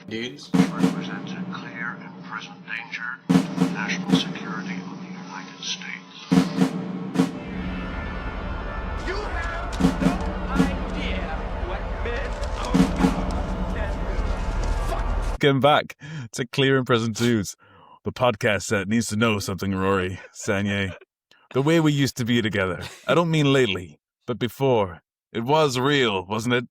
dudes. Represents a clear and present danger to the national security of the United States. You have no idea what men of God can do. Welcome back to Clear and Present Dudes, the podcast that needs to know something, Rory Sanye. The way we used to be together. I don't mean lately, but before. It was real, wasn't it?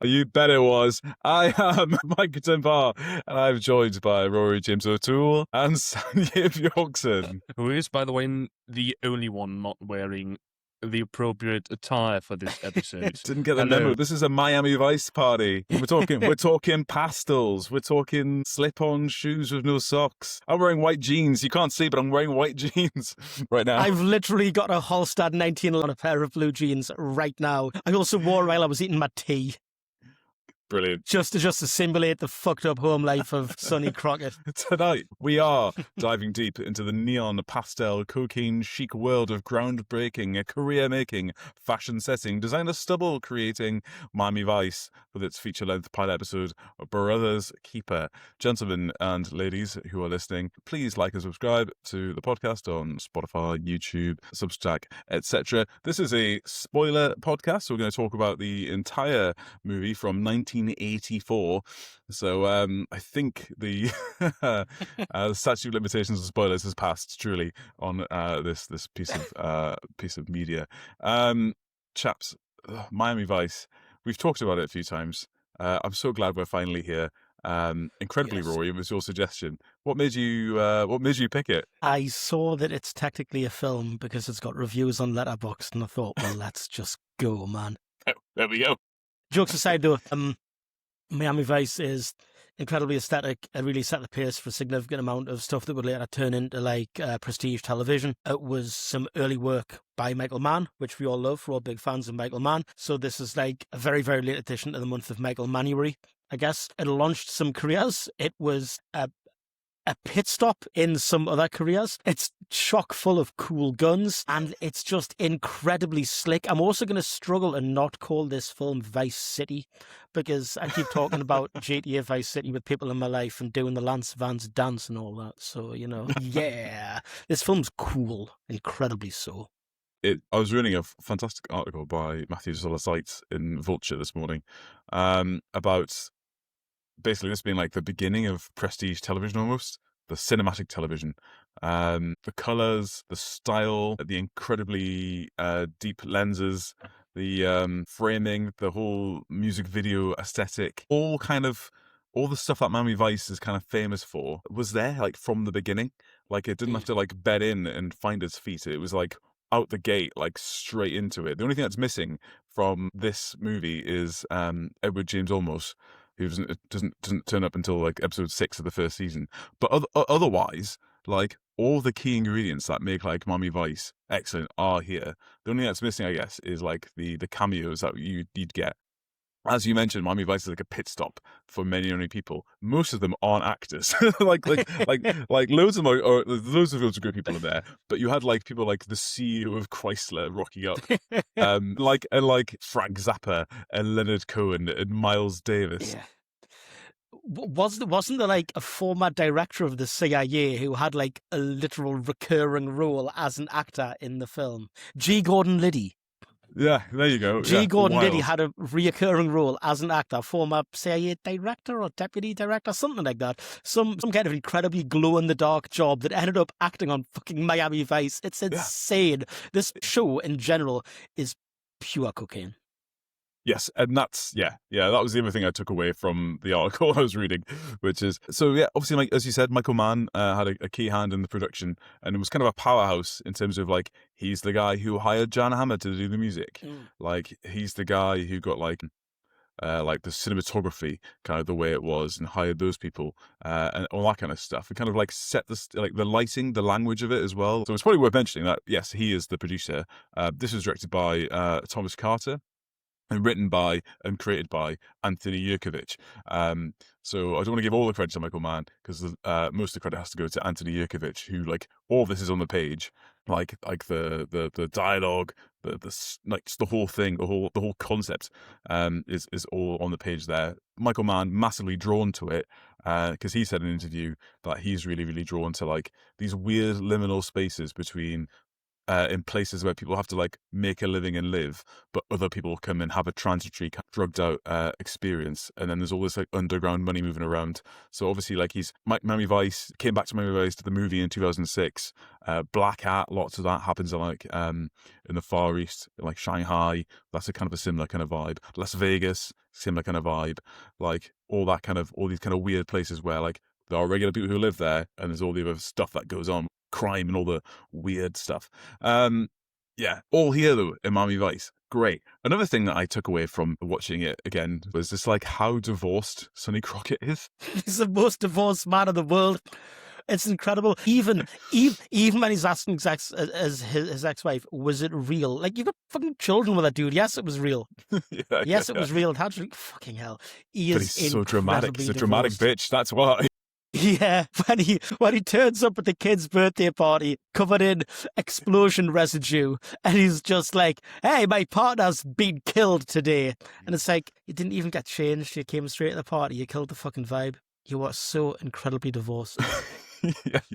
You bet it was. I am Mike Dunbar, and I'm joined by Rory James O'Toole and Sanye Bjorkson. Who is, by the way, the only one not wearing the appropriate attire for this episode. Didn't get the Hello. memo. This is a Miami Vice party. We're talking pastels. We're talking slip-on shoes with no socks. I'm wearing white jeans. You can't see, but I'm wearing white jeans right now. I've literally got a Halstad 19 on a pair of blue jeans right now. I also wore while I was eating my tea. Brilliant. Just to simulate the fucked up home life of Sonny Crockett. Tonight, we are diving deep into the neon, pastel, cocaine chic world of groundbreaking, career-making, fashion-setting, designer stubble creating Miami Vice with its feature-length pilot episode, Brothers Keeper. Gentlemen and ladies who are listening, please like and subscribe to the podcast on Spotify, YouTube, Substack, etc. This is a spoiler podcast, so we're going to talk about the entire movie from 1984. So I think the statute of limitations of spoilers has passed truly on this piece of media. Chaps, Miami Vice. We've talked about it a few times. I'm so glad we're finally here. Incredibly, Yes. Rory, it was your suggestion. What made you pick it? I saw that it's technically a film because it's got reviews on Letterboxd, and I thought, well, let's just go, man. Oh, there we go. Jokes aside, though, Miami Vice is incredibly aesthetic. It really set the pace for a significant amount of stuff that would later turn into prestige television. It was some early work by Michael Mann, which we all love. We're all big fans of Michael Mann. So this is like a very, very late addition to the month of Michael Manuary, I guess. It launched some careers. It was a pit stop in some other careers. It's chock full of cool guns, and it's just incredibly slick. I'm also going to struggle and not call this film Vice City, because I keep talking about GTA Vice City with people in my life and doing the Lance Vance dance and all that. So, yeah, this film's cool, incredibly so. I was reading a fantastic article by Matthew Seitz in Vulture this morning about basically this being like the beginning of prestige television almost, the cinematic television. The colours, the style, the incredibly deep lenses, the framing, the whole music video aesthetic, all the stuff that Miami Vice is kind of famous for was there like from the beginning. Like it didn't have to like bed in and find its feet. It was like out the gate, like straight into it. The only thing that's missing from this movie is Edward James Olmos, who doesn't turn up until like episode 6 of the first season. But otherwise, like all the key ingredients that make like Miami Vice excellent are here. The only thing that's missing, I guess, is like the cameos that you'd get. As you mentioned, Miami Vice is like a pit stop for many people. Most of them aren't actors. like loads of them are loads of great people in there. But you had like people like the CEO of Chrysler rocking up, like Frank Zappa and Leonard Cohen and Miles Davis. Yeah. Wasn't there like a former director of the CIA who had like a literal recurring role as an actor in the film? G. Gordon Liddy. Yeah, there you go. G. Gordon wild. Liddy had a reoccurring role as an actor, former CIA director or deputy director, something like that. Some kind of incredibly glow-in-the-dark job that ended up acting on fucking Miami Vice. It's insane. This show in general is pure cocaine. Yes, and that's that was the other thing I took away from the article I was reading, which is obviously, like as you said, Michael Mann had a key hand in the production, and it was kind of a powerhouse in terms of like he's the guy who hired Jan Hammer to do the music, like he's the guy who got like the cinematography kind of the way it was and hired those people and all that kind of stuff. It kind of like set the lighting, the language of it as well. So it's probably worth mentioning that yes, he is the producer. This was directed by Thomas Carter, and written by and created by Anthony Yerkovich. So I don't want to give all the credit to Michael Mann, because most of the credit has to go to Anthony Yerkovich, who like all of this is on the page, like the dialogue, like just the whole thing, the whole concept is all on the page there. Michael Mann massively drawn to it because he said in an interview that he's really, really drawn to like these weird liminal spaces between in places where people have to like make a living and live, but other people come and have a transitory drugged out experience, and then there's all this like underground money moving around. So obviously like Miami Vice came back to Miami Vice to the movie in 2006. Black Hat, lots of that happens like in the Far East, like Shanghai. That's a kind of a similar kind of vibe. Las Vegas, similar kind of vibe. Like all these kind of weird places where like there are regular people who live there, and there's all the other stuff that goes on. Crime and all the weird stuff. Yeah, all here though in Miami Vice. Great. Another thing that I took away from watching it again was just like how divorced Sonny Crockett is. He's the most divorced man in the world. It's incredible. Even when he's asking his ex-wife, was it real? Like, you've got fucking children with that dude. Yes, it was real. Yes, it was real. Fucking hell. But he's so dramatic. He's a dramatic bitch. That's why. Yeah, when he turns up at the kid's birthday party covered in explosion residue, and he's just like, "Hey, my partner's been killed today," and it's like, you didn't even get changed. You came straight to the party. You killed the fucking vibe. You are so incredibly divorced.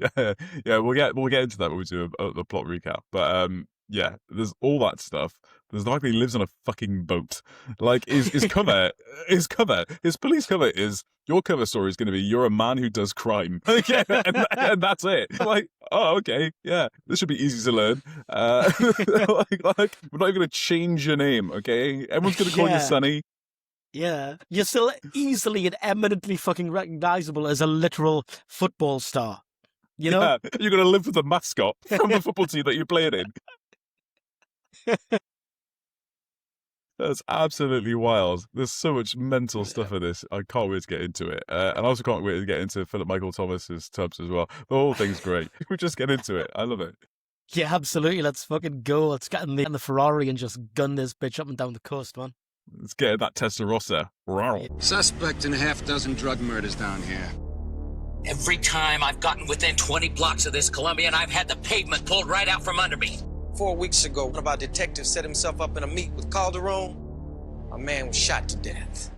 yeah. We'll get into that when we do the plot recap. But yeah, there's all that stuff. There's the fact that he lives on a fucking boat. Like his police cover is, your cover story is going to be, you're a man who does crime. and that's it. I'm like, oh, okay, yeah, this should be easy to learn. Like we're not even going to change your name, okay? Everyone's going to call you Sonny. Yeah, you're still easily and eminently fucking recognizable as a literal football star. You know? Yeah, you're going to live with the mascot from the football team that you played in. That's absolutely wild. There's so much mental stuff in this. I can't wait to get into it. And I also can't wait to get into Phillip Michael Thomas's Tubbs as well. The whole thing's great. We just get into it. I love it. Yeah, absolutely. Let's fucking go. Let's get in the Ferrari and just gun this bitch up and down the coast, man. Let's get that Testarossa. Suspect in a half-dozen drug murders down here. Every time I've gotten within 20 blocks of this Colombian, I've had the pavement pulled right out from under me. 4 weeks ago, one of our detectives set himself up in a meet with Calderon. A man was shot to death.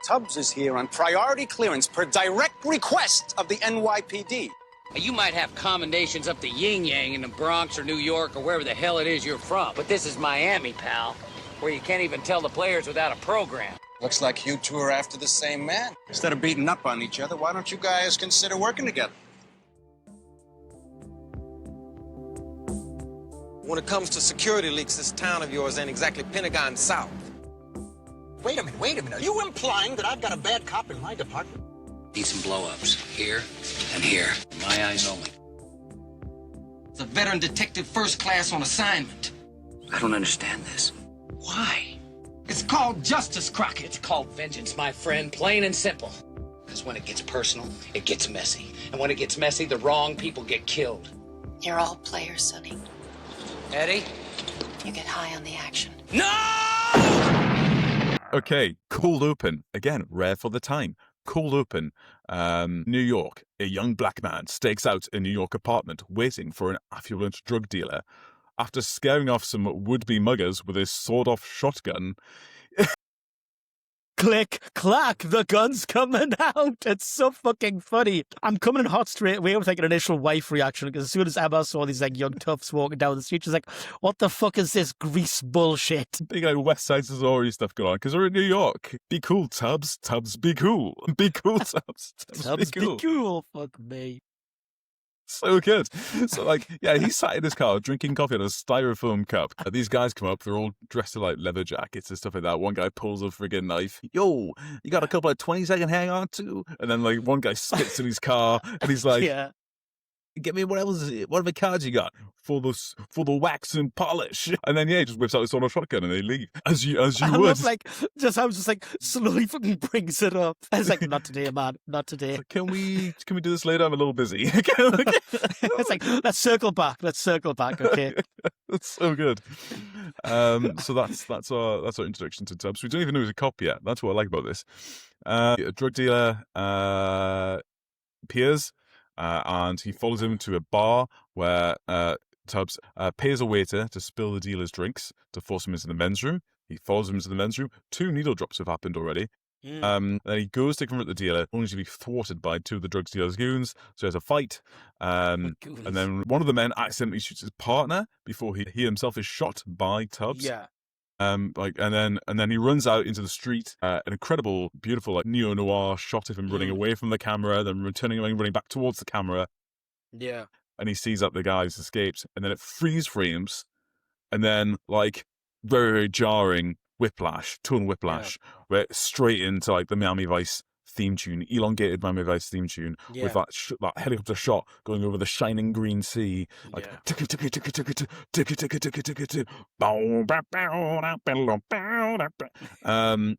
Tubbs is here on priority clearance per direct request of the NYPD. You might have commendations up the yin-yang in the Bronx or New York or wherever the hell it is you're from, but this is Miami, pal, where you can't even tell the players without a program. Looks like you two are after the same man. Instead of beating up on each other, why don't you guys consider working together? When it comes to security leaks, this town of yours ain't exactly Pentagon South. Wait a minute. Are you implying that I've got a bad cop in my department? Need some blow-ups here and here. My eyes only. It's a veteran detective first class on assignment. I don't understand this. Why? It's called justice, Crockett. It's called vengeance, my friend, plain and simple. Because when it gets personal, it gets messy. And when it gets messy, the wrong people get killed. You're all players, Sonny. Eddie? You get high on the action. No! Okay, cold open. Again, rare for the time. Cold open. New York. A young black man stakes out a New York apartment waiting for an affluent drug dealer. After scaring off some would-be muggers with his sawed-off shotgun. Click, clack, the gun's coming out. It's so fucking funny. I'm coming in hot straight away with like an initial wife reaction, because as soon as Emma saw these like young toughs walking down the street, she's like, what the fuck is this grease bullshit? Big like West Side Story stuff going on, because we're in New York. Be cool, Tubbs. Tubbs, be cool. Be cool, Tubbs. Tubbs, be cool. Fuck me. So good. So, like, yeah, he's sat in his car drinking coffee in a styrofoam cup. And these guys come up, they're all dressed in like leather jackets and stuff like that. One guy pulls a friggin' knife. Yo, you got a couple of 20s I can hang on to? And then, like, one guy spits in his car and he's like, Yeah. get me whatever cards you got for the wax and polish. And then, yeah, he just whips out his sawed-off shotgun and they leave. As you would. I was just like, slowly fucking brings it up. I was like, not today, man, not today. Like, can we do this later? I'm a little busy. It's like, let's circle back, okay? That's so good. So that's our introduction to Tubbs. We don't even know he's a cop yet. That's what I like about this. A drug dealer appears, and he follows him to a bar where Tubbs pays a waiter to spill the dealer's drinks to force him into the men's room. He follows him into the men's room. 2 needle drops have happened already. Then he goes to confront the dealer, only to be thwarted by 2 of the drug dealer's goons. So there's a fight. And then one of the men accidentally shoots his partner before he himself is shot by Tubbs. Yeah. And then he runs out into the street. An incredible, beautiful, like neo-noir shot of him running away from the camera, then returning and running back towards the camera. Yeah. And he sees that the guy's escaped, and then it freeze frames, and then like very, very jarring tonal whiplash, where straight into like the Miami Vice theme tune, elongated Miami Vice theme tune, with that helicopter shot going over the shining green sea, like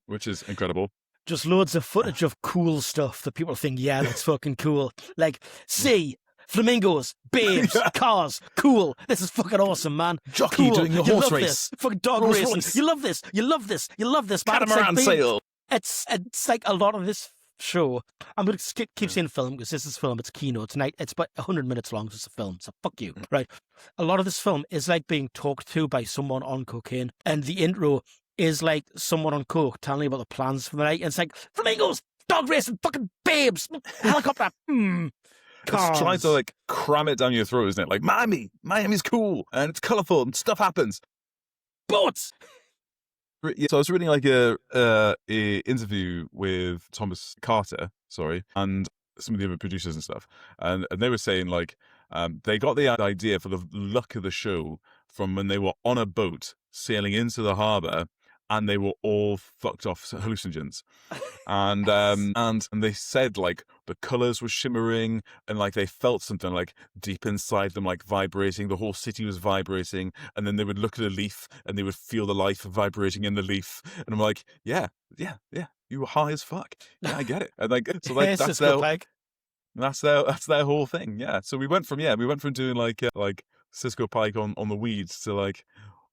which is incredible. Just loads of footage of cool stuff that people think, yeah, that's fucking cool. Like, sea, flamingos, babes, cars, cool. This is fucking awesome, man. Jockey doing a horse race. This. Fucking dog racing. You love this. You love this. You love this, man. Catamaran sail. It's like a lot of this show. I'm going to keep saying film because this is film. It's keynote tonight. It's about 100 minutes long. So it's a film. So fuck you. Right. A lot of this film is like being talked to by someone on cocaine. And the intro is like someone on coke telling you about the plans for the night. And it's like, flamingos, dog racing, fucking babes, helicopter, It's trying to like cram it down your throat, isn't it? Like, Miami's cool and it's colourful and stuff happens. Boats! So I was reading like a interview with Thomas Carter, and some of the other producers and stuff. And they were saying like, they got the idea for the look of the show from when they were on a boat sailing into the harbour, and they were all fucked off hallucinogens. And they said like the colours were shimmering and like they felt something like deep inside them like vibrating. The whole city was vibrating. And then they would look at a leaf and they would feel the life vibrating in the leaf. And I'm like, yeah. You were high as fuck. Yeah, I get it. And like, so like that's their whole thing. Yeah. So we went from doing like Cisco Pike on the weeds to like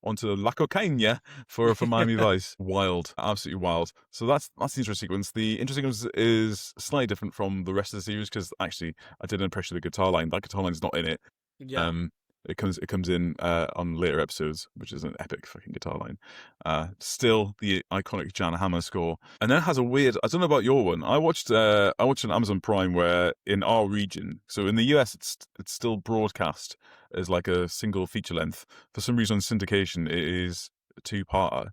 onto La Cocaine for Miami Vice. Wild, absolutely wild. So that's the intro sequence. The intro sequence is slightly different from the rest of the series because actually I did an impression of the guitar line. That guitar line's not in it. Yeah. It comes in on later episodes, which is an epic fucking guitar line. Still the iconic Jan Hammer score, and then it has a weird. I don't know about your one. I watched an Amazon Prime where in our region, so in the US, it's still broadcast as like a single feature length. For some reason, on syndication, it is a 2-parter.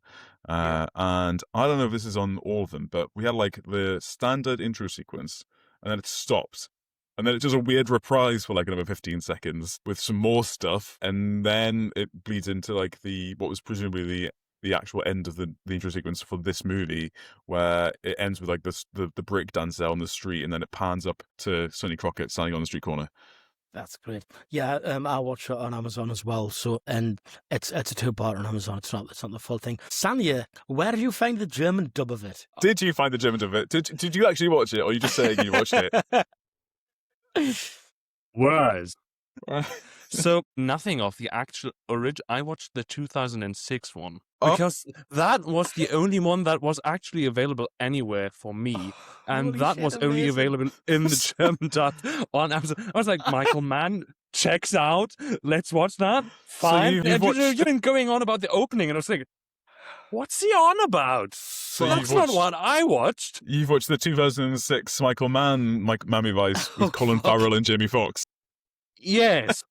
And I don't know if this is on all of them, but we had like the standard intro sequence, and then it stopped. And then it does a weird reprise for like another 15 seconds with some more stuff. And then it bleeds into like what was presumably the actual end of the intro sequence for this movie, where it ends with like the break dancer on the street. And then it pans up to Sonny Crockett standing on the street corner. That's great. Yeah, I watch it on Amazon as well. So, and it's a 2-part on Amazon. It's not the full thing. Sanya, where did you find the German dub of it? Did you find the German dub of it? Did you actually watch it, or are you just saying you watched it? Was. So nothing of the actual origin. I watched the 2006 one because that was the only one that was actually available anywhere for me, and that was only available in the German dub on Amazon. I was like, Michael Mann checks out. Let's watch that. Fine. So you've been going on about the opening, and I was like, what's he on about? So that's not what I watched. You've watched the 2006 Michael Mann Miami Vice with Colin Farrell and Jamie Foxx. Yes.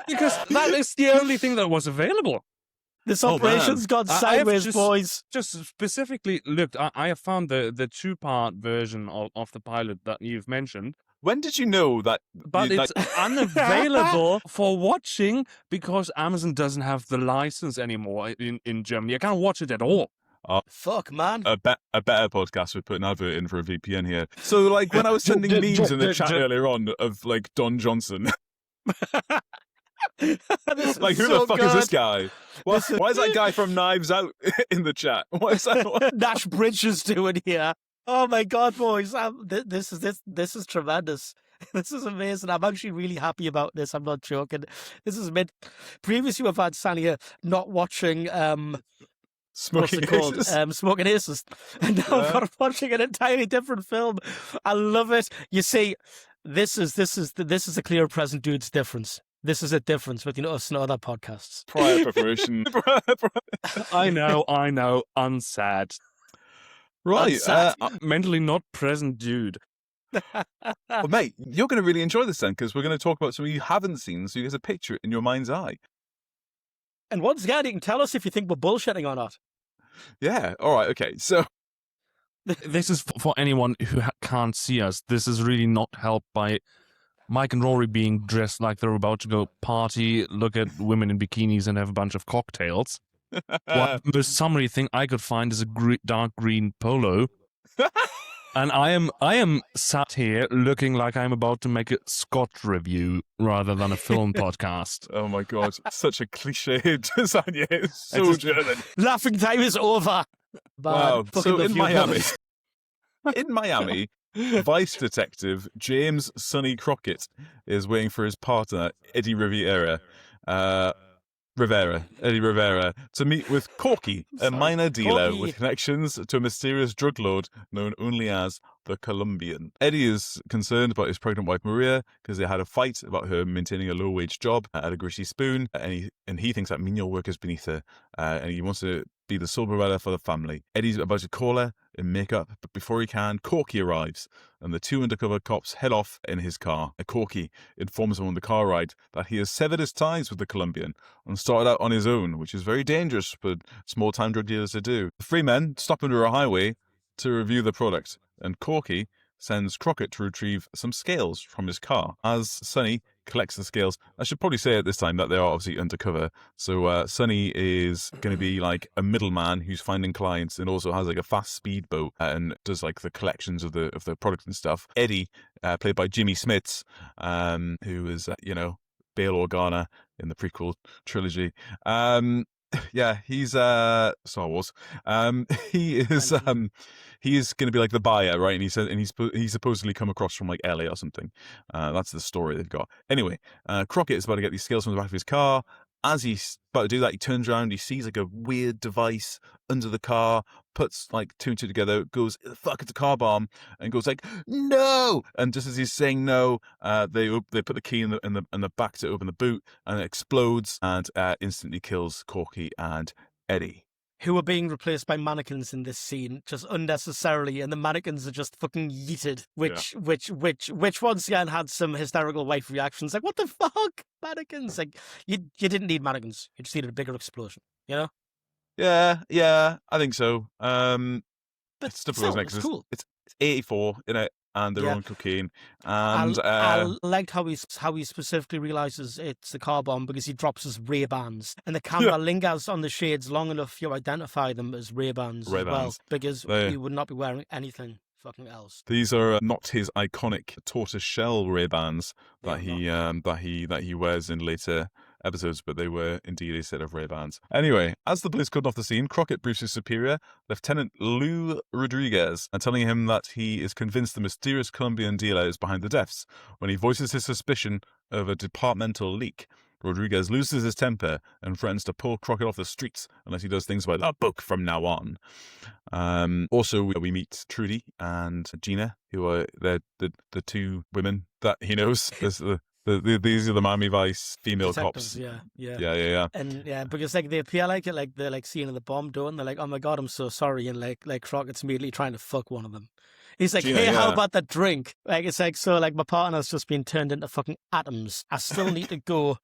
Because that is the only thing that was available. This operation's gone sideways, boys. Just specifically looked, I have found the 2-part version of the pilot that you've mentioned. When did you know that? But it's unavailable for watching because Amazon doesn't have the license anymore in Germany. I can't watch it at all. Fuck, man. A better podcast would put an advert in for a VPN here. So, like, when I was sending memes in the chat earlier on of, like, Don Johnson... like, who the fuck is this guy? Why is that guy from Knives Out in the chat? What is that? Nash Bridges doing here? Oh my god, boys! This is tremendous. This is amazing. I'm actually really happy about this. I'm not joking. This is mid. Previously, we've had Sanya not watching. Smoking Aces. Smoking Aces, and now I've got watching an entirely different film. I love it. You see, this is a clear present dude's difference. This is a difference between us and other podcasts. Prior preparation. I know. Unsad. Right. Mentally not present dude. Well, mate, you're going to really enjoy this then, because we're going to talk about something you haven't seen, so you get a picture in your mind's eye. And once again, you can tell us if you think we're bullshitting or not. Yeah. All right. Okay. So this is for anyone who can't see us. This is really not helped by Mike and Rory being dressed like they're about to go party, look at women in bikinis, and have a bunch of cocktails. The most summary thing I could find is a dark green polo. And I am sat here looking like I'm about to make a Scott review rather than a film podcast. Oh my god, such a cliched design. Yeah, it's so German. Laughing time is over. Wow. So in Miami, Vice Detective James Sonny Crockett is waiting for his partner, Eddie Rivera, to meet with Corky, a minor dealer with connections to a mysterious drug lord known only as the Colombian. Eddie is concerned about his pregnant wife Maria because they had a fight about her maintaining a low-wage job at a greasy spoon, and he thinks that menial work is beneath her, and he wants to be the sole provider for the family. Eddie's about to call her in makeup, but before he can, Corky arrives, and the two undercover cops head off in his car. Corky informs them on the car ride that he has severed his ties with the Colombian and started out on his own, which is very dangerous for small-time drug dealers to do. The three men stop under a highway to review the product, and Corky sends Crockett to retrieve some scales from his car. As Sonny collects the scales, I should probably say at this time that they are obviously undercover. So Sonny is going to be like a middleman who's finding clients and also has like a fast speedboat and does like the collections of the product and stuff. Eddie, played by Jimmy Smits, who is Bail Organa in the prequel trilogy. Yeah, he's Star Wars. He is going to be like the buyer, right? And he's supposedly come across from like LA or something. That's the story they've got. Anyway, Crockett is about to get these scales from the back of his car. As he's about to do that, he turns around, he sees like a weird device under the car, puts like two and two together, goes, fuck, it's a car bomb, and goes like, no! And just as he's saying no, they put the key in the back to open the boot, and it explodes and instantly kills Corky and Eddie. Who are being replaced by mannequins in this scene, just unnecessarily, and the mannequins are just fucking yeeted, which once again had some hysterical wife reactions, like, what the fuck? Mannequins? Like, you didn't need mannequins, you just needed a bigger explosion, you know? Yeah, I think so. But it's still, it's cool. It's 84, and they're on cocaine. And I liked how he specifically realizes it's the car bomb because he drops his Ray-Bans, and the camera lingers on the shades long enough you identify them as Ray-Bans as well, because he would not be wearing anything fucking else. These are not his iconic tortoise shell Ray-Bans that he wears in later episodes, but they were indeed a set of Ray-Bans. Anyway, as the police cut off the scene, Crockett briefs his superior, Lieutenant Lou Rodriguez, and telling him that he is convinced the mysterious Colombian dealer is behind the deaths. When he voices his suspicion of a departmental leak, Rodriguez loses his temper and threatens to pull Crockett off the streets unless he does things by the book from now on. Also, we meet Trudy and Gina, who are the two women that he knows. These are the Miami Vice female detectives, cops. Yeah. And because like they appear like it, like they're like seeing the bomb door, and they're like, "Oh my god, I'm so sorry," and like Crockett's immediately trying to fuck one of them. He's like, Gina, "Hey, how about that drink?" Like it's like, so like my partner's just been turned into fucking atoms. I still need to go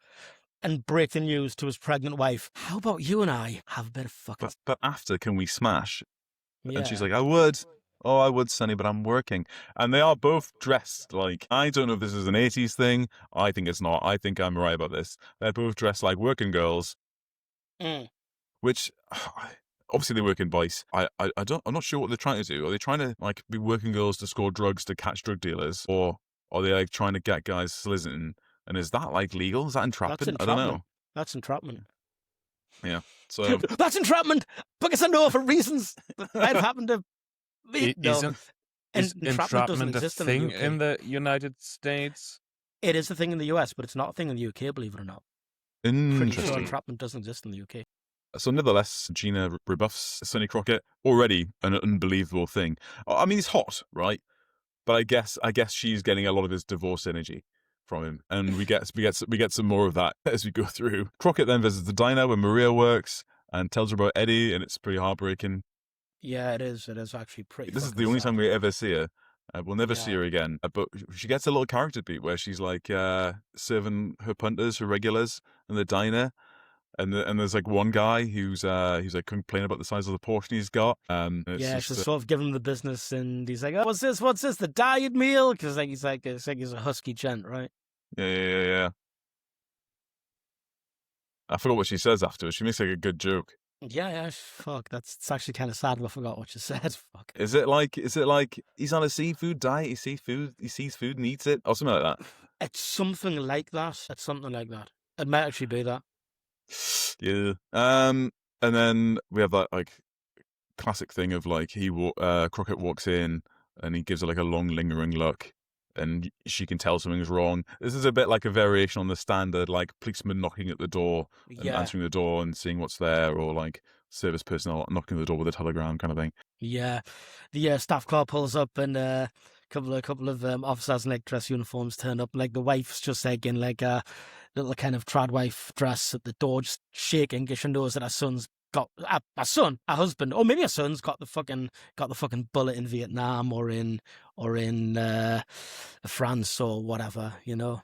and break the news to his pregnant wife. How about you and I have a bit of fucking? But after, can we smash? Yeah. And she's like, I would, Sonny, but I'm working. And they are both dressed like, I don't know if this is an 80s thing. I think it's not. I think I'm right about this. They're both dressed like working girls, which obviously they work in Vice. I'm not sure what they're trying to do. Are they trying to like be working girls to score drugs to catch drug dealers, or are they like trying to get guys soliciting? And is that like legal? Is that entrapment? I don't know. That's entrapment. Yeah. So that's entrapment because I know for reasons that might have happened to me. Is entrapment a thing in the United States? It is a thing in the US, but it's not a thing in the UK, believe it or not. Interesting. Pretty sure entrapment doesn't exist in the UK. So nevertheless, Gina rebuffs Sonny Crockett. Already an unbelievable thing. I mean, he's hot, right? But I guess she's getting a lot of his divorce energy from him, and we get some more of that as we go through. Crockett then visits the diner where Maria works and tells her about Eddie, and it's pretty heartbreaking. Yeah, it is. It is actually pretty. This is the only time we ever see her. We'll never see her again. But she gets a little character beat where she's like serving her punters, her regulars in the diner. And there's like one guy who's like complaining about the size of the portion he's got. She's sort of giving him the business, and he's like, "Oh, what's this? The diet meal?" Because he's a husky gent, right? Yeah. I forgot what she says afterwards. She makes like a good joke. Yeah. Fuck, it's actually kind of sad. I forgot what she said. Fuck. Is it like he's on a seafood diet? He sees food and eats it, or something like that? It's something like that. It might actually be that. Yeah. And then we have that like classic thing of like Crockett walks in and he gives her like a long lingering look, and she can tell something's wrong. This is a bit like a variation on the standard like policeman knocking at the door and answering the door and seeing what's there, or like service personnel knocking at the door with a telegram kind of thing. Yeah, the staff car pulls up and a couple of officers in like dress uniforms turn up. Like the wife's just like in like a little kind of trad wife dress at the door, just shaking because she knows that her son's got a husband, or maybe her son's got the fucking bullet in Vietnam or in France or whatever, you know.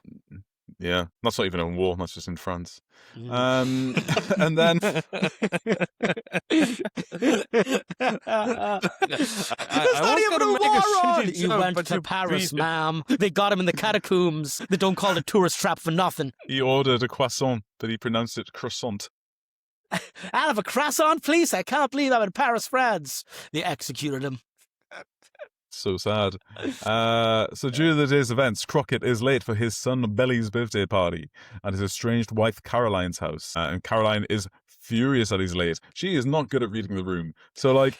Yeah, that's not even a war. That's just in France. And then it's not even a war on. He went to Paris, ma'am. They got him in the catacombs. They don't call it a tourist trap for nothing. He ordered a croissant, but he pronounced it croissant. I'll have a croissant, please. I can't believe I'm in Paris, France. They executed him. So sad. So during the day's events, Crockett is late for his son Belly's birthday party at his estranged wife Caroline's house. And Caroline is furious that he's late. She is not good at reading the room. So like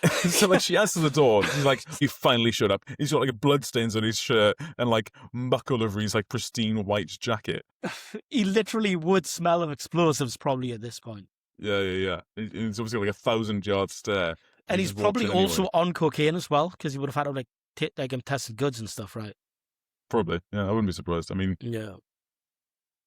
she answers the door. She's like, "He finally showed up. He's got like bloodstains on his shirt and like muck all over his like pristine white jacket." He literally would smell of explosives probably at this point. Yeah. It's obviously like a 1,000-yard stare. And he's probably also on cocaine as well, because he would have had to like tested goods and stuff, right? Probably, yeah. I wouldn't be surprised. I mean, yeah.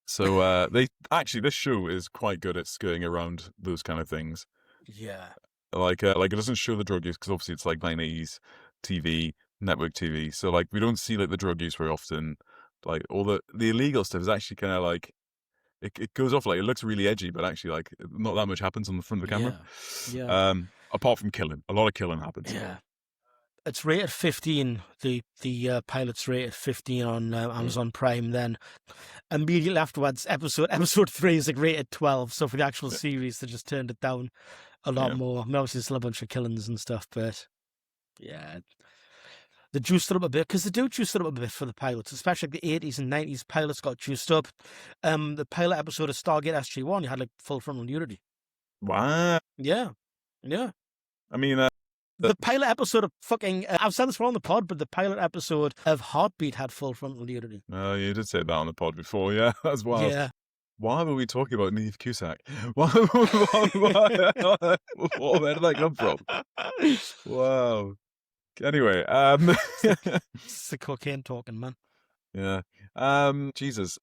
So this show is quite good at skirting around those kind of things. Yeah. Like it doesn't show the drug use because obviously it's like 90s TV, network TV. So like we don't see like the drug use very often. Like all the illegal stuff is actually kind of like it goes off like it looks really edgy, but actually like not that much happens on the front of the camera. Yeah. Apart from killing, a lot of killing happens. Yeah. It's rated 15. The pilot's rated 15 on Amazon Prime. Then immediately afterwards, episode 3 is like rated 12. So for the actual series, they just turned it down a lot more. I mean, obviously, still a bunch of killings and stuff, but yeah, they juiced it up a bit because they do juice it up a bit for the pilots, especially like the 80s and 90s. Pilots got juiced up. The pilot episode of Stargate SG-1, you had like full frontal nudity. Wow. Yeah. I mean. The pilot episode of fucking... I've said this on the pod, but the pilot episode of Heartbeat had full frontal nudity. Oh, you did say that on the pod before, yeah. That's wild. Yeah. Why were we talking about Neve Cusack? Where did that come from? Wow. Anyway, it's the cocaine talking, man. Yeah. Jesus.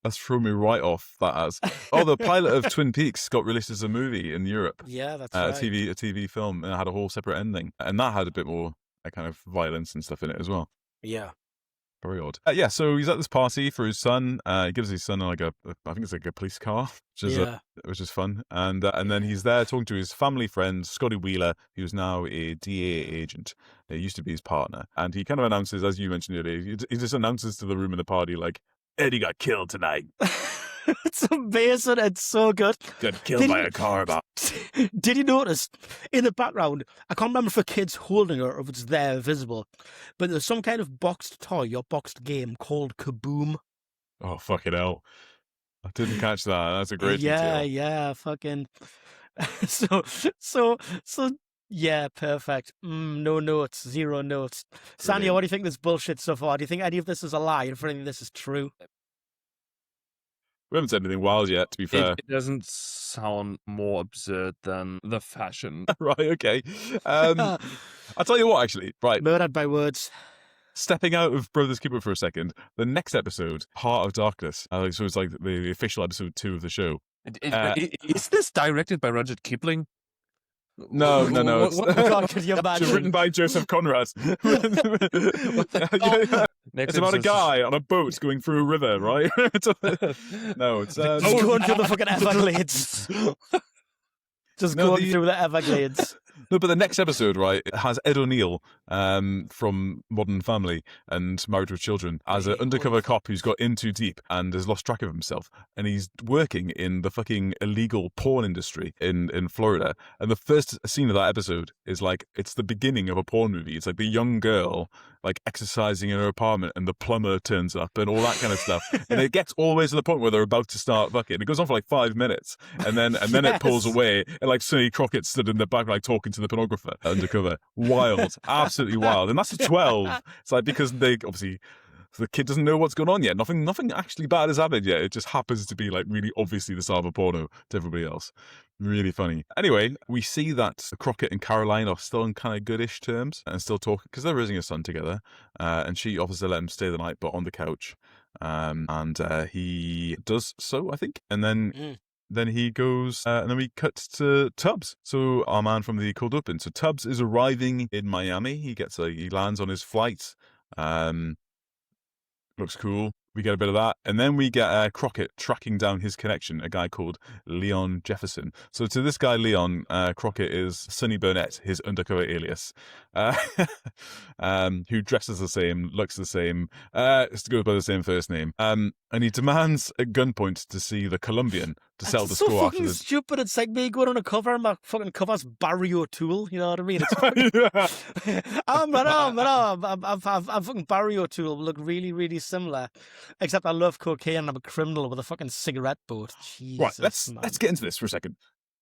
That's thrown me right off. That has. Oh, the pilot of Twin Peaks got released as a movie in Europe. Yeah, that's right. A TV film, and it had a whole separate ending, and that had a bit more kind of violence and stuff in it as well. Yeah. Very odd. So he's at this party for his son. He gives his son like I think it's like a police car, which is fun. And then he's there talking to his family friend Scotty Wheeler, who's now a DA agent. He used to be his partner, and he kind of announces, as you mentioned earlier, he just announces to the room in the party like, "Eddie got killed tonight." It's amazing. It's so good. Get killed by a car about. Did you notice in the background? I can't remember if a kid's holding her or if it's there visible, but there's some kind of boxed toy or boxed game called Kaboom. Oh, fucking hell. I didn't catch that. That's a great detail. Yeah, fucking. So, yeah, perfect. No notes, 0 notes. Sanya, what do you think of this bullshit so far? Do you think any of this is a lie? And if any of this is true? We haven't said anything wild yet, to be fair. It doesn't sound more absurd than the fashion. Right, okay. I'll tell you what, actually. Right. Murdered by words. Stepping out of Brothers Keeper for a second, the next episode, Heart of Darkness, so it's like the official episode 2 of the show. Is this directed by Rudyard Kipling? No. It's written by Joseph Conrad. It's about a guy on a boat going through a river, right? No, it's going through the fucking Everglades. Going through the Everglades. No, but the next episode, right, it has Ed O'Neill from Modern Family and Married with Children as an undercover cop who's got in too deep and has lost track of himself. And he's working in the fucking illegal porn industry in Florida. And the first scene of that episode is like, it's the beginning of a porn movie. It's like the young girl, like, exercising in her apartment and the plumber turns up and all that kind of stuff. And it gets all the way to the point where they're about to start fucking. It goes on for like 5 minutes. And then it pulls away and like Sonny Crockett stood in the back like talking to the pornographer undercover. Wild. Absolutely wild. And that's a 12. It's like, because they obviously, the kid doesn't know what's going on yet. Nothing actually bad has happened yet. It just happens to be like really obviously the start of a porno to everybody else. Really funny. Anyway, we see that Crockett and Caroline are still on kind of goodish terms and still talking because they're raising a son together. And she offers to let him stay the night, but on the couch. And he does so, I think. And then he goes, and then we cut to Tubbs. So our man from the Cold Open. So Tubbs is arriving in Miami. He lands on his flight. Looks cool. We get a bit of that. And then we get Crockett tracking down his connection, a guy called Leon Jefferson. So to this guy, Leon, Crockett is Sonny Burnett, his undercover alias, who dresses the same, looks the same, goes by the same first name. And he demands at gunpoint to see the Colombian to settle the score after the... stupid. It's like me going on a cover and my fucking cover's Barry O'Toole. You know what I mean? It's I'm fucking Barry O'Toole. Look really, really similar. Except I love cocaine and I'm a criminal with a fucking cigarette boat. Jesus, right, let's get into this for a second.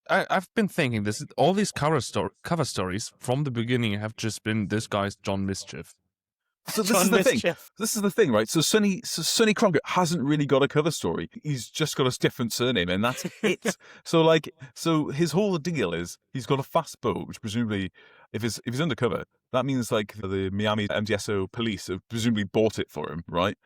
I've been thinking this. All these cover stories from the beginning have just been this guy's John Mischief. So this is the thing. This is the thing, right? So Sonny Crockett hasn't really got a cover story. He's just got a different surname, and that's it. So his whole deal is he's got a fast boat, which presumably, if he's undercover, that means like the Miami MDSO police have presumably bought it for him, right?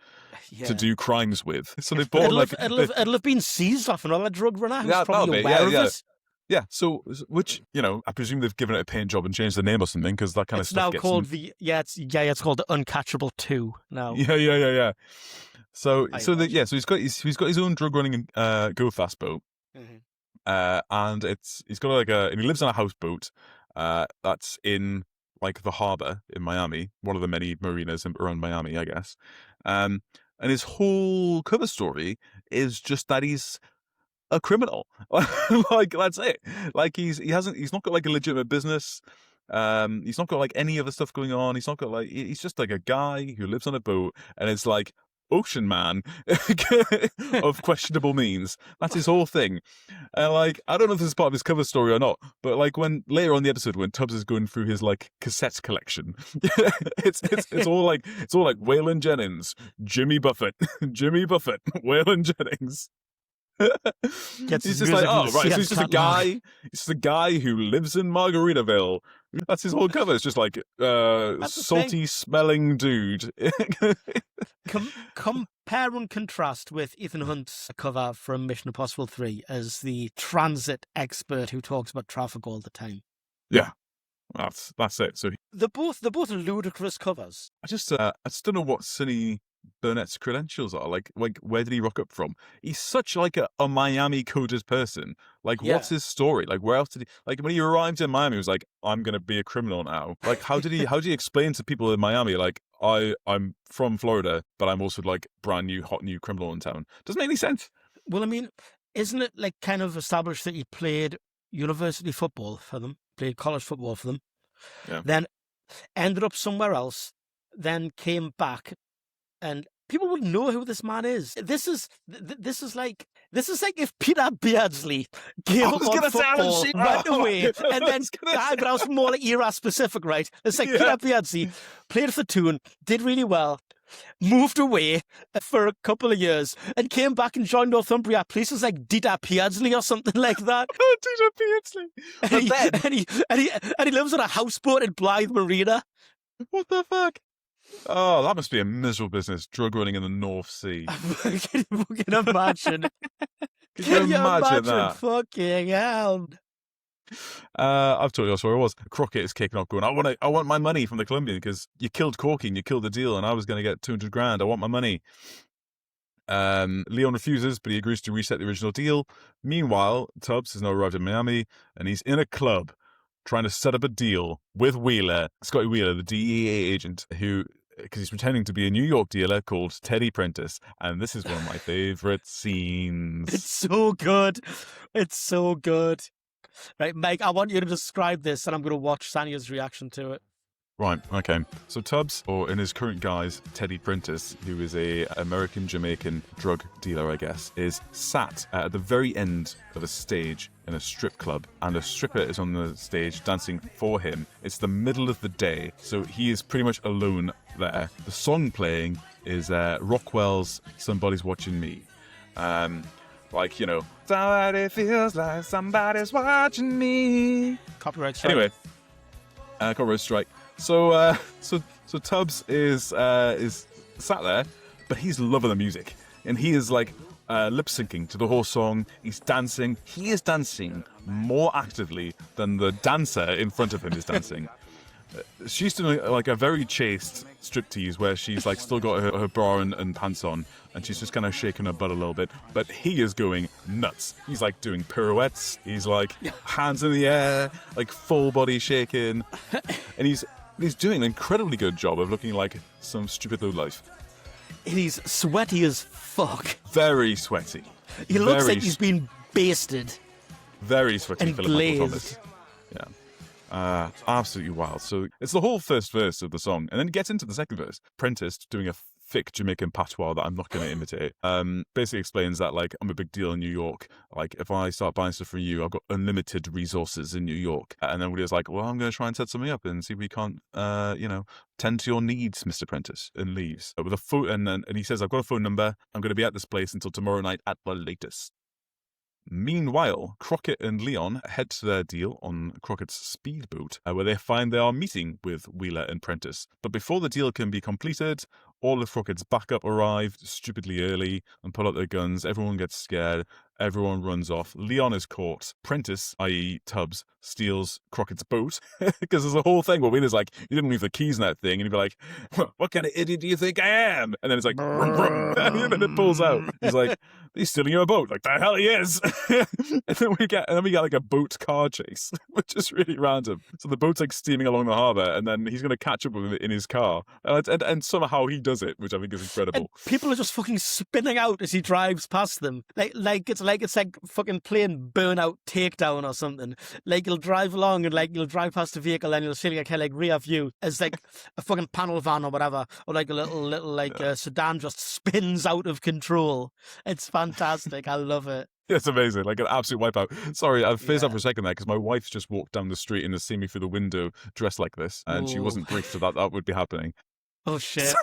Yeah. To do crimes with. So they bought it'll have been seized off another drug runner who's probably aware of it. Yeah, so, which, I presume they've given it a paint job and changed the name or something, because that kind of stuff gets... It's now called it's called the Uncatchable 2 now. Yeah. So he's got his own drug running go fast boat. Mm-hmm. And he's got and he lives on a houseboat that's in like the harbor in Miami, one of the many marinas around Miami, I guess. And his whole cover story is just that he's a criminal. Like, that's it. Like, he's not got like a legitimate business. He's not got like any other stuff going on. He's just like a guy who lives on a boat, and it's like ocean man of questionable means. That's his whole thing. And like, I don't know if this is part of his cover story or not, but like when later on in the episode when Tubbs is going through his like cassette collection, it's all like Waylon Jennings, Jimmy Buffett, Waylon Jennings. He's just like, oh right, so he's just a guy. He's just a guy who lives in Margaritaville. That's his whole cover. It's just like salty smelling dude. Compare and contrast with Ethan Hunt's cover from Mission Impossible 3 as the transit expert who talks about traffic all the time. Yeah, that's it. So they're both ludicrous covers. I just don't know what Sonny Burnett's credentials are. Like where did he rock up from? He's such like a Miami coded person. Like, what's his story? Like, where else did he, like, when he arrived in Miami, he was like, I'm gonna be a criminal now. Like, how did he explain to people in Miami, like, I'm from Florida, but I'm also like brand new hot new criminal in town? Doesn't make any sense. Well, I mean, isn't it like kind of established that he played university football for them, played college football for them, Yeah. then ended up somewhere else, then came back, and people would know who this man is. This is like if Peter Beardsley gave up on football right away, and then but I was more like era specific, right? It's like Peter Beardsley played for Toon, did really well, moved away for a couple of years, and came back and joined Northumbria. Places like Dieter Beardsley or something like that. Oh, Dieter Beardsley. And he lives on a houseboat in Blythe Marina. What the fuck? Oh, that must be a miserable business, drug running in the North Sea. Can you fucking imagine? Can you imagine that? Fucking hell. I've told you where I was. Crockett is kicking off going, I want my money from the Colombian because you killed Corky and you killed the deal and I was going to get 200 grand. I want my money. Leon refuses, but he agrees to reset the original deal. Meanwhile, Tubbs has now arrived in Miami and he's in a club trying to set up a deal with Wheeler, Scotty Wheeler, the DEA agent, who, because he's pretending to be a New York dealer called Teddy Prentice. And this is one of my favorite scenes. It's so good. It's so good. Right, Mike, I want you to describe this and I'm going to watch Sanya's reaction to it. Right, okay. So Tubbs, or in his current guise, Teddy Prentice, who is a American-Jamaican drug dealer, I guess, is sat at the very end of a stage in a strip club, and a stripper is on the stage dancing for him. It's the middle of the day, so he is pretty much alone there. The song playing is Rockwell's Somebody's Watching Me. Like, you know, somebody feels like somebody's watching me. Copyright strike. Anyway, copyright strike. So Tubbs is sat there, but he's loving the music, and he is like lip syncing to the whole song. He's dancing. He is dancing more actively than the dancer in front of him is dancing. She's doing like a very chaste striptease where she's like still got her bra and pants on, and she's just kind of shaking her butt a little bit. But he is going nuts. He's like doing pirouettes. He's like hands in the air, like full body shaking, and he's doing an incredibly good job of looking like some stupid lowlife. And he's sweaty as fuck. Very sweaty. He looks like he's been basted. Very sweaty. And Phillip Michael glazed. Thomas. Yeah. Absolutely wild. So it's the whole first verse of the song, and then it gets into the second verse. Prentice, doing a thick Jamaican patois that I'm not going to imitate, basically explains that, like, I'm a big deal in New York. Like, if I start buying stuff from you, I've got unlimited resources in New York. And then Willie's like, well, I'm going to try and set something up and see if we can't, tend to your needs, Mr. Prentice, and leaves. With a phone, and he says, I've got a phone number. I'm going to be at this place until tomorrow night at the latest. Meanwhile, Crockett and Leon head to their deal on Crockett's speedboat, where they find they are meeting with Wheeler and Prentice. But before the deal can be completed, all of Crockett's backup arrive stupidly early and pull out their guns. Everyone gets scared. Everyone runs off. Leon is caught. Prentice, i.e. Tubbs, steals Crockett's boat. Because there's a whole thing where Wheeler's like, you didn't leave the keys in that thing. And he'd be like, what kind of idiot do you think I am? And then it's like, vroom, vroom. And then it pulls out. He's like, he's stealing your boat. Like, the hell he is. and then we get like a boat car chase, which is really random. So the boat's like steaming along the harbour, and then he's going to catch up with him in his car. And somehow he does it, which I think is incredible. And people are just fucking spinning out as he drives past them. Like it's like fucking playing Burnout Takedown or something. Like you'll drive along and like you'll drive past a vehicle and you'll see like a rear view as like a fucking panel van or whatever, or like a little sedan just spins out of control. It's fantastic. I love it. It's amazing, like an absolute wipeout. Sorry, I've phased out for a second there because my wife's just walked down the street and has seen me through the window dressed like this, and she wasn't briefed that would be happening. Oh shit!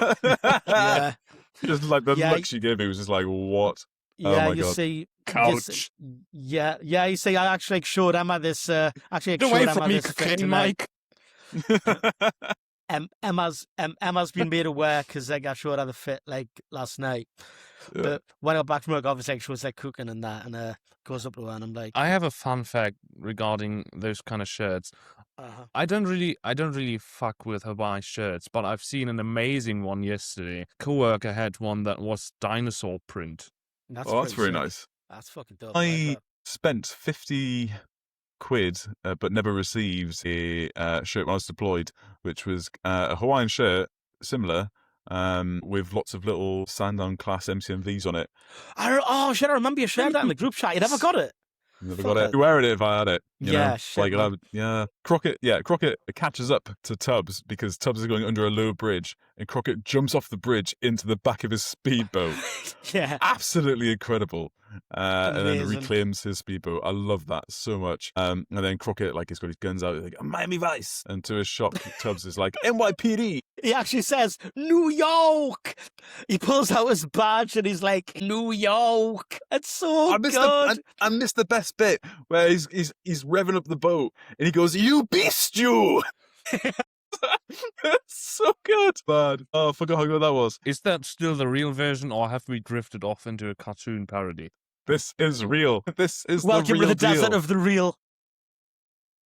Yeah, just like the look she gave me was just like, what? Yeah, oh my you God. see, Couch. You see, I actually showed Emma this. Get away from me, cocaine, Mike. Emma's been made aware because I showed her the fit like last night. Yeah. But when I got back from work, obviously she was like cooking and that, and goes up to her and I'm like, I have a fun fact regarding those kind of shirts. I don't really fuck with Hawaii shirts, but I've seen an amazing one yesterday. Coworker had one that was dinosaur print. That's very nice. That's fucking dope. I spent 50 quid, but never received a shirt when I was deployed, which was a Hawaiian shirt, similar, with lots of little Sandown class MCMVs on it. Oh, shit, I remember you shared that in the group chat. You never got it. Never got it. I'd be wearing it if I had it. You know? Shit. Crockett catches up to Tubbs because Tubbs is going under a low bridge, and Crockett jumps off the bridge into the back of his speedboat. Yeah. Absolutely incredible. And then reclaims his speedboat. I love that so much. And then Crockett, like, he's got his guns out, like, Miami Vice. And to his shock, Tubbs is like, NYPD. He actually says, New York. He pulls out his badge and he's like, New York. It's so good. I missed the best bit where he's revving up the boat and he goes, you beast, you. It's so good. Bad. Oh, I forgot how good that was. Is that still the real version, or have we drifted off into a cartoon parody? This is real. This is Welcome the real to the desert deal. of the real.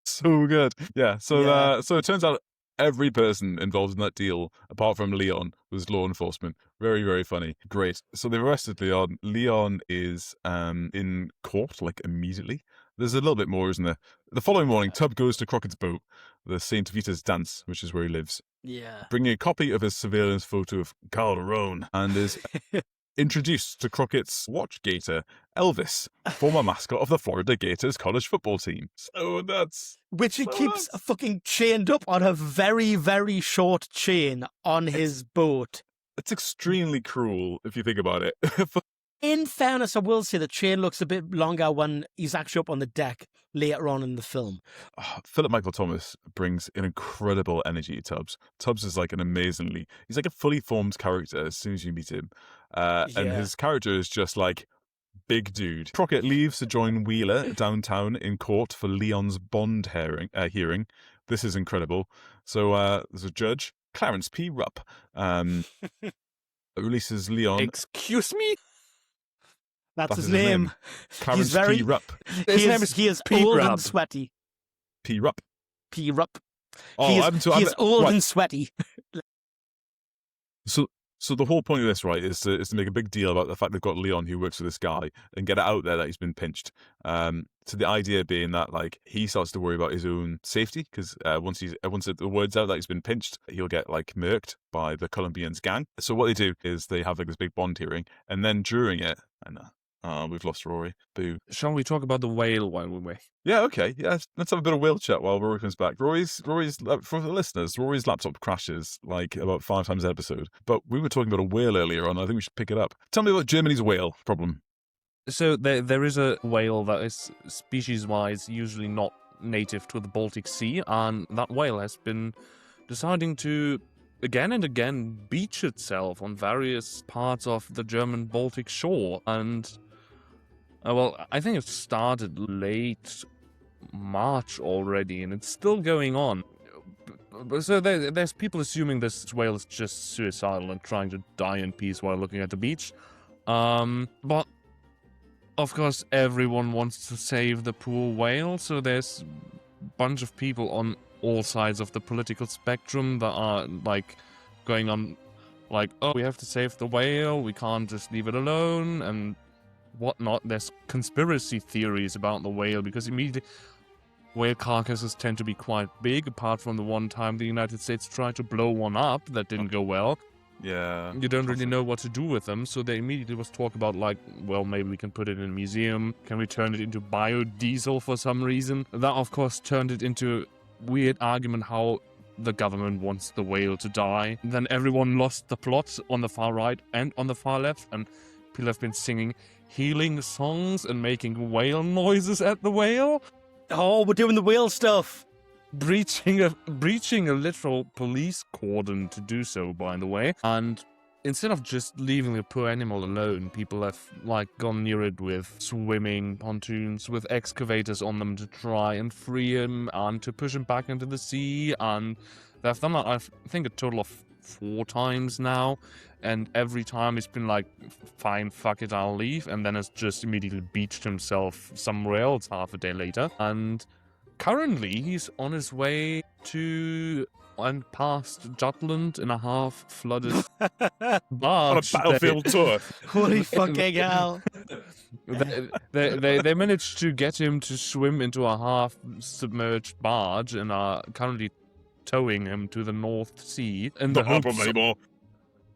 So good. Yeah. So it turns out every person involved in that deal, apart from Leon, was law enforcement. Very, very funny. Great. So they've arrested Leon. Leon is in court, like, immediately. There's a little bit more, isn't there? The following morning, Tubb goes to Crockett's boat, the St. Vita's dance, which is where he lives, Yeah. bringing a copy of his surveillance photo of Calderon, and is introduced to Crockett's watch gator, Elvis, former mascot of the Florida Gators college football team. So that's... Which he keeps fucking chained up on a very, very short chain on his boat. It's extremely cruel, if you think about it. In fairness, I will say the chain looks a bit longer when he's actually up on the deck later on in the film. Phillip Michael Thomas brings an incredible energy to Tubbs. Tubbs is like he's like a fully formed character as soon as you meet him. And his character is just like, big dude. Crockett leaves to join Wheeler downtown in court for Leon's bond hearing. This is incredible. So there's a judge, Clarence P. Rupp, releases Leon. Excuse me? That's his name. Clarence P. Rupp. He is old and sweaty. P. Rupp. P. Rupp. Oh, he is old and sweaty. So the whole point of this, right, is to make a big deal about the fact they've got Leon who works for this guy and get it out there that he's been pinched. So the idea being that, like, he starts to worry about his own safety because once the word's out that he's been pinched, he'll get, like, murked by the Colombians gang. So what they do is they have, like, this big bond hearing, and then during it, we've lost Rory. Boo. Shall we talk about the whale while we're away? Yeah, okay. Yeah, let's have a bit of whale chat while Rory comes back. Rory's for the listeners, Rory's laptop crashes like about 5 times an episode. But we were talking about a whale earlier on. I think we should pick it up. Tell me about Germany's whale problem. So there is a whale that is species-wise usually not native to the Baltic Sea, and that whale has been deciding to again and again beach itself on various parts of the German Baltic shore. And I think it started late March already, and it's still going on. So there's people assuming this whale is just suicidal and trying to die in peace while looking at the beach. But of course, everyone wants to save the poor whale, so there's a bunch of people on all sides of the political spectrum that are, like, going on, like, oh, we have to save the whale, we can't just leave it alone, and whatnot. There's conspiracy theories about the whale, because immediately whale carcasses tend to be quite big, apart from the one time the United States tried to blow one up that didn't go well. Yeah. You don't really know what to do with them, so there immediately was talk about, like, well, maybe we can put it in a museum. Can we turn it into biodiesel for some reason? That, of course, turned it into a weird argument how the government wants the whale to die. Then everyone lost the plot on the far right and on the far left, and people have been singing healing songs and making whale noises at the whale. Oh, we're doing the whale stuff. Breaching a literal police cordon to do so, by the way. And instead of just leaving the poor animal alone, people have, like, gone near it with swimming pontoons with excavators on them to try and free him and to push him back into the sea. And they've done that, I think, a total of 4 times now. And every time he's been like, fine, fuck it, I'll leave. And then has just immediately beached himself somewhere else half a day later. And currently, he's on his way to and past Jutland in a half-flooded barge. On a battlefield tour. Holy fucking hell. They managed to get him to swim into a half-submerged barge and are currently towing him to the North Sea. Not a problem anymore.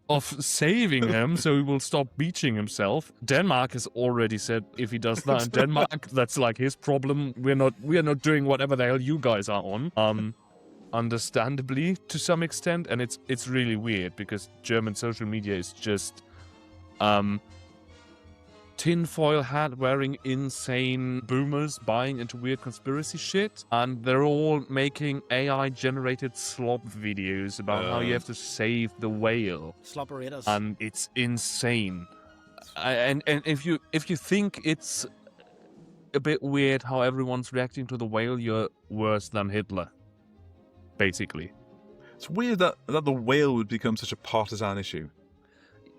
of saving him so he will stop beaching himself. Denmark has already said if he does that in Denmark, that's like his problem. We are not doing whatever the hell you guys are on. Understandably to some extent, and it's really weird because German social media is just tinfoil hat wearing insane boomers buying into weird conspiracy shit, and they're all making AI generated slop videos about how you have to save the whale. Sloperators. And it's insane. And if you think it's a bit weird how everyone's reacting to the whale, you're worse than Hitler. Basically. It's weird that the whale would become such a partisan issue.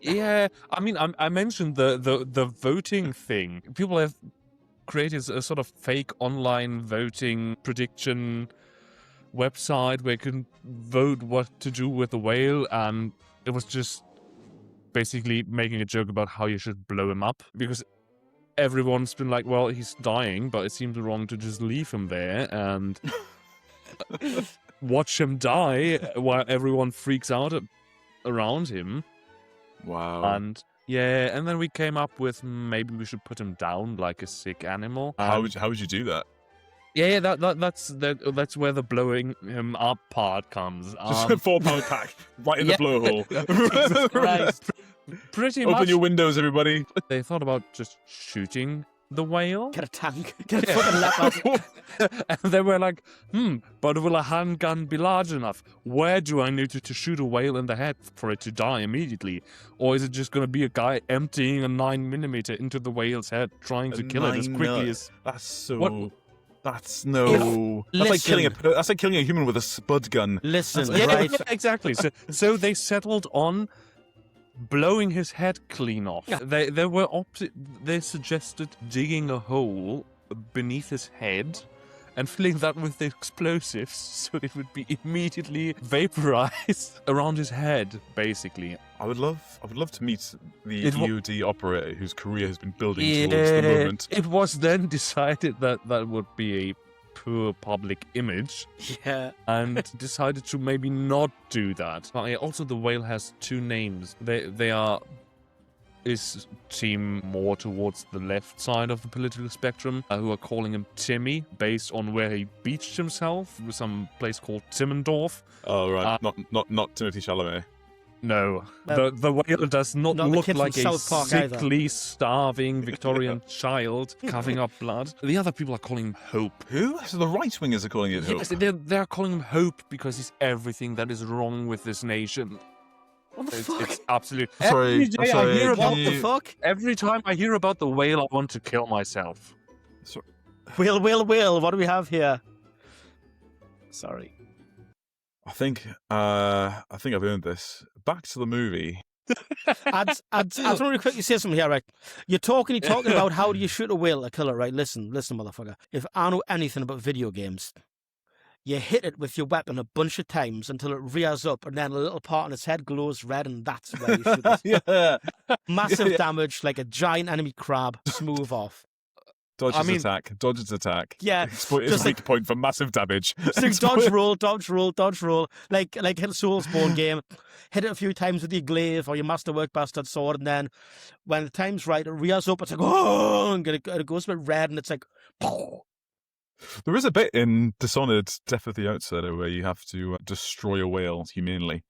Yeah, I mean, I mentioned the voting thing. People have created a sort of fake online voting prediction website where you can vote what to do with the whale, and it was just basically making a joke about how you should blow him up, because everyone's been like, well, he's dying, but it seems wrong to just leave him there and watch him die while everyone freaks out around him. Wow. And yeah, and then we came up with maybe we should put him down like a sick animal. How would you do that? Yeah, that's where the blowing him up part comes. Just a 4-pound pack right in the blowhole. Right. Pretty much. Open your windows, everybody. They thought about just shooting the whale. Get a tank. Get a fucking leopard. And they were like, but will a handgun be large enough? Where do I need to shoot a whale in the head for it to die immediately? Or is it just going to be a guy emptying a 9mm into the whale's head, trying to kill it as quickly as... That's so... What? That's like killing a human with a spud gun. Listen, right? Yeah, exactly. So they settled on blowing his head clean off. Yeah. They suggested digging a hole beneath his head and filling that with explosives so it would be immediately vaporized around his head, basically. I would love to meet the EOD operator whose career has been building towards the movement. It was then decided that would be a poor public image. Yeah. And decided to maybe not do that. Also, the whale has two names. They are his team more towards the left side of the political spectrum, who are calling him Timmy, based on where he beached himself, with some place called Timmendorf. Oh, right. Not Timothy Chalamet. No. The whale does not look like a sickly, starving Victorian child coughing up blood. The other people are calling him Hope. Who? So the right-wingers are calling it Hope? Yes, they're calling him Hope because he's everything that is wrong with this nation. What the fuck? It's absolute. I'm sorry. What the fuck? Every time I hear about the whale, I want to kill myself. Whale, what do we have here? Sorry. I think I've earned this. Back to the movie. I just want to quickly say something here, right? You're talking about how do you shoot a whale, a killer, right? Listen, motherfucker. If I know anything about video games, you hit it with your weapon a bunch of times until it rears up, and then a little part on its head glows red, and that's where you shoot it. Yeah. Massive damage, like a giant enemy crab. Smooth off. Dodge its attack. Yeah. It's weak point for massive damage. So dodge roll. Like hit a Soulsborne game. Hit it a few times with your glaive or your masterwork bastard sword, and then when the time's right, it rears up, it's like, oh, and it goes a bit red, and it's like, oh. There is a bit in Dishonored Death of the Outsider where you have to destroy a whale humanely.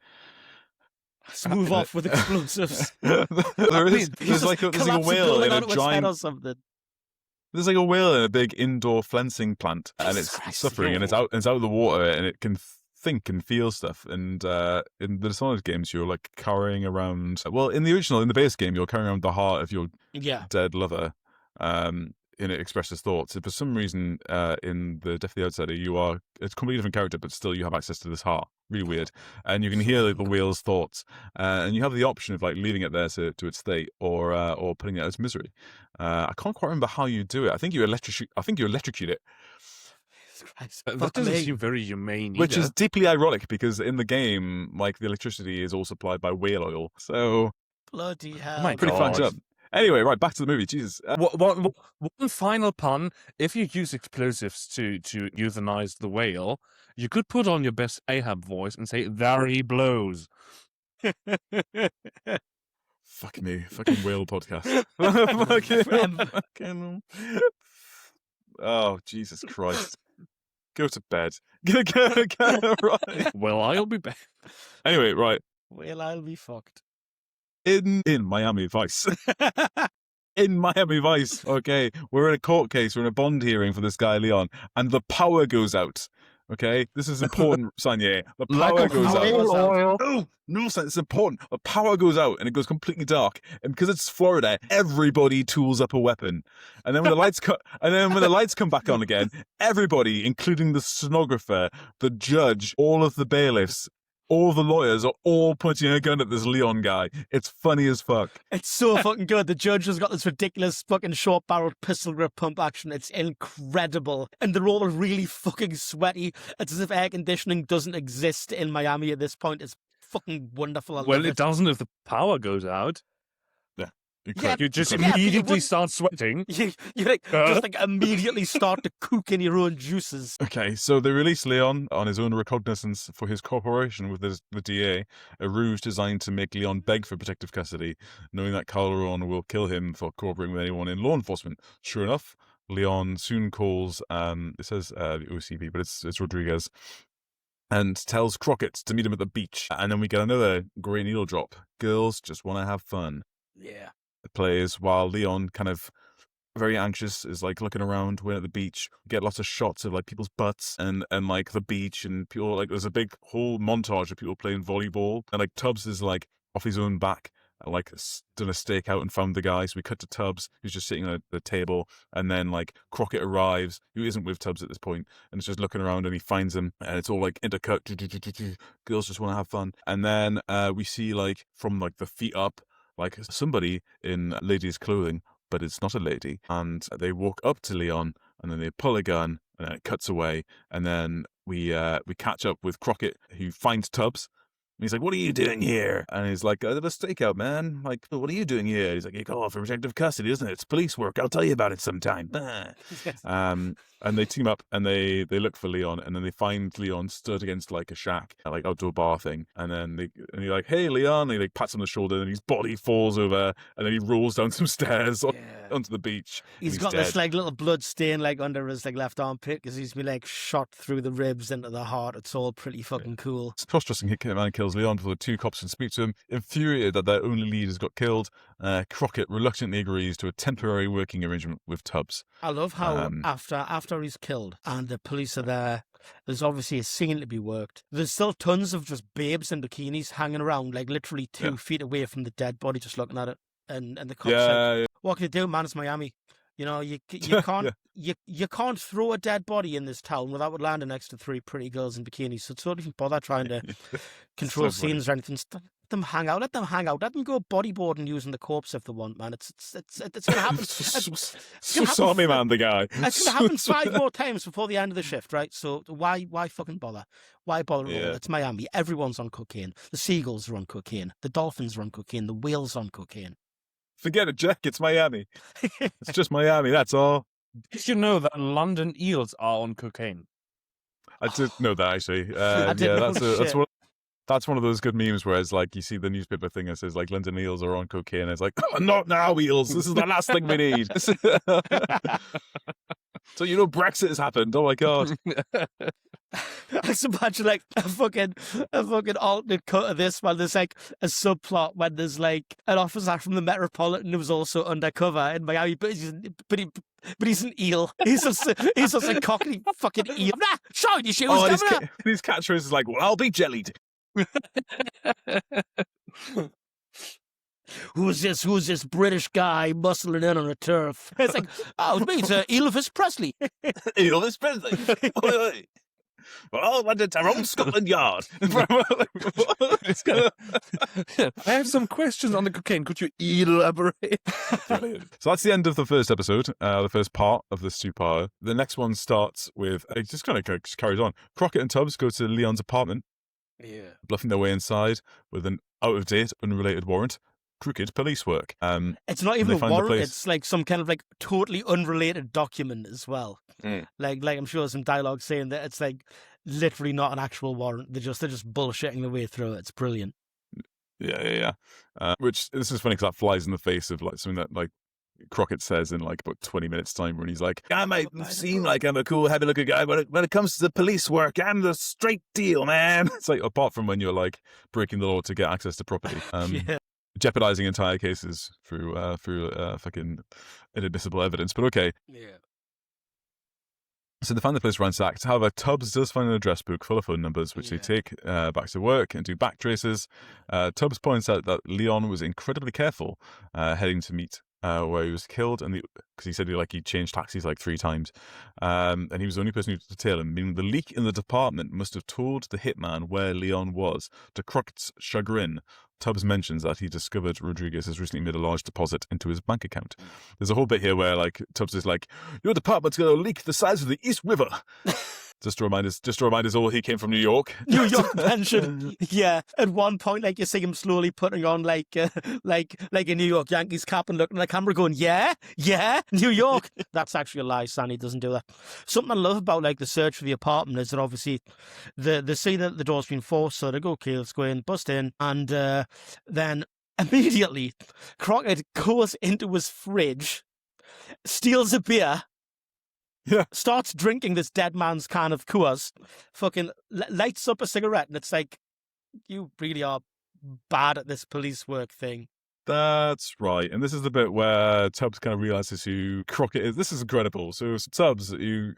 Smooth off with explosives. There's like a whale in a giant... or something. There's like a whale in a big indoor fencing plant, and it's suffering, and it's out of the water, and it can think and feel stuff. And in the Dishonored games, you're like carrying around... Well, in the base game, you're carrying around the heart of your dead lover. And it expresses thoughts. And for some reason, in the Death of the Outsider, it's a completely different character, but still you have access to this heart. Really weird. And you can hear like, the whale's thoughts. And you have the option of like leaving it there to its state or putting it out its misery. I can't quite remember how you do it. I think you electrocute it. That doesn't seem very humane either. Which is deeply ironic because in the game, like the electricity is all supplied by whale oil. So bloody hell. Pretty fucked up. Anyway, right, back to the movie. Jesus. One final pun. If you use explosives to euthanize the whale, you could put on your best Ahab voice and say, "There he blows." Fuck me. Fucking whale podcast. fucking... Oh, Jesus Christ. Go to bed. Go, right. Well, I'll be back. Anyway, right. Well, I'll be fucked. In Miami Vice. In Miami Vice, okay, we're in a court case, we're in a bond hearing for this guy, Leon, and the power goes out. Okay, this is important, Sanye. The power goes out. No, it's important. The power goes out and it goes completely dark. And because it's Florida, everybody tools up a weapon. And then when the lights come back on again, everybody, including the stenographer, the judge, all of the bailiffs, all the lawyers are all pointing a gun at this Leon guy. It's funny as fuck. It's so fucking good. The judge has got this ridiculous fucking short-barreled pistol grip pump action. It's incredible. And they're all really fucking sweaty. It's as if air conditioning doesn't exist in Miami at this point. It's fucking wonderful. Well, it doesn't if the power goes out. Yeah, you just yeah, immediately start sweating. You just immediately start to cook in your own juices. Okay, so they release Leon on his own recognizance for his cooperation with the DA, a ruse designed to make Leon beg for protective custody, knowing that Calderon will kill him for cooperating with anyone in law enforcement. Sure enough, Leon soon calls, it says the OCP, but it's Rodriguez, and tells Crockett to meet him at the beach. And then we get another great needle drop. Girls just want to have fun. Yeah. It plays while Leon, kind of very anxious, is like looking around. We're at the beach. We get lots of shots of like people's butts and like the beach, and people, like, there's a big whole montage of people playing volleyball, and like Tubbs is like off his own back, like done a stakeout and found the guy. So we cut to Tubbs, who's just sitting at the table, and then like Crockett arrives, who isn't with Tubbs at this point, and is just looking around, and he finds him, and it's all like intercut. Girls just want to have fun. And then we see like from like the feet up, like somebody in ladies' clothing, but it's not a lady. And they walk up to Leon, and then they pull a gun, and then it cuts away. And then we catch up with Crockett, who finds Tubbs. And he's like, "What are you doing here?" And he's like, "I did a stakeout, man. Like, what are you doing here?" He's like, "You call for protective custody, isn't it? It's police work. I'll tell you about it sometime." And they team up, and they look for Leon, and then they find Leon stood against like a shack, like outdoor bar thing. And then you're like, "Hey, Leon!" And he like pats on the shoulder, and his body falls over, and then he rolls down some stairs onto the beach. He's got dead. this like little blood stain like under his like left armpit because he's been like shot through the ribs into the heart. It's all pretty fucking cool. It's cross-dressing hitman kills Leon before the two cops can speak to him. Infuriated that their only lead has got killed, Crockett reluctantly agrees to a temporary working arrangement with Tubbs. I love how after he's killed and the police are there, there's obviously a scene to be worked. There's still tons of just babes in bikinis hanging around, like literally 2 feet away from the dead body, just looking at it. And the cops like, "What can you do, man? It's Miami. You know, you can't you can't throw a dead body in this town without landing next to 3 pretty girls in bikinis. So don't even bother trying to control scenes or anything. Let them hang out. Let them hang out. Let them go bodyboarding using the corpse if they want, man. It's gonna happen. Sorry, man, the guy. It's gonna happen 5 more times before the end of the shift, right? So why fucking bother? Why bother at all? It's Miami. Everyone's on cocaine. The seagulls are on cocaine. The dolphins are on cocaine. The whales are on cocaine. Forget it, Jack. It's Miami. It's just Miami. That's all. Did you know that London eels are on cocaine? I did know that, actually. I didn't know that's one of those good memes where it's like you see the newspaper thing that says like London eels are on cocaine. And it's like, oh, not now, eels. This is the last thing we need. So you know Brexit has happened. Oh my god. I just imagine like a fucking alternate cut of this one. There's like a subplot when there's like an officer from the Metropolitan who's also undercover in Miami, but he's an eel. He's just a cockney fucking eel. Nah, shine your shoes. His catchphrase is like, "Well, I'll be jellied." Who's this British guy bustling in on a turf? It's like, oh, it's me, it's Elvis Presley. Elvis Presley. Well, I went to Tyrone, Scotland Yard. I have some questions on the cocaine. Could you elaborate? So that's the end of the first episode, the first part of this 2-parter. The next one starts with, it just kind of carries on. Crockett and Tubbs go to Leon's apartment, bluffing their way inside with an out-of-date, unrelated warrant. Crooked police work. It's not even a warrant. It's like some kind of like totally unrelated document as well. Like I'm sure there's some dialogue saying that it's like literally not an actual warrant. They're just bullshitting their way through it. It's brilliant. Yeah. Which, this is funny because that flies in the face of like something that like Crockett says in like about 20 minutes time when he's like, I might seem like I'm a cool, happy looking guy, but when it comes to the police work, I'm the straight deal, man. It's like, apart from when you're like breaking the law to get access to property, jeopardizing entire cases through fucking inadmissible evidence. But okay. Yeah. So they find the place ransacked. However, Tubbs does find an address book full of phone numbers, which they take back to work and do back traces. Tubbs points out that Leon was incredibly careful heading to meet where he was killed, and because he said he changed taxis like 3 times, and he was the only person who could tail him. Meaning the leak in the department must have told the hitman where Leon was. To Crockett's chagrin, Tubbs mentions that he discovered Rodriguez has recently made a large deposit into his bank account. There's a whole bit here where like Tubbs is like, "Your department's got a leak the size of the East River." Just to remind us all, he came from New York. New York pension. Yeah. At one point, like you see him slowly putting on like a New York Yankees cap and looking at the camera, going, "Yeah, New York." That's actually a lie. Sandy doesn't do that. Something I love about like the search for the apartment is that obviously they see that the door's been forced, so they go, "Okay, let's go in, bust in," and then immediately Crockett goes into his fridge, steals a beer. Yeah. Starts drinking this dead man's can of Coors, fucking lights up a cigarette, and it's like, you really are bad at this police work thing. That's right. And this is the bit where Tubbs kind of realizes who Crockett is. This is incredible. So Tubbs, you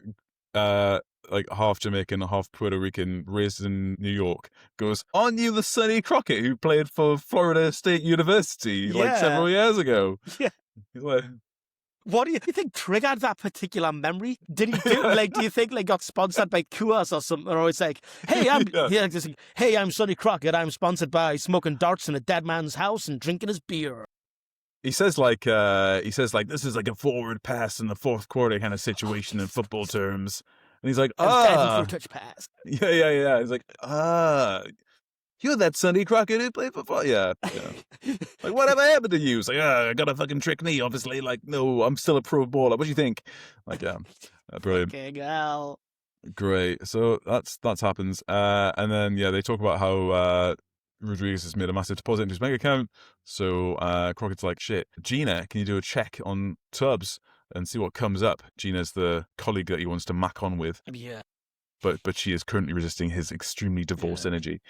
like half Jamaican, half Puerto Rican, raised in New York, goes, "Aren't you the Sonny Crockett who played for Florida State University like several years ago?" Yeah. He's like, what do you think triggered that particular memory? Did he do you think got sponsored by Coors or something? Or it's like, "Hey, I'm Sonny Crockett. I'm sponsored by smoking darts in a dead man's house and drinking his beer." He says like this is like a forward pass in the fourth quarter kind of situation in football terms. And he's like, touch pass. Yeah. He's like, you're that Sonny Crockett who played for yeah. Like, whatever happened to you? It's like, I got a fucking trick knee, obviously. Like, no, I'm still a pro baller. What do you think? Like, yeah, brilliant. Okay, girl. Great. So that's happens. And then they talk about how Rodriguez has made a massive deposit into his bank account. So Crockett's like, "Shit, Gina, can you do a check on Tubbs and see what comes up?" Gina's the colleague that he wants to mac on with. Yeah. But she is currently resisting his extremely divorce energy.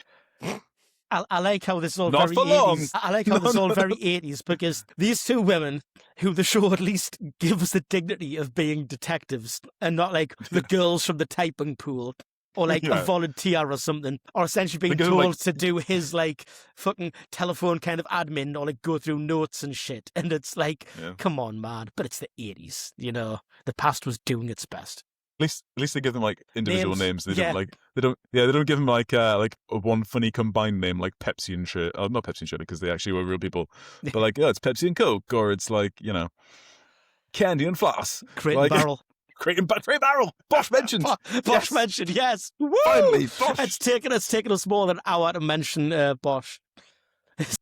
I like how this is all Not very for long. 80s. I like how this is all very 80s because these two women, who the show at least gives the dignity of being detectives and not like the girls from the typing pool or like a volunteer or something, are essentially being told to do his like fucking telephone kind of admin or like go through notes and shit. And it's like, come on, man. But it's the 80s, the past was doing its best. At least they give them like individual names. They don't give them like a one funny combined name like Pepsi and shit. Not Pepsi and shit because they actually were real people. But like, it's Pepsi and Coke, or it's like, Candy and Floss. Crate and Barrel. Crate Barrel. Bosch mentioned. Bosch mentioned, yes. Woo! Finally, Bosch. It's taken us more than an hour to mention Bosch.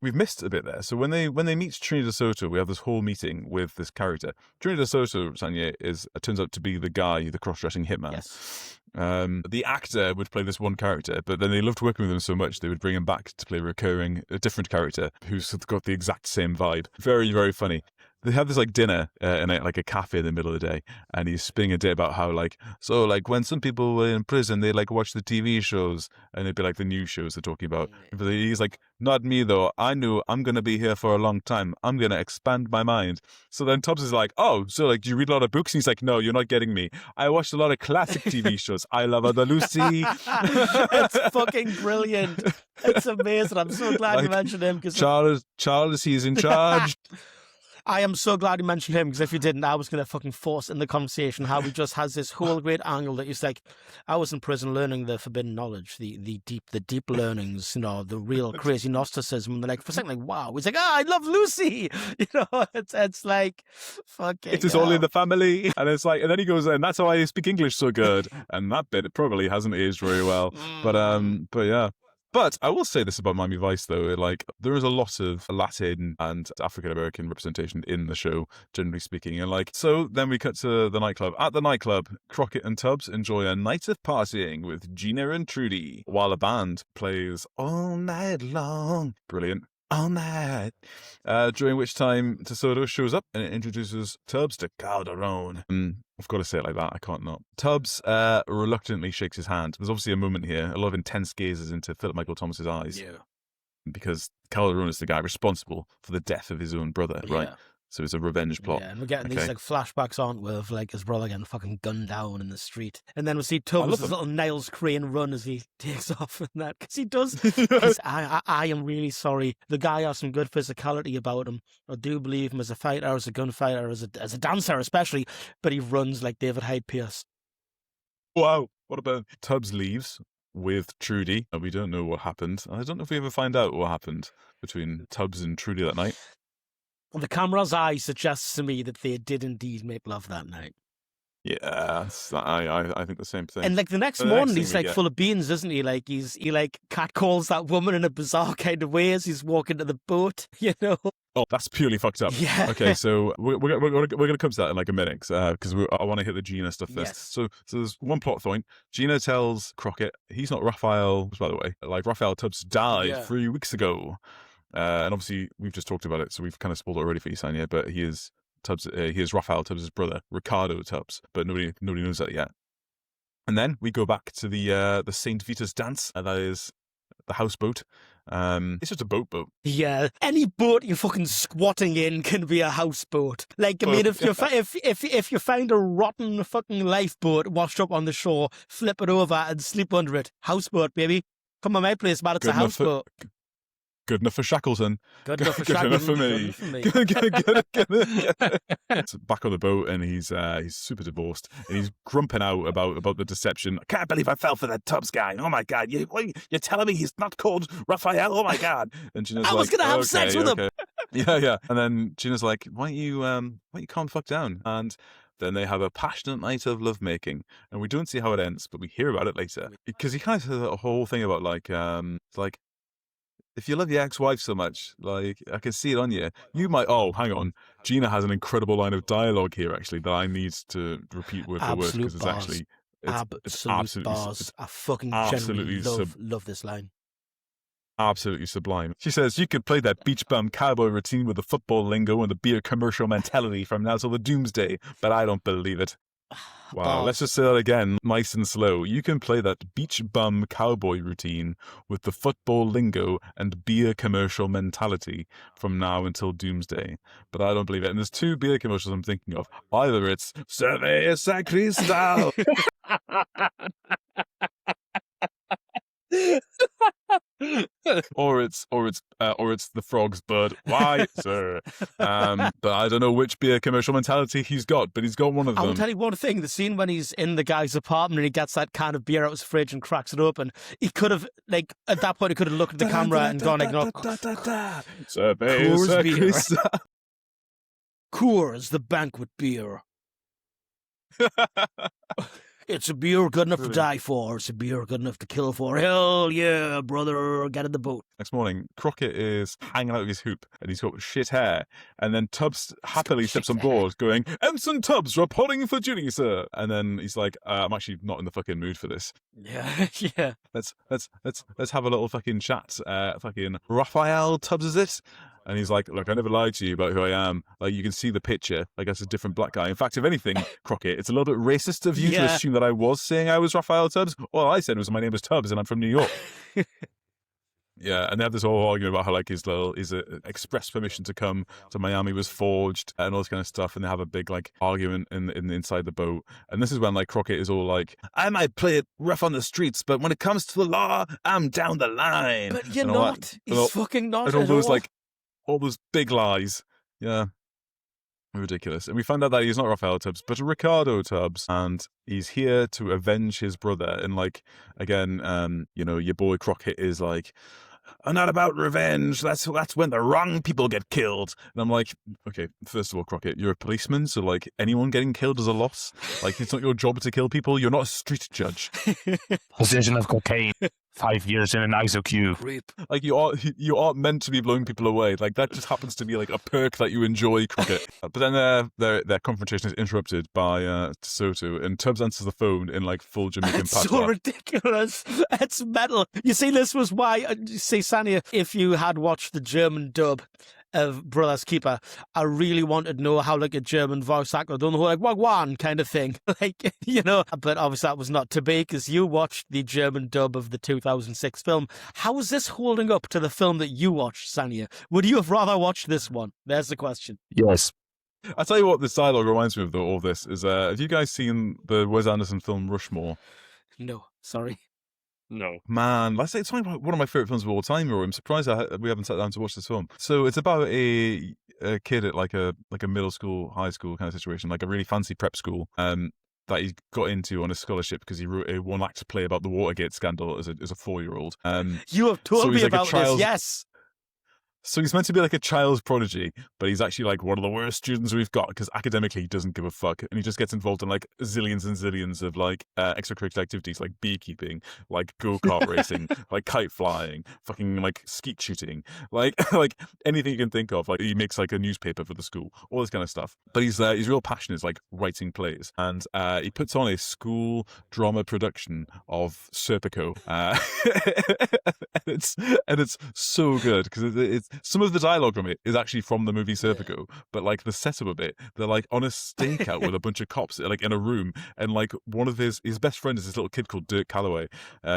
We've missed a bit there. So when they meet Trinidad Soto, we have this whole meeting with this character. Trinidad Soto, Sanye, turns out to be the guy, the cross-dressing hitman. Yes. The actor would play this one character, but then they loved working with him so much they would bring him back to play a different character who's got the exact same vibe. Very, very funny. They have this like dinner in a cafe in the middle of the day, and he's spinning a bit about how when some people were in prison, they like watch the TV shows, and it'd be like the news shows they're talking about. But he's like, "Not me though. I knew I'm gonna be here for a long time. I'm gonna expand my mind." So then Tubbs is like, "Oh, so like, do you read a lot of books?" And he's like, "No, you're not getting me. I watched a lot of classic TV shows. I Love Ada Lucy." It's fucking brilliant. It's amazing. I'm so glad you mentioned him because Charles, he's in charge. I am so glad you mentioned him because if you didn't, I was going to fucking force in the conversation how he just has this whole great angle that he's like, "I was in prison learning the forbidden knowledge, the deep learnings, the real crazy Gnosticism." And they're like, for a second, like, wow. He's like, "I love Lucy." It's like, fucking. It is all in the family. And it's like, and then he goes, "And that's how I speak English so good." And that bit probably hasn't aged very well. But yeah. But I will say this about Miami Vice, though. Like, there is a lot of Latin and African-American representation in the show, generally speaking. And so then we cut to the nightclub. At the nightclub, Crockett and Tubbs enjoy a night of partying with Gina and Trudy, while a band plays all night long. Brilliant. all night. During which time Tesoro shows up and introduces Tubbs to Calderon. I've got to say it like that. I can't not. Tubbs reluctantly shakes his hand. There's obviously a moment here, a lot of intense gazes into Phillip Michael Thomas's eyes. Yeah. Because Calderon is the guy responsible for the death of his own brother, right? So it's a revenge plot. Yeah, and we're getting these like flashbacks on with like his brother getting fucking gunned down in the street, and then we see Tubbs' little Niles Crane run as he takes off and that because he does. I am really sorry. The guy has some good physicality about him. I do believe him as a fighter, as a gunfighter, as a dancer especially. But he runs like David Hyde Pierce. Wow, what about Tubbs leaves with Trudy? We don't know what happened. I don't know if we ever find out what happened between Tubbs and Trudy that night. The camera's eye suggests to me that they did indeed make love that night. Yeah, I think the same thing. And like the next morning, he's like full of beans, isn't he? Like he catcalls that woman in a bizarre kind of way as he's walking to the boat, you know? Oh, that's purely fucked up. Yeah. Okay, so we're going to come to that in like a minute because I want to hit the Gina stuff first. Yes. So there's one plot point. Gina tells Crockett he's not Raphael, by the way. Like Raphael Tubbs died 3 weeks ago. And obviously, we've just talked about it, so we've kind of spoiled it already for you, Sanya. But he is Tubbs. He is Raphael Tubbs' brother, Ricardo Tubbs. But nobody knows that yet. And then we go back to the Saint Vitus dance. That is the houseboat. It's just a boat. Yeah, any boat you're fucking squatting in can be a houseboat. Like, I mean, if you find a rotten fucking lifeboat washed up on the shore, flip it over and sleep under it. Houseboat, baby. Come on my place, man. It's a houseboat. Good enough for Shackleton. Good enough for Good enough for me. It's back on the boat, and he's super divorced, and he's grumping out about the deception. I can't believe I fell for that Tubbs guy. Oh my god, you're telling me he's not called Raphael? Oh my god! And Gina's I was gonna have sex with him. Yeah. And then Gina's like, why don't you calm the fuck down? And then they have a passionate night of lovemaking, and we don't see how it ends, but we hear about it later because he kind of says a whole thing about like if you love your ex-wife so much, like, I can see it on you. You might... Oh, hang on. Gina has an incredible line of dialogue here, actually, that I need to repeat word for word, because it's actually... It's absolutely bars. I fucking genuinely love this line. Absolutely sublime. She says, you could play that beach bum cowboy routine with the football lingo and the beer commercial mentality from now till the doomsday, but I don't believe it. Wow, let's just say that again, nice and slow. You can play that beach bum cowboy routine with the football lingo and beer commercial mentality from now until doomsday, but I don't believe it. And there's two beer commercials I'm thinking of. Either it's Cerveza Cristal or it's the frog's bud. Why, sir? But I don't know which beer commercial mentality he's got, but he's got one of them. I'll tell you one thing: the scene when he's in the guy's apartment and he gets that can of beer out of his fridge and cracks it open. He could have, like, at that point, he could have looked at the camera and gone, like, no, Cerveza Cristal. Coors, the banquet beer. It's a beer good enough to die for. It's a beer good enough to kill for. Hell yeah, brother. Get in the boat. Next morning, Crockett is hanging out of his hoop and he's got shit hair. And then Tubbs happily steps on board going, Ensign Tubbs reporting for duty, sir. And then he's like, I'm actually not in the fucking mood for this. Yeah. Let's have a little fucking chat. Fucking Raphael Tubbs, is it? And he's like, look, I never lied to you about who I am. Like, you can see the picture. Like, that's a different black guy. In fact, if anything, Crockett, it's a little bit racist of you to assume that I was saying I was Raphael Tubbs. All I said was my name was Tubbs and I'm from New York. Yeah, and they have this whole argument about how, like, his express permission to come to Miami was forged and all this kind of stuff. And they have a big, like, argument in inside the boat. And this is when, like, Crockett is all like, I might play it rough on the streets, but when it comes to the law, I'm down the line. But you're not. He's fucking not. And all those, like, all those big lies. Yeah. Ridiculous. And we find out that he's not Raphael Tubbs, but Ricardo Tubbs. And he's here to avenge his brother. And, like, again, your boy Crockett is like, I'm not about revenge. That's when the wrong people get killed. And I'm like, okay, first of all, Crockett, you're a policeman, so, like, anyone getting killed is a loss. Like, it's not your job to kill people. You're not a street judge. Possession of cocaine. 5 years in an ISO queue. Like you aren't meant to be blowing people away. Like that just happens to be like a perk that you enjoy cricket. But then their confrontation is interrupted by Soto, and Tubbs answers the phone in like full Jamaican It's patois. so ridiculous. It's metal. You see, this was why, Sania, if you had watched the German dub of Brother's Keeper, I really wanted to know how like a German voice actor done the whole like wagwan kind of thing. Like, you know, but obviously that was not to be because you watched the German dub of the 2006 film. How is this holding up to the film that you watched, Sania? Would you have rather watched this one? There's the question. Yes. I'll tell you what this dialogue reminds me of, though, all of this, is have you guys seen the Wes Anderson film Rushmore? No, sorry. No. Man, it's one of my favourite films of all time, Rory. I'm surprised we haven't sat down to watch this film. So it's about a kid at like a middle school, high school kind of situation, like a really fancy prep school that he got into on a scholarship because he wrote a one-act play about the Watergate scandal as a 4-year-old. You have told me about this, yes. So he's meant to be like a child's prodigy, but he's actually like one of the worst students we've got because academically he doesn't give a fuck, and he just gets involved in like zillions and zillions of like extracurricular activities like beekeeping, like go-kart racing, like kite flying, fucking like skeet shooting, like anything you can think of. Like he makes like a newspaper for the school, all this kind of stuff. But his real passion is like writing plays, and he puts on a school drama production of Serpico, and it's so good because it's some of the dialogue from it is actually from the movie Serpico, but like the setup of it, they're like on a stakeout with a bunch of cops like in a room, and like one of his best friend is this little kid called Dirk Calloway,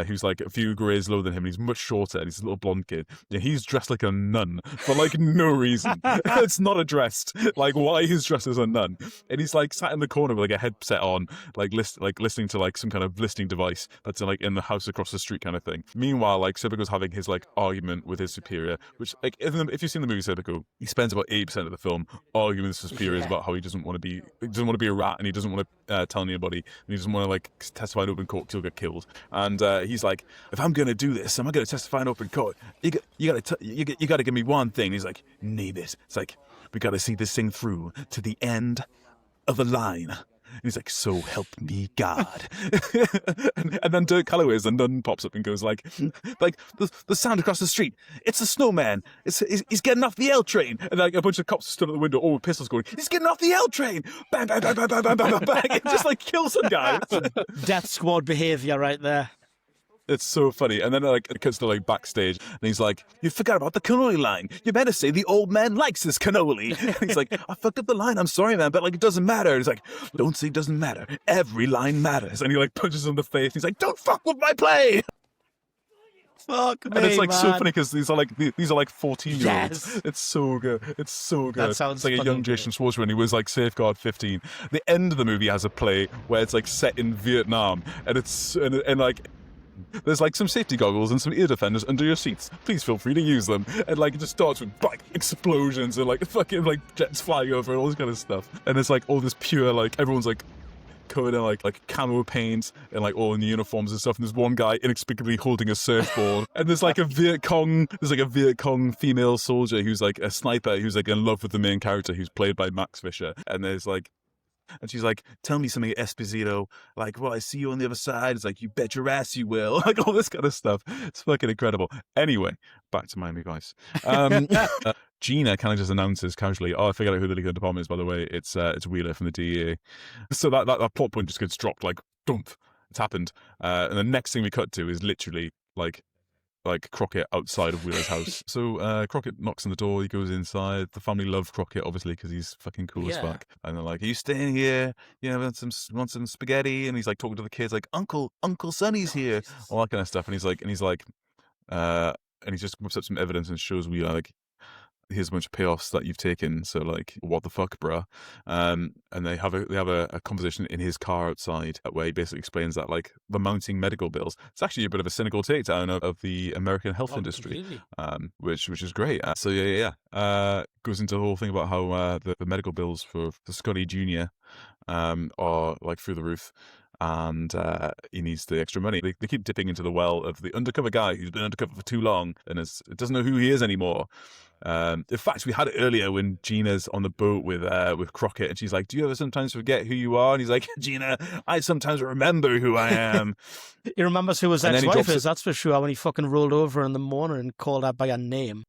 who's like a few grades lower than him, and he's much shorter, and he's a little blonde kid. And he's dressed like a nun for like no reason. It's not addressed like why he's dressed as a nun, and he's like sat in the corner with like a headset on, like listening to like some kind of listening device that's like in the house across the street kind of thing. Meanwhile, like Serpico's having his like argument with his superior, which like if you've seen the movie Serpico, he spends about 80% of the film arguing with his superiors about how he doesn't want to be a rat, and he doesn't want to tell anybody, and he doesn't want to like testify in open court because he'll get killed. And he's like, if I'm going to do this, am I going to testify in open court? You got to give me one thing. He's like, name it. It's like, we got to see this thing through to the end of the line. And he's like, so help me God. and then Dirk Calloway, as the nun, pops up and goes like the sound across the street. It's a snowman. He's getting off the L train. And like a bunch of cops stood at the window, all with pistols going, he's getting off the L train. Bang, bang, bang, bang, bang, bang, bang, bang, bang. It just like kills some guy. Death Squad behaviour right there. It's so funny. And then like it cuts to like backstage, and he's like, you forgot about the cannoli line. You better say the old man likes his cannoli. And he's like, I fucked up the line. I'm sorry, man, but like it doesn't matter. And he's like, don't say it doesn't matter. Every line matters. And he like punches him in the face. He's like, don't fuck with my play. Fuck me, and it's like man. so funny because these are like 14-year-olds. Yes. It's so good. It's so good. That sounds it's like funny. a young Jason Schwartzman when he was like Safeguard 15. The end of the movie has a play where it's like set in Vietnam, and it's and like there's like some safety goggles and some ear defenders under your seats. Please feel free to use them. And like it just starts with like explosions and like fucking like jets flying over and all this kind of stuff. And it's like all this pure like everyone's like covered in like camo paint and like all in the uniforms and stuff. And there's one guy inexplicably holding a surfboard. And there's like a Viet Cong female soldier who's like a sniper who's like in love with the main character who's played by Max Fisher. And there's like. And she's like, tell me something, Esposito. Like, well, I see you on the other side. It's like, you bet your ass you will. Like, all this kind of stuff. It's fucking incredible. Anyway, back to Miami Vice. Gina kind of just announces casually, oh, I figured out who the legal department is, by the way. It's Wheeler from the DEA. So that plot point just gets dropped, like, dump. It's happened. And the next thing we cut to is literally, like Crockett outside of Wheeler's house. So Crockett knocks on the door, he goes inside. The family love Crockett, obviously, because he's fucking cool as fuck. And they're like, are you staying here? You know, want some spaghetti? And he's like talking to the kids like, Uncle Sonny's here. All that kind of stuff. And he's like, and he just whips up some evidence and shows Wheeler like, here's a bunch of payoffs that you've taken, so like what the fuck, bruh. And they have a conversation in his car outside where he basically explains that like the mounting medical bills, it's actually a bit of a cynical takedown of the American health industry, which is great. So goes into the whole thing about how the medical bills for Scotty Jr. Are like through the roof. And he needs the extra money. They keep dipping into the well of the undercover guy who's been undercover for too long and doesn't know who he is anymore. In fact, we had it earlier when Gina's on the boat with Crockett, and she's like, "Do you ever sometimes forget who you are?" And he's like, "Gina, I sometimes remember who I am." He remembers who his And then he ex-wife drops is, that's for sure, when he fucking rolled over in the morning and called her by her name.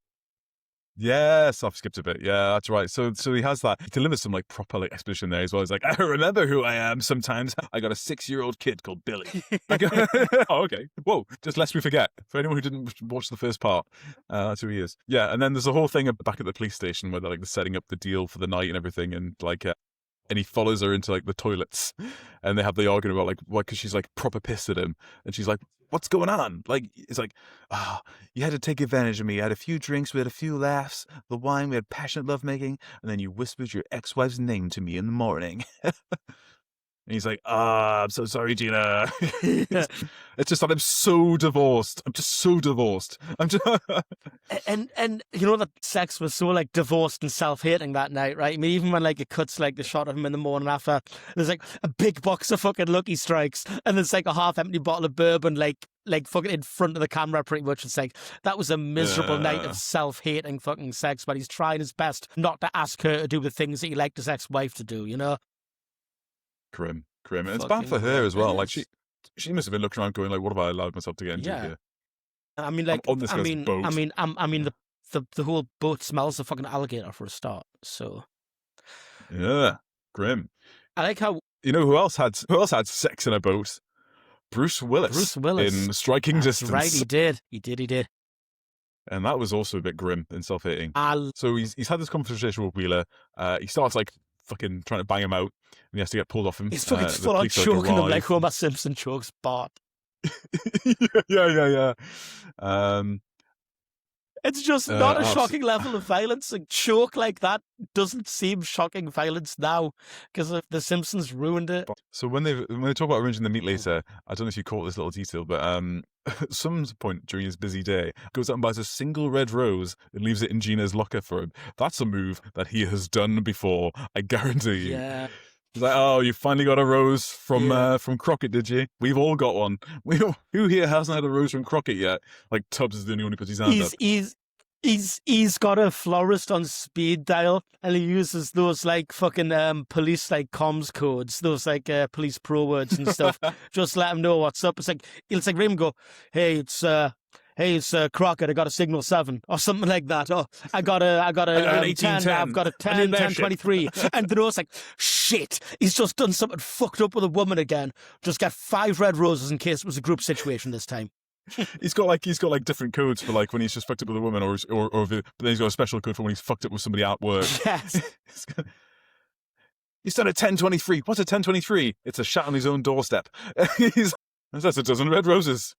Yes, I've skipped a bit. Yeah, that's right. So he has that. He delivers some like proper like exposition there as well. He's like, "I remember who I am sometimes. I got a 6-year-old kid called Billy." Oh, okay. Whoa, just lest we forget. For anyone who didn't watch the first part, that's who he is. Yeah, and then there's a whole thing back at the police station where they're setting up the deal for the night and everything, and and he follows her into like the toilets, and they have the argument about like why, because she's like proper pissed at him, and she's like, "What's going on?" Like, it's like, you had to take advantage of me. I had a few drinks, we had a few laughs, the wine, we had passionate lovemaking, and then you whispered your ex-wife's name to me in the morning. And he's like, "I'm so sorry, Gina." It's just that I'm so divorced. I'm just so divorced. I'm just and you know that sex was so like divorced and self-hating that night, right? I mean, even when like it cuts like the shot of him in the morning after, there's like a big box of fucking Lucky Strikes, and there's like a half-empty bottle of bourbon, like fucking in front of the camera, pretty much. It's like that was a miserable night of self-hating fucking sex, but he's trying his best not to ask her to do the things that he liked his ex-wife to do, you know. Grim. And it's bad for her as well. Like she must have been looking around going like, "What have I allowed myself to get into here?" I mean, like, on this I guy's mean, boat. the whole boat smells of fucking alligator for a start. So, Yeah, grim. I like how you know who else had sex in a boat? Bruce Willis in Striking Distance. Right, he did. And that was also a bit grim and self-hating. So he's had this conversation with Wheeler. He starts like fucking trying to bang him out, and he has to get pulled off him. He's fucking full on choking him like Homer Simpson chokes Bart. Yeah. It's just not a shocking level of violence. A choke like that doesn't seem shocking violence now because The Simpsons ruined it. So when they talk about arranging the meat later, I don't know if you caught this little detail, but at some point during his busy day, goes out and buys a single red rose and leaves it in Gina's locker for him. That's a move that he has done before, I guarantee you. Yeah. He's like, "Oh, you finally got a rose from Crockett, did you? We've all got one. Who here hasn't had a rose from Crockett yet?" Like Tubbs is the only one who puts his hand up. He's got a florist on speed dial, and he uses those like fucking police like comms codes, those like police pro words and stuff. Just let him know what's up. It's like Raymond go, "Hey, it's Crockett. I got a signal 7 or something like that. Oh, I got a 10. I've got a 10, 23. And the it's like, shit. He's just done something fucked up with a woman again. Just get 5 red roses in case it was a group situation this time. He's got like different codes for like when he's just fucked up with a woman, but then he's got a special code for when he's fucked up with somebody at work. Yes. He's done a 1023. What's a 1023? It's a shot on his own doorstep. That's a dozen red roses.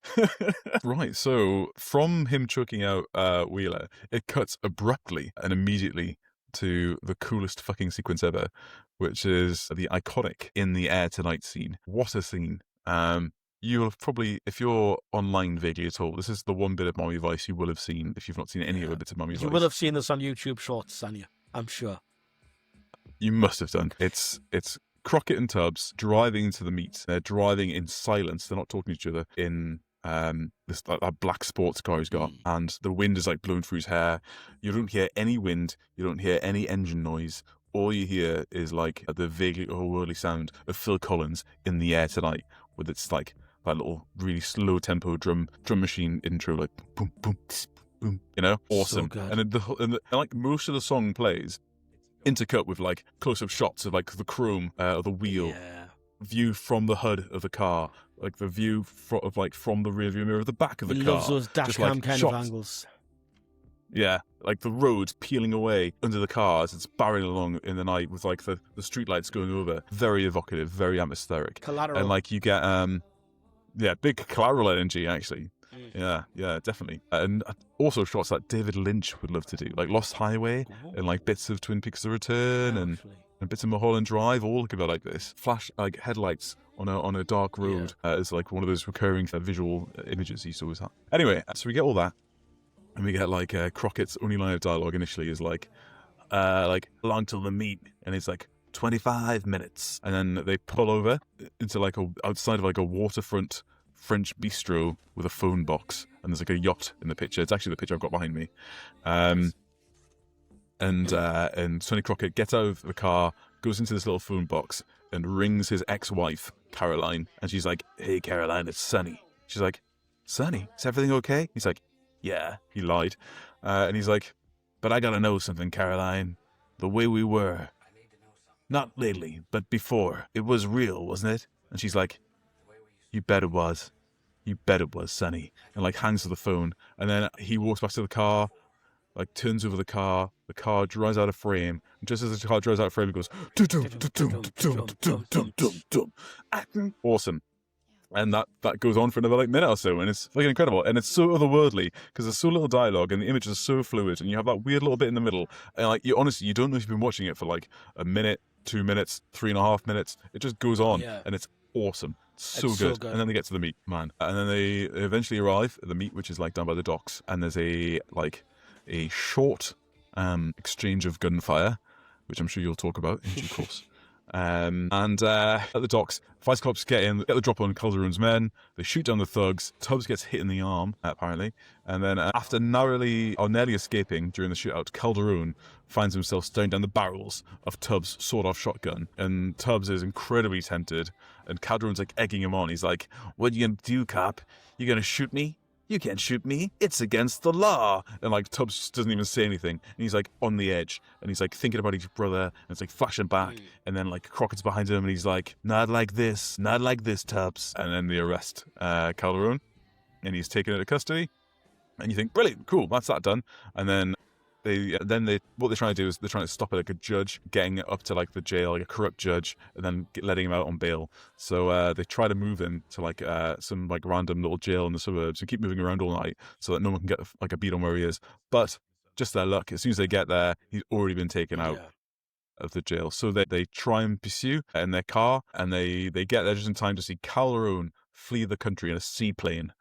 Right, so from him choking out Wheeler, it cuts abruptly and immediately to the coolest fucking sequence ever, which is the iconic "In the Air Tonight" scene. What a scene. You will probably, if you're online vaguely at all, this is the one bit of Mommy Vice you will have seen if you've not seen any other bits of Mommy Vice. You will have seen this on YouTube Shorts, Sanya, I'm sure. You must have done. It's Crockett and Tubbs driving into the meet. They're driving in silence. They're not talking to each other in that black sports car he's got, and the wind is like blowing through his hair. You don't hear any wind. You don't hear any engine noise. All you hear is like the vaguely otherworldly sound of Phil Collins "In the Air Tonight," with its like that little really slow tempo drum machine intro, like boom boom tss, boom. You know, awesome. So and then like most of the song plays intercut with like close-up shots of like the chrome of the wheel, view from the hood of the car, like the view from the rear view mirror of the back of the car. Loves those dash cam kind of angles. Yeah, like the road peeling away under the car as it's barreling along in the night with like the streetlights going over. Very evocative, very atmospheric. Collateral. And like you get big collateral energy actually. Yeah, definitely. And also shots that David Lynch would love to do, like Lost Highway and like bits of Twin Peaks: The Return and bits of Mulholland Drive, all look a bit like this. Flash like headlights on a dark road is like one of those recurring visual images he's always had. Anyway, so we get all that, and we get like Crockett's only line of dialogue initially is like "Along till the meet," and it's like 25 minutes, and then they pull over into like outside of like a waterfront French bistro with a phone box, and there's like a yacht in the picture. It's actually the picture I've got behind me. And Sonny Crockett gets out of the car, goes into this little phone box, and rings his ex-wife, Caroline. And she's like, "Hey, Caroline, it's Sonny." She's like, "Sonny, is everything okay?" He's like, "Yeah," he lied. And he's like, "But I gotta know something, Caroline. The way we were, not lately, but before, it was real, wasn't it?" And she's like, "You bet it was. You bet it was, Sonny." And like hangs to the phone. And then he walks back to the car, like turns over the car drives out of frame. And just as the car drives out of frame, it goes, awesome. And that goes on for another like minute or so, and it's fucking incredible. And it's so otherworldly because there's so little dialogue and the images are so fluid, and you have that weird little bit in the middle. And like you honestly, you don't know if you've been watching it for like a minute, 2 minutes, 3.5 minutes. It just goes on, and it's awesome. So good. And then they get to the meet, man. And then they eventually arrive at the meet, which is like down by the docks. And there's a short exchange of gunfire, which I'm sure you'll talk about in due course. And at the docks, vice cops get in, get the drop on Calderon's men. They shoot down the thugs. Tubbs gets hit in the arm, apparently. And then after nearly escaping during the shootout, Calderon finds himself staring down the barrels of Tubbs' sawed-off shotgun. And Tubbs is incredibly tempted. And Calderon's like egging him on. He's like, "What you gonna do, cop? You gonna shoot me? You can't shoot me. It's against the law." And like Tubbs just doesn't even say anything. And he's like on the edge. And he's like thinking about his brother. And it's like flashing back. And then like Crockett's behind him. And he's like, not like this, Tubbs. And then they arrest Calderon. And he's taken into custody. And you think, brilliant, cool, that's that done. And then what they're trying to do is they're trying to stop it like a judge getting up to like the jail, like a corrupt judge, and then letting him out on bail. So they try to move him to like some like random little jail in the suburbs and keep moving around all night so that no one can get like a beat on where he is. But just their luck, as soon as they get there, he's already been taken out of the jail. So they try and pursue in their car, and they get there just in time to see Calderon flee the country in a seaplane.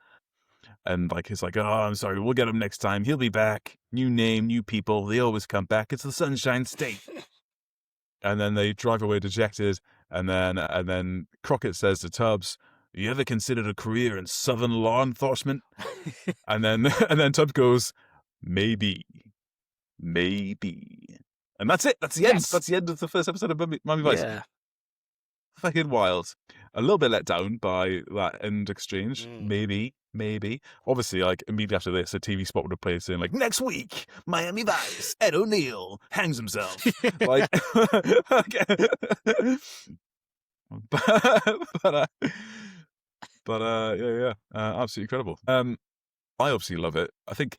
And like he's like, "Oh, I'm sorry, we'll get him next time. He'll be back. New name, new people. They always come back. It's the Sunshine State." And then they drive away dejected. And then Crockett says to Tubbs, "You ever considered a career in Southern law enforcement?" and then Tubbs goes, "Maybe." And that's it. That's the end. That's the end of the first episode of Miami Vice. Yeah. Fucking wild. A little bit let down by that end exchange. Maybe. Obviously, like immediately after this, a TV spot would have played saying like, "Next week, Miami Vice, Ed O'Neill hangs himself." Like, yeah, absolutely incredible. I obviously love it. I think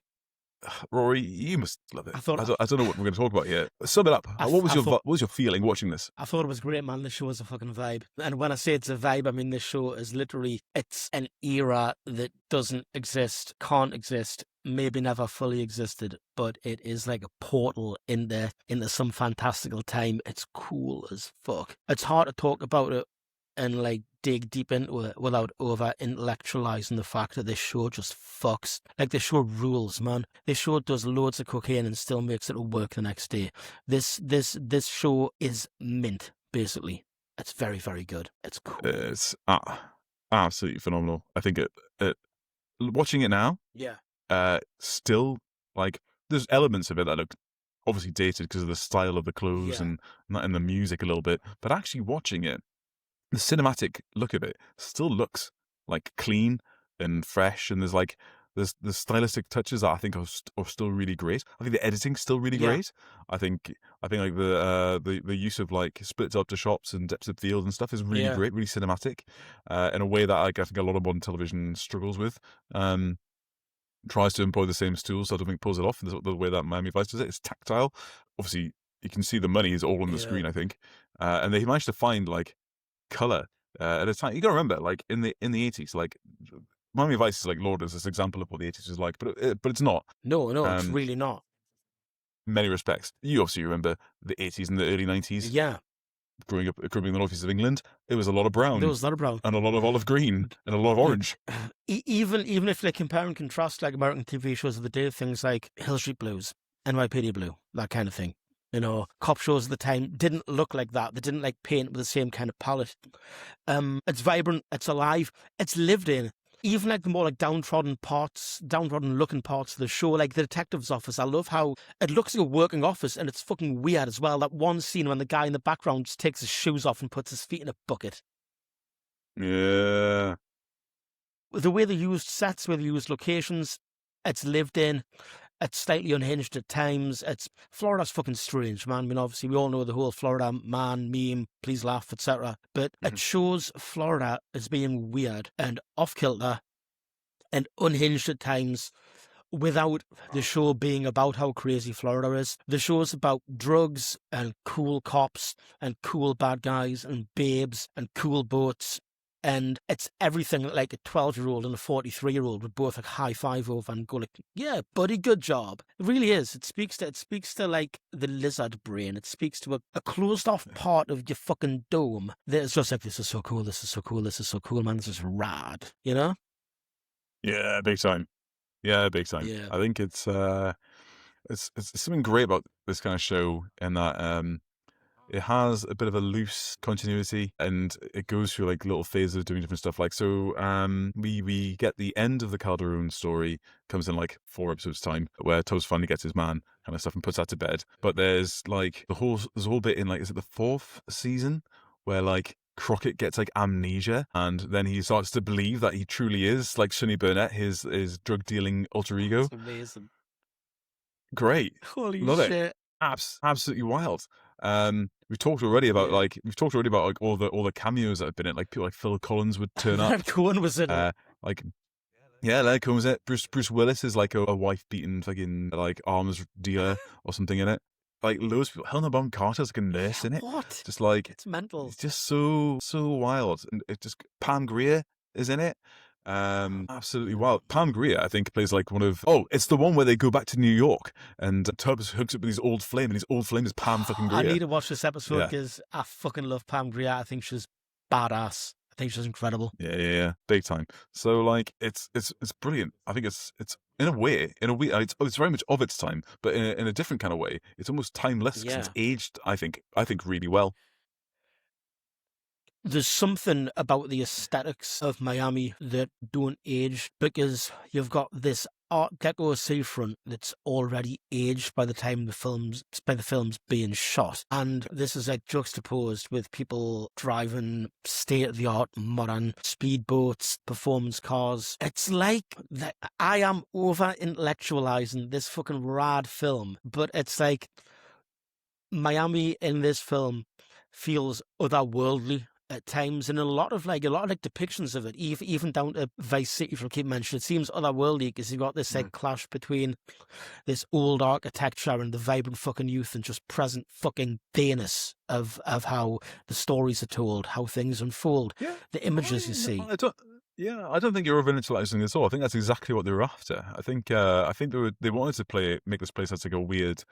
Rory, you must love it. I don't know what we're going to talk about here. Sum it up. What was your feeling watching this? I thought it was great, man. This show is a fucking vibe. And when I say it's a vibe, I mean this show is literally, it's an era that doesn't exist, can't exist, maybe never fully existed, but it is like a portal into some fantastical time. It's cool as fuck. It's hard to talk about it and like dig deep into it without over intellectualizing the fact that this show just fucks. Like, this show rules, man. This show does loads of cocaine and still makes it work the next day. This show is mint, basically. It's very, very good. It's cool. It's absolutely phenomenal. I think it watching it now, still, like, there's elements of it that look obviously dated because of the style of the clothes and the music a little bit, but actually watching it, the cinematic look of it still looks like clean and fresh, and there's stylistic touches that I think are still really great. I think the editing's still really great. I think like the use of like split up to shots and depth of field and stuff is really great, really cinematic, in a way that like, I think a lot of modern television struggles with. Tries to employ the same tools, so I don't think pulls it off. The way that Miami Vice does it, it's tactile. Obviously, you can see the money is all on the screen, I think, and they managed to find like color at a time. You gotta remember, like in the 80s, like Miami Vice is like lauded as this example of what the 80s was like, but it's not. No, it's really not. In many respects, you obviously remember the 80s and the early 90s. Yeah. Growing up in the northeast of England, it was a lot of brown. There was a lot of brown. And a lot of olive green and a lot of orange. Even if they compare and contrast like American TV shows of the day, things like Hill Street Blues, NYPD Blue, that kind of thing. You know, cop shows at the time didn't look like that. They didn't like paint with the same kind of palette. It's vibrant, it's alive, it's lived in. even like the more like downtrodden looking parts of the show, like the detective's office. I love how it looks like a working office, and it's fucking weird as well. That one scene when the guy in the background just takes his shoes off and puts his feet in a bucket. Yeah. The way they used sets, where they used locations, it's lived in. It's slightly unhinged at times. Florida's fucking strange, man. I mean, obviously, we all know the whole Florida man meme, please laugh, etc. But it shows Florida as being weird and off-kilter and unhinged at times without the show being about how crazy Florida is. The show's about drugs and cool cops and cool bad guys and babes and cool boats. And it's everything that like a 12-year-old and a 43-year-old would both like high five over and go like, yeah, buddy, good job. It really is. It speaks to like the lizard brain. It speaks to a closed off part of your fucking dome that is just like, this is so cool, this is so cool, this is so cool, man, this is rad, you know? Yeah, big time. Yeah, big time. Yeah. I think it's something great about this kind of show in that it has a bit of a loose continuity, and it goes through like little phases of doing different stuff. Like, so we get the end of the Calderon story comes in like 4 episodes time, where Tubbs finally gets his man kind of stuff and puts that to bed. But there's like there's a whole bit in like, is it the 4th season, where like Crockett gets like amnesia, and then he starts to believe that he truly is like Sonny Burnett, his drug dealing alter ego. That's amazing. Great. Holy Love shit. it. Absolutely wild. We've talked already about like all the cameos that have been in, like people like Phil Collins would turn up. Leonard Cohen was in it. Like, yeah, Leonard Cohen was in it. Bruce Willis is like a wife beaten fucking like arms dealer or something in it. Like loads of people. Helena Bonham Carter's like a nurse in it. What? Just like, It's mental. it's just so wild, and it just Pam Grier is in it. Absolutely wild. Pam Grier, I think, plays like one of. Oh, it's the one where they go back to New York, and Tubbs hooks up with his old flame, and his old flame is Pam fucking Grier. I need to watch this episode Yeah. because I fucking love Pam Grier. I think she's badass. I think she's incredible. Yeah, big time. So like, it's brilliant. I think it's in a way, it's very much of its time, but in a different kind of way. It's almost timeless because it's aged. I think really well. There's something about the aesthetics of Miami that don't age, because you've got this Art Deco seafront that's already aged by the time the film's being shot, and this is like juxtaposed with people driving state-of-the-art modern speedboats, performance cars. It's like that I am over-intellectualizing this fucking rad film, but it's like Miami in this film feels otherworldly at times, and a lot of depictions of it, even down to Vice City, if I keep mentioning, it seems otherworldly because you've got this like clash between this old architecture and the vibrant fucking youth and just present fucking dayness of how the stories are told, how things unfold, the images you see. I don't think you're over-intellectualizing this at all. I think that's exactly what they were after. I think they wanted to make this place as like a weird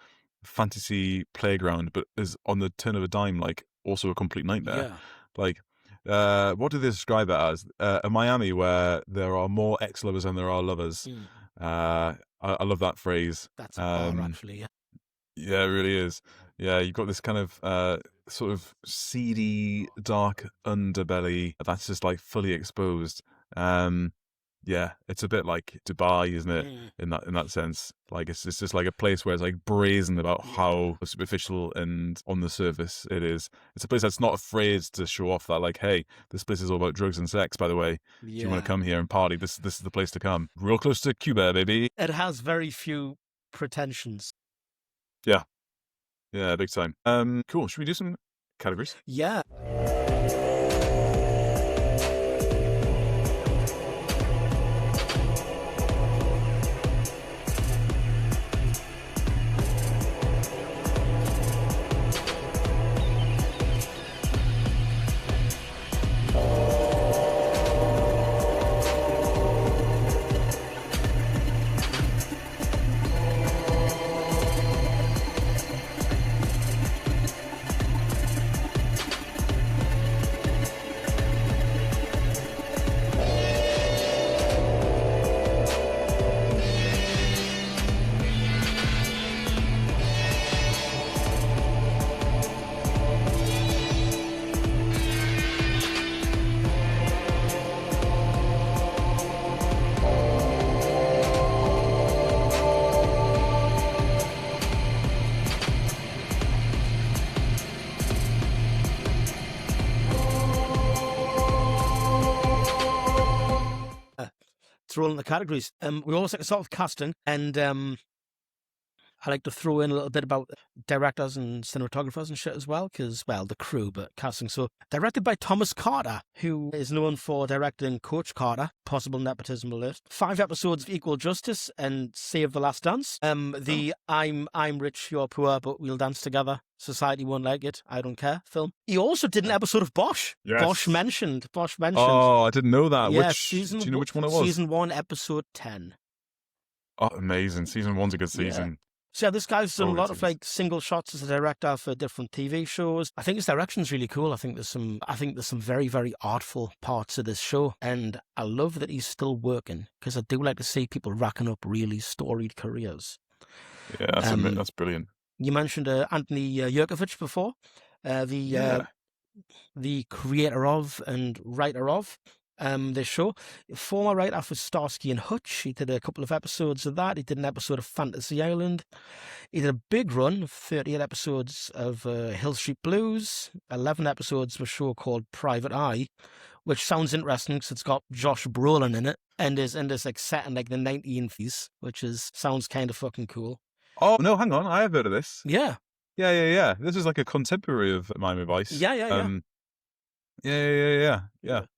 fantasy playground, but is on the turn of a dime like also a complete nightmare. Yeah. Like, what do they describe it as? A Miami where there are more ex-lovers than there are lovers. I love that phrase. That's a bar, actually, yeah. Yeah, it really is. Yeah, you've got this kind of sort of seedy, dark underbelly that's just like fully exposed. Yeah, it's a bit like Dubai, isn't it? In that sense, like it's just like a place where it's like brazen about how superficial and on the surface it is. It's a place that's not afraid to show off that, like, hey, this place is all about drugs and sex. By the way, if you want to come here and party, this is the place to come. Real close to Cuba, baby. It has very few pretensions. Yeah, big time. Cool. Should we do some categories? Yeah. throw in the categories. We always like to start with casting, and I like to throw in a little bit about directors and cinematographers and shit as well, because, well, the crew, but casting. So, directed by Thomas Carter, who is known for directing Coach Carter, possible nepotism alert, 5 episodes of Equal Justice and Save the Last Dance, the I'm Rich, You're Poor, but We'll Dance Together, Society Won't Like It, I Don't Care film. He also did an episode of Bosch. Yes. Bosch mentioned. Oh, I didn't know that. Yeah, Do you know which one it was? Season 1, episode 10. Oh, amazing. Season 1's a good season. Yeah. So yeah, this guy's done a lot of seasons. like single shots as a director for different TV shows. I think his direction's really cool. I think there's some very, very artful parts of this show, and I love that he's still working, because I do like to see people racking up really storied careers. Yeah, that's brilliant. You mentioned Anthony Yerkovich before, the creator of and writer of this show. Former writer for Starsky and Hutch. He did a couple of episodes of that. He did an episode of Fantasy Island. He did a big run of 38 episodes of Hill Street Blues, 11 episodes of a show called Private Eye, which sounds interesting because it's got Josh Brolin in it, and is like set in like the 1950s, which sounds kind of fucking cool. Oh, no, hang on. I have heard of this. Yeah. Yeah. This is like a contemporary of Miami Vice. Yeah. Yeah.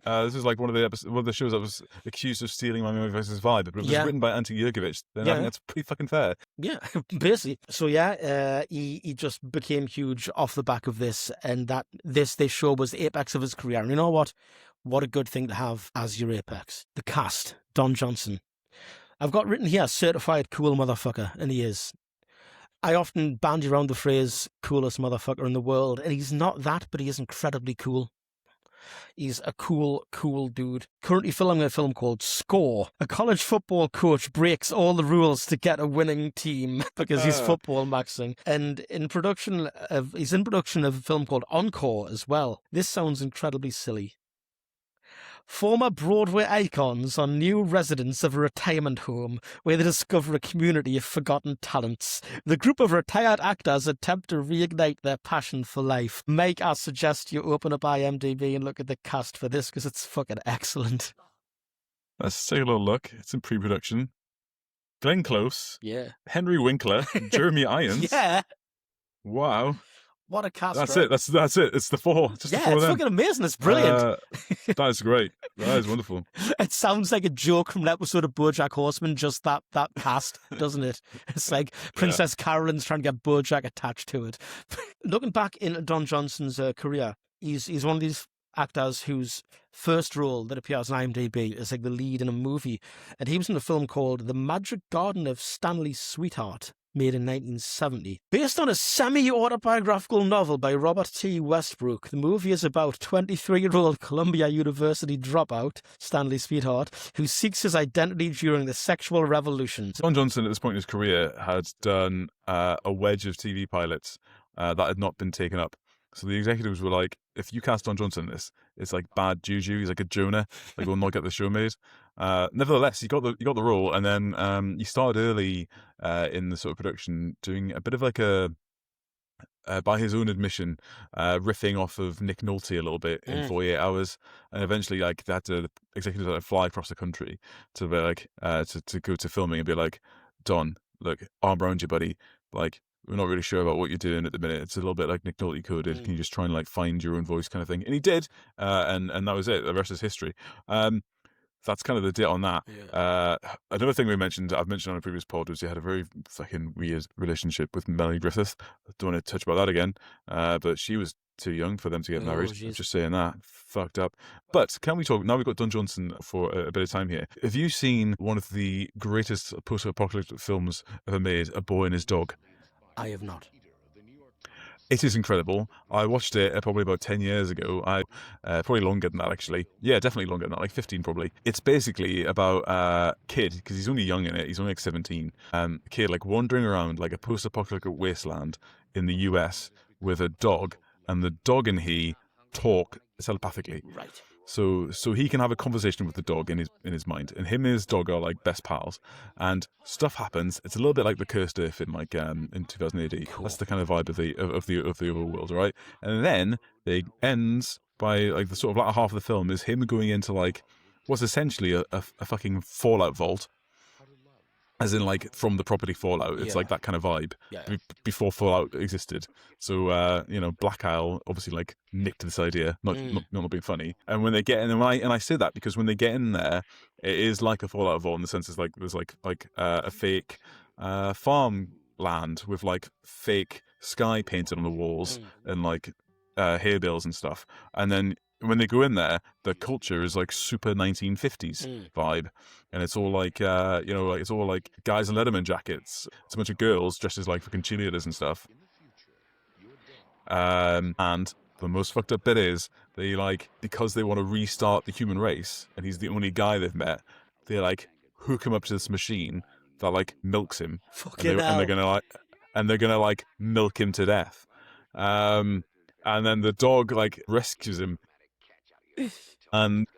This is like one of the shows that was accused of stealing Miami Vice's vibe, but it was written by Ante Yerkovich. Then I think that's pretty fucking fair. Yeah, basically. So he just became huge off the back of this, and that this show was the apex of his career. And you know what? What a good thing to have as your apex. The cast, Don Johnson. I've got written here, certified cool motherfucker, and he is. I often bandy around the phrase coolest motherfucker in the world, and he's not that, but he is incredibly cool. He's a cool dude. Currently filming a film called Score. A college football coach breaks all the rules to get a winning team because he's football maxing. And he's in production of a film called Encore as well. This sounds incredibly silly. Former Broadway icons are new residents of a retirement home where they discover a community of forgotten talents. The group of retired actors attempt to reignite their passion for life. Mike, I suggest you open up IMDb and look at the cast for this, because it's fucking excellent. Let's take a little look. It's in pre-production. Glenn Close. Yeah. Henry Winkler. Jeremy Irons. Yeah. Wow. What a cast. That's right? it. That's it. It's the four. Just the four it's of them. fucking amazing. It's brilliant. That is great. That is wonderful. It sounds like a joke from an episode of BoJack Horseman, just that cast, doesn't it? It's like Princess Carolyn's trying to get BoJack attached to it. Looking back into Don Johnson's career, he's one of these actors whose first role that appears on IMDb is like the lead in a movie, and he was in a film called The Magic Garden of Stanley's Sweetheart, made in 1970. Based on a semi-autobiographical novel by Robert T. Westbrook, the movie is about 23-year-old Columbia University dropout, Stanley Sweetheart, who seeks his identity during the sexual revolution. Don Johnson, at this point in his career, had done a wedge of TV pilots that had not been taken up. So the executives were like, if you cast Don Johnson in this, it's like bad juju. He's like a Jonah. Like, we'll not get the show made. Nevertheless, he got the role, and then he started early in the sort of production, doing a bit of like a, by his own admission, riffing off of Nick Nolte a little bit in 48 Hours, and eventually like the executives had to fly across the country to be like to go to filming and be like, Don, look, arm around you, buddy. Like, we're not really sure about what you're doing at the minute. It's a little bit like Nick Nolte coded. Can you just try and like find your own voice kind of thing? And he did, and that was it. The rest is history. That's kind of the deal on that. Yeah. Another thing I've mentioned on a previous pod was he had a very fucking weird relationship with Melanie Griffith. I don't want to touch about that again, but she was too young for them to get married. I'm just saying that. Fucked up. But can we talk, now we've got Don Johnson for a bit of time here. Have you seen one of the greatest post-apocalyptic films ever made, A Boy and His Dog? I have not. It is incredible. I watched it probably about 10 years ago. Probably longer than that, actually. Yeah, definitely longer than that, like 15 probably. It's basically about a kid, because he's only young in it. He's only like 17. A kid like wandering around like a post-apocalyptic wasteland in the US with a dog, and the dog and he talk telepathically. Right. So he can have a conversation with the dog in his mind, and him and his dog are like best pals, and stuff happens. It's a little bit like the Cursed Earth in like in 2000 AD. Cool. That's the kind of vibe of the overworld, right? And then it ends by like the sort of latter half of the film is him going into like what's essentially a fucking Fallout vault. As in, like, from the property Fallout. It's like that kind of vibe before Fallout existed. So, Black Isle obviously, like, nicked this idea, not being funny. And when they get in, and I say that because when they get in there, it is like a Fallout vault in the sense it's like there's like a fake farm land with like fake sky painted on the walls and like hay bales and stuff. And then when they go in there, the culture is like super 1950s vibe, and it's all like it's all like guys in Letterman jackets. It's a bunch of girls dressed as like fucking cheerleaders and stuff. And the most fucked up bit is they like, because they want to restart the human race, and he's the only guy they've met. They like hook him up to this machine that like milks him, and they're gonna like milk him to death. And then the dog like rescues him. And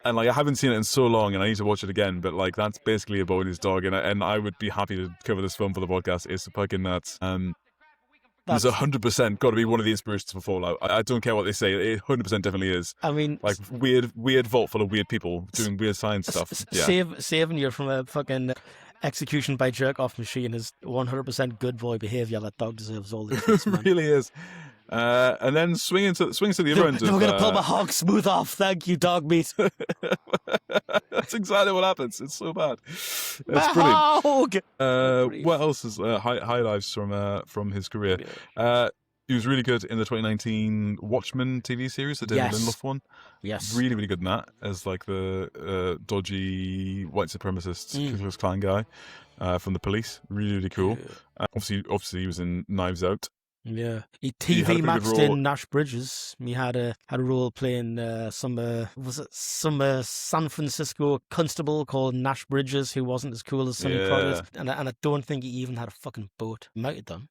like I haven't seen it in so long, and I need to watch it again. But like that's basically about his dog, and I would be happy to cover this film for the podcast. It's fucking nuts. There's 100% got to be one of the inspirations for Fallout. I don't care what they say; it 100% definitely is. I mean, like weird vault full of weird people doing weird science stuff. Saving you from a fucking execution by jerk off machine is 100% good boy behaviour. That dog deserves all the credit, man. It really is. And then swings to the other end. I'm going to pull my hog smooth off. Thank you, dog meat. That's exactly what happens. It's so bad. It's brilliant. What else is highlights from his career? He was really good in the 2019 Watchmen TV series, the David Lindelof one. Yes. Really, really good in that as like the dodgy white supremacist Ku Klux Klan guy from the police. Really, really cool. Obviously, he was in Knives Out. Yeah, he TV matched in Nash Bridges. He had a role playing some San Francisco constable called Nash Bridges, who wasn't as cool as Sonny Crockett, and I don't think he even had a fucking boat. He might have done.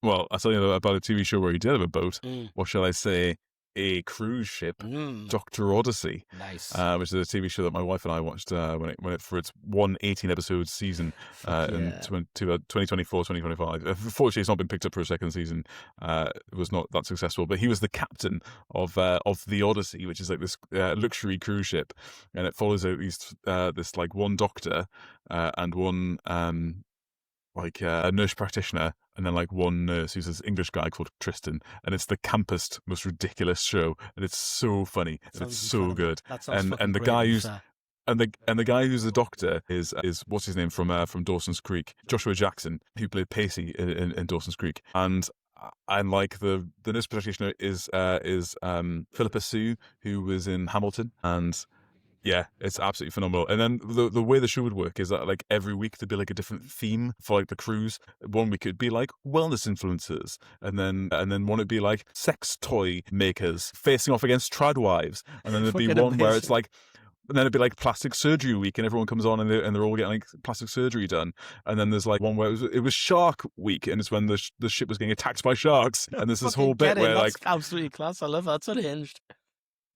Well, I'll tell you about a TV show where he did have a boat. What shall I say? A cruise ship, Dr. Odyssey, nice, which is a TV show that my wife and I watched when it for its 118 episode season in 2024-2025. Unfortunately, it's not been picked up for a second season. It was not that successful, but he was the captain of the Odyssey, which is like this luxury cruise ship, and it follows out this like one doctor and one like a nurse practitioner, and then like one nurse who's this English guy called Tristan, and it's the campest, most ridiculous show, and it's so funny, and it's so good. And the guy who's the guy who's the doctor is what's his name from Dawson's Creek, Joshua Jackson, who played Pacey in Dawson's Creek, and like the nurse practitioner is Philippa Sue, who was in Hamilton, and yeah, it's absolutely phenomenal. And then the way the show would work is that like every week there'd be like a different theme for like the cruise. One week it'd be like wellness influencers, and then one would be like sex toy makers facing off against tradwives, and then there'd be one where it's like, and then it'd be like plastic surgery week, and everyone comes on and they're all getting like plastic surgery done. And then there's like one where it was shark week, and it's when the ship was getting attacked by sharks. And there's this whole bit where that's like absolutely class. I love that. It's unhinged.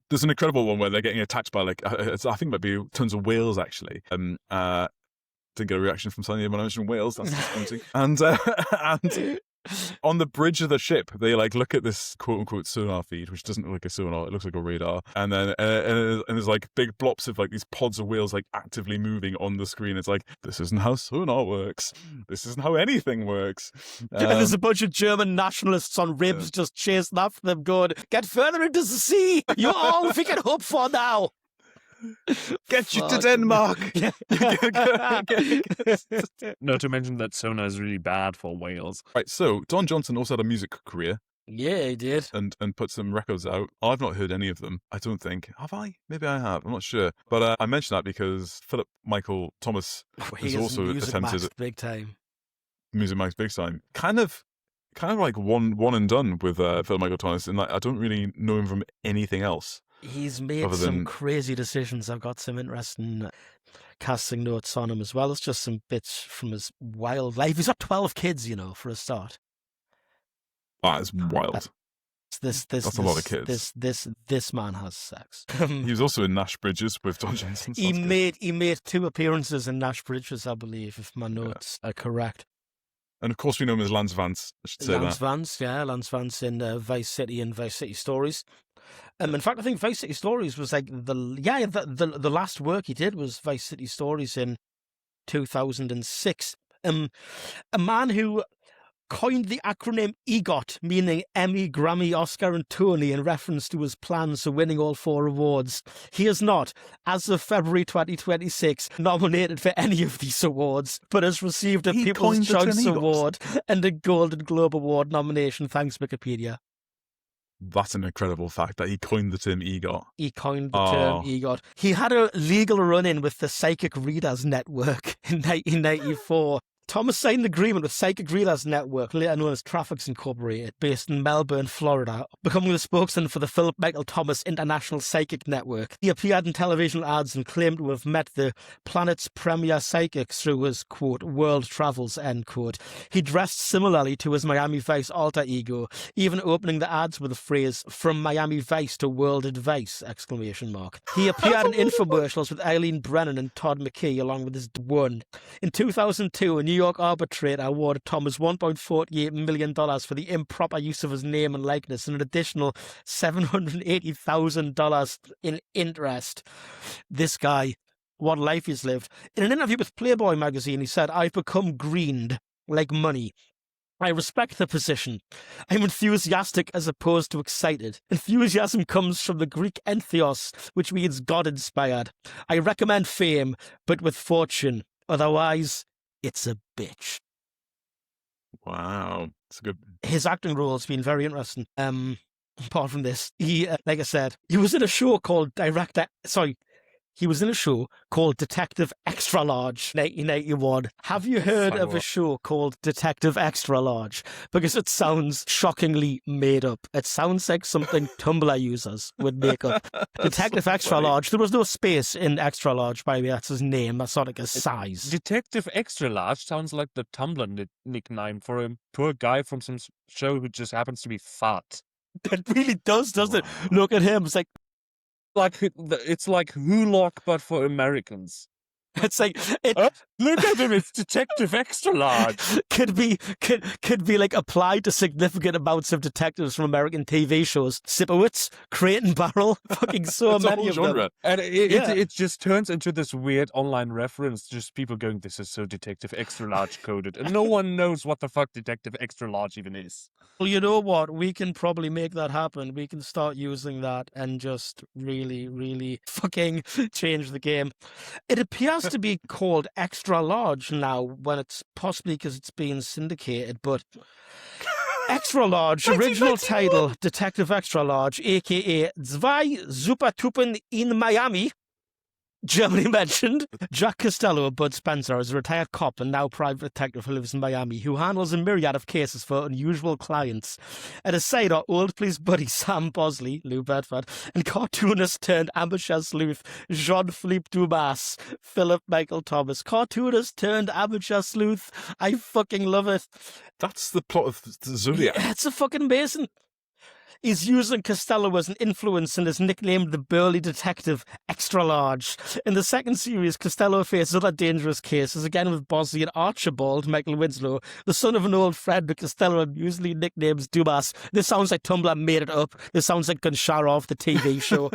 There's an incredible one where they're getting attacked by like I think it might be tons of whales actually. Didn't get a reaction from Sonia when I mentioned whales. That's disappointing. And on the bridge of the ship, they like look at this quote unquote sonar feed, which doesn't look like a sonar; it looks like a radar. And then and there's like big blops of like these pods of whales like actively moving on the screen. It's like, this isn't how sonar works. This isn't how anything works. There's a bunch of German nationalists on ribs just chasing after them, going, "Get further into the sea! You're all we can hope for now." Get you to Denmark. Not to mention that sonar is really bad for whales. Right, so Don Johnson also had a music career. Yeah, he did. And put some records out. I've not heard any of them, I don't think. Have I? Maybe I have. I'm not sure. But I mention that because Phillip Michael Thomas has also attempted big time. Music Max big time. Kind of like one and done with Phillip Michael Thomas, and like, I don't really know him from anything else. He's made some crazy decisions. I've got some interesting casting notes on him as well. It's just some bits from his wild life. He's got 12 kids, for a start. It's wild. That's a lot of kids. This man has sex. He was also in Nash Bridges with Don Johnson. He made 2 appearances in Nash Bridges, I believe, if my notes are correct. And of course, we know him as Lance Vance. I should say Lance Vance in Vice City and Vice City Stories. In fact, I think Vice City Stories was like the last work he did was Vice City Stories in 2006. A man who coined the acronym EGOT, meaning Emmy, Grammy, Oscar, and Tony, in reference to his plans for winning all 4 awards. He is not, as of February 2026, nominated for any of these awards, but has received a People's Choice Award and a Golden Globe Award nomination. Thanks, Wikipedia. That's an incredible fact that he coined the term EGOT. He coined the term EGOT. He had a legal run-in with the Psychic Readers Network in 1994. Thomas signed an agreement with Psychic Readers Network, later known as Traffics Incorporated, based in Melbourne, Florida, becoming the spokesman for the Phillip Michael Thomas International Psychic Network. He appeared in television ads and claimed to have met the planet's premier psychics through his, quote, world travels, end quote. He dressed similarly to his Miami Vice alter ego, even opening the ads with the phrase, "From Miami Vice to World Advice!" exclamation mark. He appeared in infomercials with Eileen Brennan and Todd McKee, along with his one. In 2002, a New York arbitrator awarded Thomas $1.48 million for the improper use of his name and likeness and an additional $780,000 in interest. This guy, what life he's lived. In an interview with Playboy magazine, he said, "I've become greened like money. I respect the position. I'm enthusiastic as opposed to excited. Enthusiasm comes from the Greek entheos, which means God-inspired. I recommend fame, but with fortune. Otherwise, it's a bitch." Wow. It's a good... His acting role has been very interesting. Apart from this, he, like I said, he was in a show called Detective Extra Large, 1991. Have you heard of a show called Detective Extra Large? Because it sounds shockingly made up. It sounds like something Tumblr users would make up. Detective Extra Large. There was no space in Extra Large, by the way. That's his name. That's not like a size. Detective Extra Large sounds like the Tumblr nickname for a poor guy from some show who just happens to be fat. It really does, doesn't it? Look at him. It's it's like Hulock, but for Americans. It's like look at him, it's Detective Extra Large. Could be like applied to significant amounts of detectives from American TV shows. Sipowicz, Crate and Barrel, fucking so many of them. And it just turns into this weird online reference, just people going, "This is so Detective Extra Large coded," and no one knows what the fuck Detective Extra Large even is. Well, you know what? We can probably make that happen. We can start using that and just really, really fucking change the game. It appears to be called Extra Large now, when it's possibly because it's being syndicated, but Extra Large, original title, Detective Extra Large, aka Zwei Supertypen in Miami, Germany mentioned. Jack Costello of Bud Spencer is a retired cop and now private detective who lives in Miami, who handles a myriad of cases for unusual clients. At his side are old police buddy Sam Bosley, Lou Bedford, and cartoonist turned amateur sleuth Jean-Philippe Dumas, Phillip Michael Thomas. Cartoonist turned amateur sleuth. I fucking love it. That's the plot of the Zodiac. Yeah, it's a fucking amazing. He's using Costello as an influence and is nicknamed the burly detective Extra Large. In the second series, Costello faces other dangerous cases, again with Bosley and Archibald, Michael Winslow, the son of an old friend who Costello usually nicknames Dumas. This sounds like Tumblr made it up. This sounds like Goncharov, the TV show.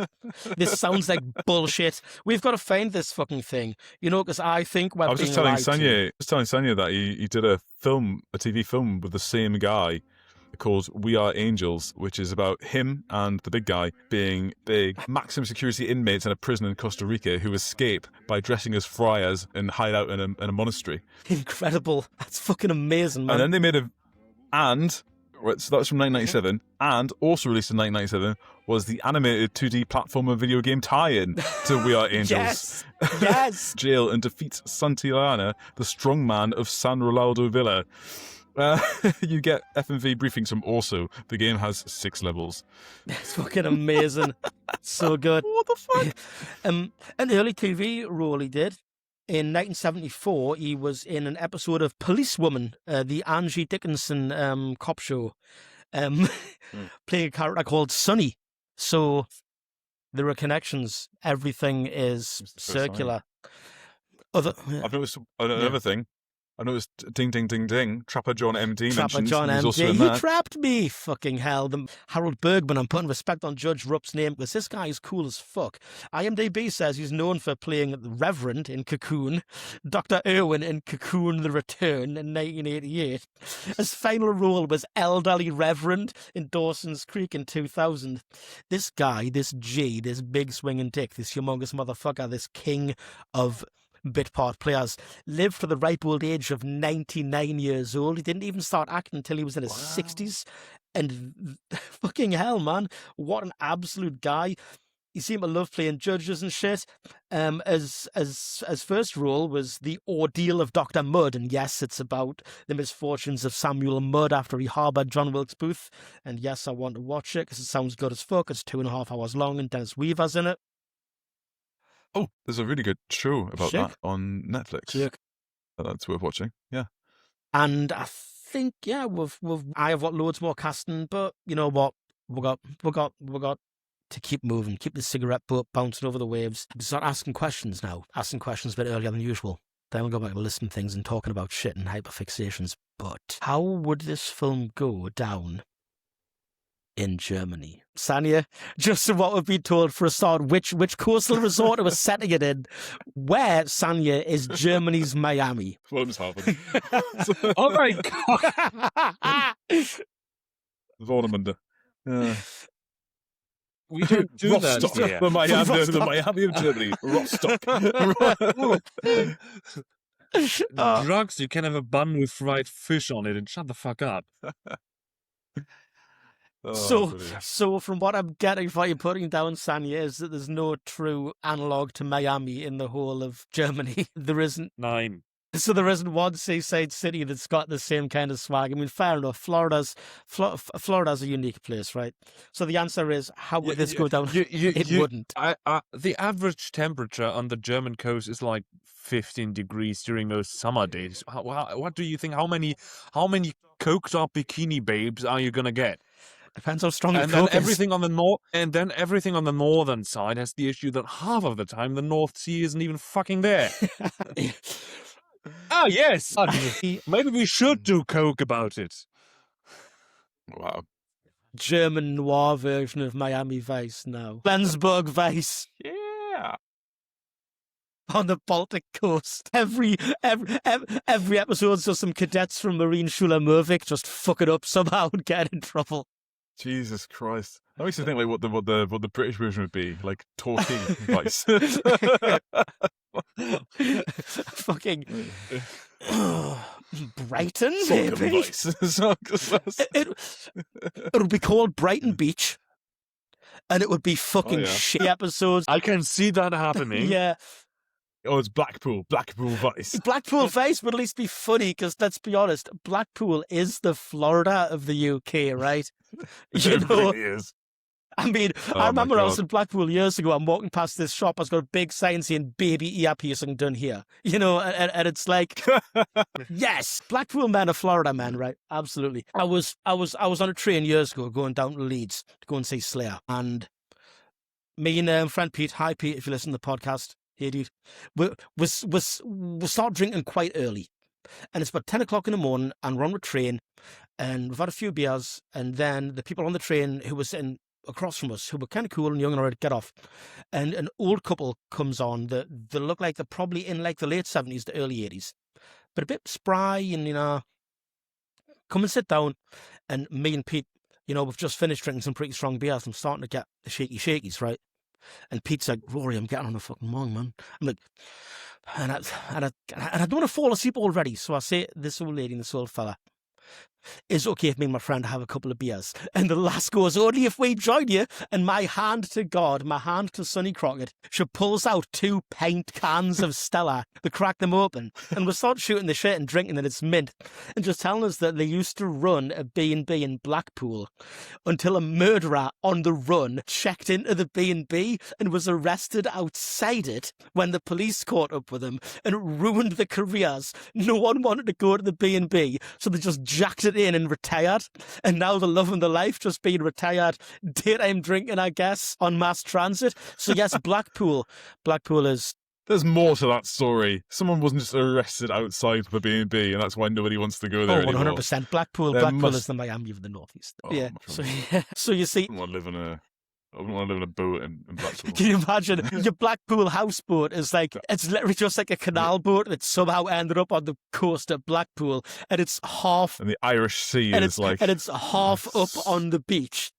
This sounds like bullshit. We've got to find this fucking thing. You know, because I think we're I was being just telling lied to. Sanya that he did a TV film with the same guy called We Are Angels, which is about him and the big guy being big maximum security inmates in a prison in Costa Rica who escape by dressing as friars and hide out in a monastery. Incredible. That's fucking amazing, man. And then they made so that was from 1997, and also released in 1997 was the animated 2D platformer video game tie-in to We Are Angels. Yes. Jail and defeats Santillana, the strongman of San Rolando Villa. You get FMV briefings from Orso. The game has 6 levels. It's fucking amazing. So good. What the fuck? An early TV role he did. In 1974, he was in an episode of Policewoman, the Angie Dickinson cop show, playing a character called Sonny. So there are connections. Everything is circular. I've noticed another thing. I noticed ding, ding, ding, ding. Trapper John MD Trapper mentioned John he was also MD, in he that. trapped me, fucking hell. Harold Bergman, I'm putting respect on Judge Rupp's name because this guy is cool as fuck. IMDb says he's known for playing the Reverend in Cocoon, Dr. Irwin in Cocoon The Return in 1988. His final role was Elderly Reverend in Dawson's Creek in 2000. This guy, this G, this big swinging dick, this humongous motherfucker, this king of bit part players, lived to the ripe old age of 99 years old. He didn't even start acting until he was in his 60s. And fucking hell, man, what an absolute guy. He seemed to love playing judges and shit. As first role was The Ordeal of Dr. Mudd, and yes, it's about the misfortunes of Samuel Mudd after he harboured John Wilkes Booth. And yes, I want to watch it because it sounds good as fuck. It's 2.5 hours long, and Dennis Weaver's in it. Oh, there's a really good show about Sick. that on Netflix. Sick. That's worth watching. Yeah. And I think, yeah, I have got loads more casting, but you know what? We got to keep moving, keep the cigarette butt bouncing over the waves. Start asking questions now. Asking questions a bit earlier than usual. Then we'll go back to listing things and talking about shit and hyperfixations. But how would this film go down in Germany? Sanya, just what we've been told for a start, which coastal resort it was setting it in, where, Sanya, is Germany's Miami? Wilhelmshaven. Oh my god! Warnemünde. We don't do Rostock. that here. The Miami of Germany. Rostock. Drugs, you can have a bun with fried fish on it and shut the fuck up. So from what I'm getting from what you're putting down, Sanya, is that there's no true analogue to Miami in the whole of Germany. There isn't. 9. So there isn't one seaside city that's got the same kind of swag. I mean, fair enough. Florida's a unique place, right? So the answer is, how would this go down? It wouldn't. The average temperature on the German coast is like 15 degrees during those summer days. What do you think? How many coked up bikini babes are you gonna get? Depends how strong and the then coke is. everything on the northern side has the issue that half of the time the North Sea isn't even fucking there. Ah, yes. Maybe we should do coke about it. Wow. German noir version of Miami Vice now. Flensburg Vice. Yeah. On the Baltic coast. Every episode's just some cadets from Marine Schule Mervik just fuck it up somehow and get in trouble. Jesus Christ. That makes me think like what the British version would be, like Torquay Vice. Fucking Brighton, Soccer maybe? Vice. It would be called Brighton Beach, and it would be fucking shit episodes. I can see that happening. Yeah. Oh, it's Blackpool Vice. Blackpool Vice would at least be funny, because let's be honest, Blackpool is the Florida of the UK, right? It really is. I mean, I remember I was in Blackpool years ago. I'm walking past this shop. It's got a big sign saying "baby ear piercing done here." You know, and it's like, yes, Blackpool men are Florida men, right? Absolutely. I was on a train years ago going down to Leeds to go and see Slayer, and me and friend Pete. Hi, Pete, if you listen to the podcast. Hey, dude. We start drinking quite early, and it's about 10 o'clock in the morning, and we're on the train, and we've had a few beers, and then the people on the train who were sitting across from us, who were kind of cool and young and ready to get off, and an old couple comes on that they look like they're probably in like the late 70s to early 80s, but a bit spry, and you know, come and sit down. And me and Pete, you know, we've just finished drinking some pretty strong beers. I'm starting to get the shakies, right? And Pete's like, Rory, I'm getting on the fucking wrong, man. I'm like, and I don't want to fall asleep already. So I say, this old lady and this old fella, is okay if me and my friend have a couple of beers? And the lass goes, only if we join you. And my hand to God, my hand to Sonny Crockett, she pulls out 2 pint cans of Stella to crack them open. And we start shooting the shit and drinking, and it's mint. And just telling us that they used to run a B&B in Blackpool until a murderer on the run checked into the B&B and was arrested outside it when the police caught up with him, and it ruined the careers. No one wanted to go to the B&B, so they just jacked it in and retired, and now they're loving the life, just being retired, daytime drinking, I guess, on mass transit. So yes, Blackpool is There's more to that story. Someone wasn't just arrested outside the B&B, and that's why nobody wants to go there anymore. 100%. Blackpool is the Miami of the Northeast. Oh, yeah. So you see, I wouldn't want to live in a boat in Blackpool. can you imagine your Blackpool houseboat is like, it's literally just like a canal boat that somehow ended up on the coast of Blackpool, and it's half, And the Irish Sea and is like, it's half up on the beach.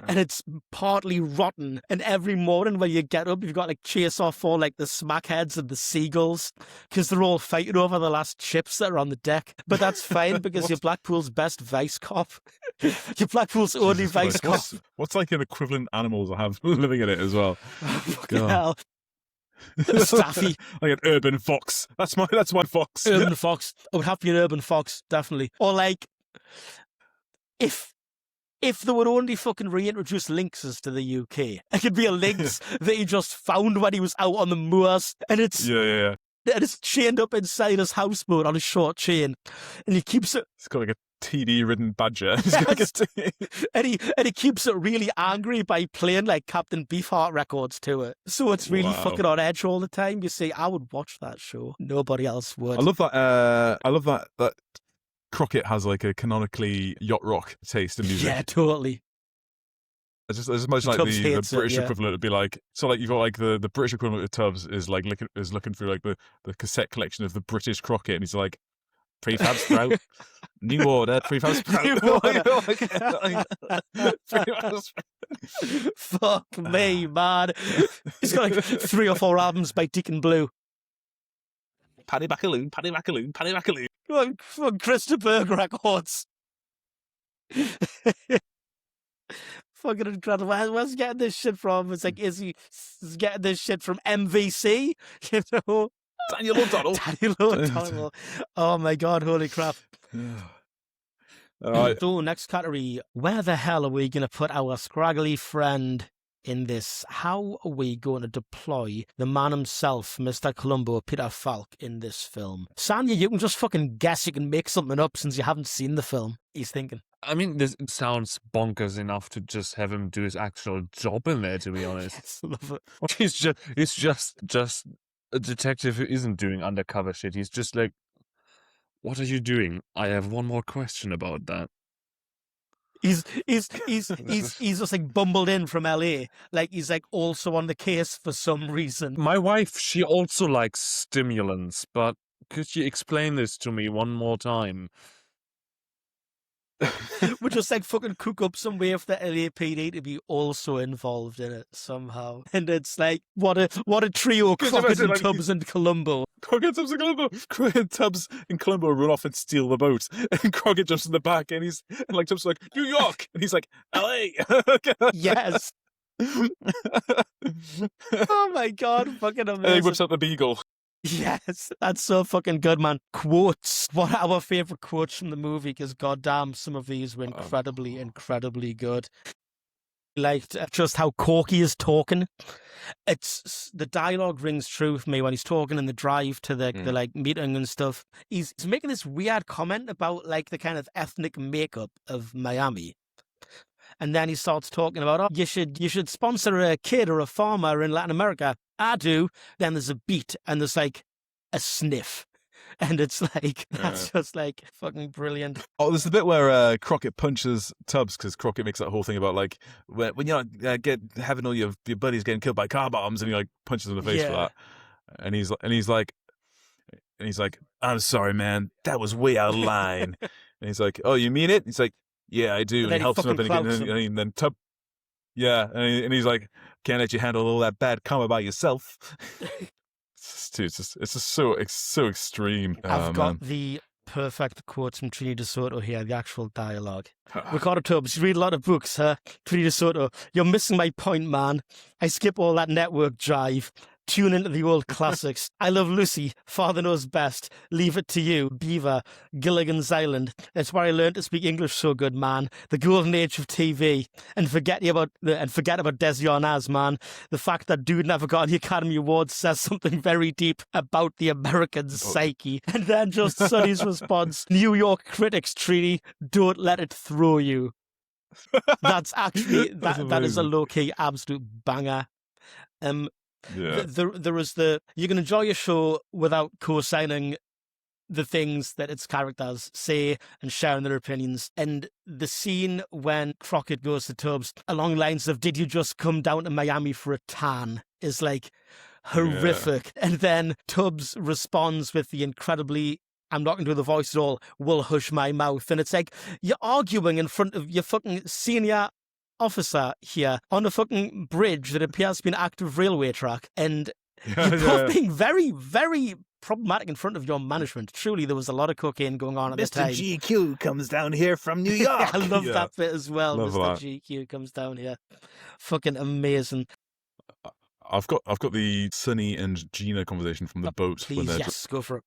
And it's partly rotten. And every morning when you get up, you've got like chase off all like the smackheads and the seagulls because they're all fighting over the last chips that are on the deck. But that's fine because you're Blackpool's best vice cop. You're Blackpool's only vice cop. What's like an equivalent animals I have living in it as well? Fucking hell. Staffy. Like an urban fox. That's my fox. Urban fox. I would have to be an urban fox, definitely. Or like, if they would only fucking reintroduce lynxes to the UK, it could be a lynx that he just found when he was out on the moors, and it's Yeah. and it's chained up inside his houseboat on a short chain, and he keeps it. It's got like a TD-ridden badger. and he keeps it really angry by playing like Captain Beefheart records to it, so it's really fucking on edge all the time. You see, I would watch that show. Nobody else would. I love that. Crockett has like a canonically yacht rock taste in music. Yeah, totally. I just imagine like the British equivalent would be like, so like you've got like the British equivalent of Tubbs is like looking through like the cassette collection of the British Crockett, and he's like, prefab sprout, new order, prefab sprout. Fuck me, man. He's got like 3 or 4 albums by Deacon Blue. Paddy Backaloon, Paddy Backaloon, Paddy Backaloon. From Christopher records. Fucking incredible. Where's he getting this shit from? It's like, is he getting this shit from MVC? You know? Daniel O'Donnell. Daniel O'Donnell. Oh my God, holy crap. All right. So, next category. Where the hell are we going to put our scraggly friend in this? How are we going to deploy the man himself, Mr. Columbo, Peter Falk, in this film? Sanya, you can just fucking guess. You can make something up since you haven't seen the film. He's thinking. I mean, this sounds bonkers enough to just have him do his actual job in there, to be honest. Yes, love it. He's just a detective who isn't doing undercover shit. He's just like, what are you doing? I have one more question about that. He's just like bumbled in from LA. Like he's like also on the case for some reason. My wife, she also likes stimulants, but could you explain this to me one more time? We just like fucking cook up some way for the LAPD to be also involved in it somehow. And it's like, what a trio, Crockett and Tubbs and Columbo. Crockett, Tubbs and Columbo. Crockett, Tubbs and Columbo run off and steal the boat. And Crockett jumps in the back and like Tubbs is like, New York! And he's like, LA! Yes. Oh my God, fucking amazing. And he whips out the beagle. Yes, that's so fucking good, man. Quotes. What are our favourite quotes from the movie? Because goddamn, some of these were incredibly good. Liked just how Corky is talking. It's the dialogue rings true for me when he's talking in the drive to the like meeting and stuff. He's making this weird comment about like the kind of ethnic makeup of Miami. And then he starts talking about, oh, you should sponsor a kid or a farmer in Latin America. I do. Then there's a beat and there's like a sniff. And it's like, that's just like fucking brilliant. Oh, there's the bit where Crockett punches Tubbs because Crockett makes that whole thing about like, when you're having all your buddies getting killed by car bombs, and he like punches him in the face for that. And he's like, I'm sorry, man. That was way out of line. And he's like, oh, you mean it? He's like, yeah, I do. And he helps him up and then Tubbs. Yeah, and he's like, can't let you handle all that bad karma by yourself. It's just so extreme. I've got the perfect quotes from Trini DeSoto here, the actual dialogue. Ricardo Tubbs, you read a lot of books, huh? Trini DeSoto, you're missing my point, man. I skip all that network jive. Tune into the old classics. I Love Lucy, Father Knows Best, Leave It to You, Beaver, Gilligan's Island. That's where I learned to speak English so good, man. The golden age of TV. And forget about Desi Arnaz, man. The fact that dude never got the Academy Award says something very deep about the American psyche. And then just Sonny's response, New York critics, Trini, don't let it throw you. That's actually, that is a low-key absolute banger. Yeah. There was you can enjoy a show without co-signing the things that its characters say and sharing their opinions. And the scene when Crockett goes to Tubbs along lines of, "Did you just come down to Miami for a tan?" is like horrific. And then Tubbs responds with the incredibly, I'm not going to do the voice at all, "will hush my mouth." And it's like, you're arguing in front of your fucking senior officer here on a fucking bridge that appears to be an active railway track. And you're both being very, very problematic in front of your management. Truly, there was a lot of cocaine going on at the time. Mr. GQ comes down here from New York. I love that bit as well. Love Mr. that. GQ comes down here. Fucking amazing. I've got the Sonny and Gina conversation from the boat. Please, yes, go for it.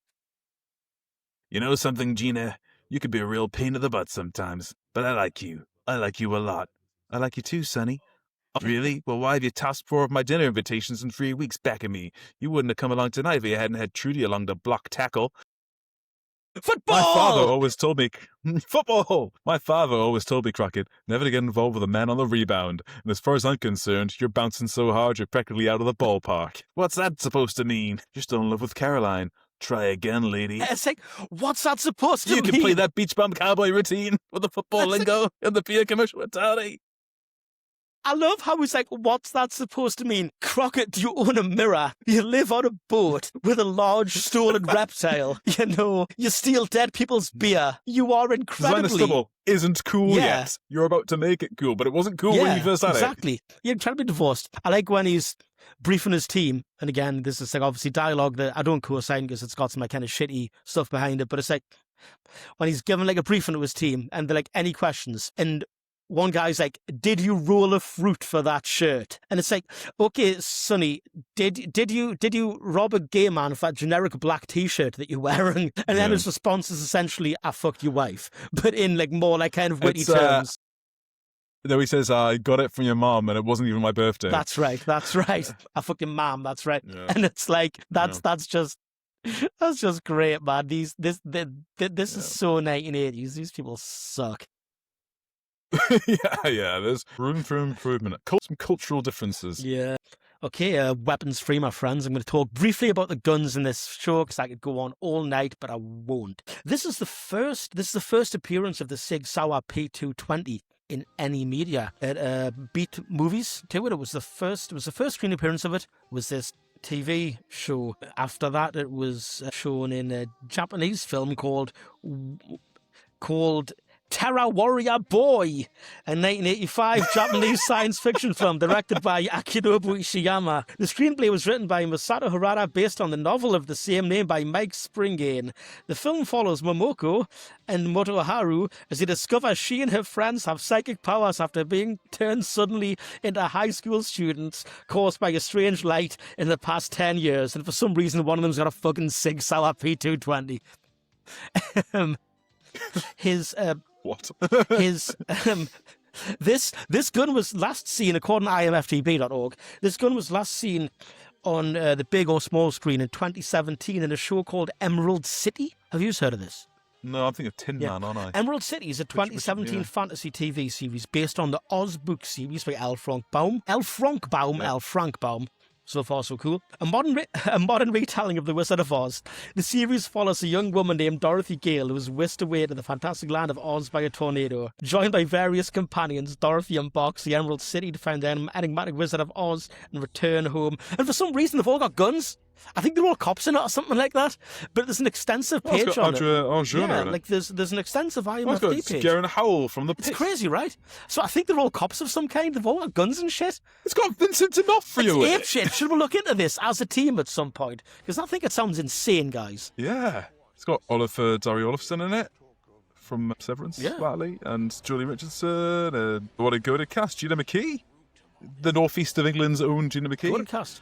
You know something, Gina? You could be a real pain in the butt sometimes, but I like you. I like you a lot. I like you too, Sonny. Really? Well, why have you tossed 4 of my dinner invitations in 3 weeks back at me? You wouldn't have come along tonight if you hadn't had Trudy along to block tackle. Football! My father always told me, football! My father always told me, Crockett, never to get involved with a man on the rebound. And as far as I'm concerned, you're bouncing so hard you're practically out of the ballpark. What's that supposed to mean? You're still in love with Caroline. Try again, lady. It's like, what's that supposed to mean? You can play that beach bum cowboy routine with the football lingo and the beer commercial mentality. I love how he's like, what's that supposed to mean? Crockett, do you own a mirror? You live on a boat with a large stolen reptile. You know, you steal dead people's beer. You are incredibly... Designer stubble isn't cool yet. You're about to make it cool, but it wasn't cool when you first had it. Exactly. You're incredibly divorced. I like when he's briefing his team, and again, this is like obviously dialogue that I don't co-sign because it's got some like kind of shitty stuff behind it, but it's like when he's given like a briefing to his team and they're like, any questions? And one guy's like, "Did you roll a fruit for that shirt?" And it's like, okay, Sonny, did you rob a gay man for that generic black T-shirt that you're wearing? And then his response is essentially, "I fucked your wife," but in like more like kind of witty terms. No, he says, "I got it from your mom, and it wasn't even my birthday." That's right. I fucking mom. That's right. Yeah. And it's like that's just great, man. This is so 1980s. These people suck. yeah, there's room for improvement. Some cultural differences. Yeah. Okay, weapons free, my friends. I'm going to talk briefly about the guns in this show because I could go on all night, but I won't. This is the first appearance of the Sig Sauer P220 in any media at Beat Movies too. It was the first screen appearance of it. Was this TV show? After that, it was shown in a Japanese film called Terror Warrior Boy, a 1985 Japanese science fiction film directed by Akinobu Ishiyama. The screenplay was written by Masato Harada based on the novel of the same name by Mike Springane. The film follows Momoko and Motoharu as they discover she and her friends have psychic powers after being turned suddenly into high school students caused by a strange light in the past 10 years. And for some reason, one of them's got a fucking Sig Sauer P220. This gun was last seen, according to imftb.org, this gun was last seen on the big or small screen in 2017 in a show called Emerald City. Have you heard of this? No, I think of Tin Man, aren't I? Emerald City is a 2017 fantasy TV series based on the Oz book series by L. Frank Baum. So far, so cool. A modern retelling of The Wizard of Oz. The series follows a young woman named Dorothy Gale who is whisked away to the fantastic land of Oz by a tornado. Joined by various companions, Dorothy embarks the Emerald City to find the enigmatic Wizard of Oz and return home. And for some reason, they've all got guns. I think they're all cops in it or something like that. But there's an extensive page on it. Yeah, like there's an extensive IMFD page. Garen Howell from the pit. It's crazy, right? So I think they're all cops of some kind. They've all got guns and shit. It's got Vincent D'Onofrio in it. Ape shit. Should we look into this as a team at some point? Because I think it sounds insane, guys. Yeah. It's got Oliver Dari Olofsson in it from Severance Valley and Julie Richardson and what a good cast. Gina McKee. The northeast of England's own Gina McKee. What a cast.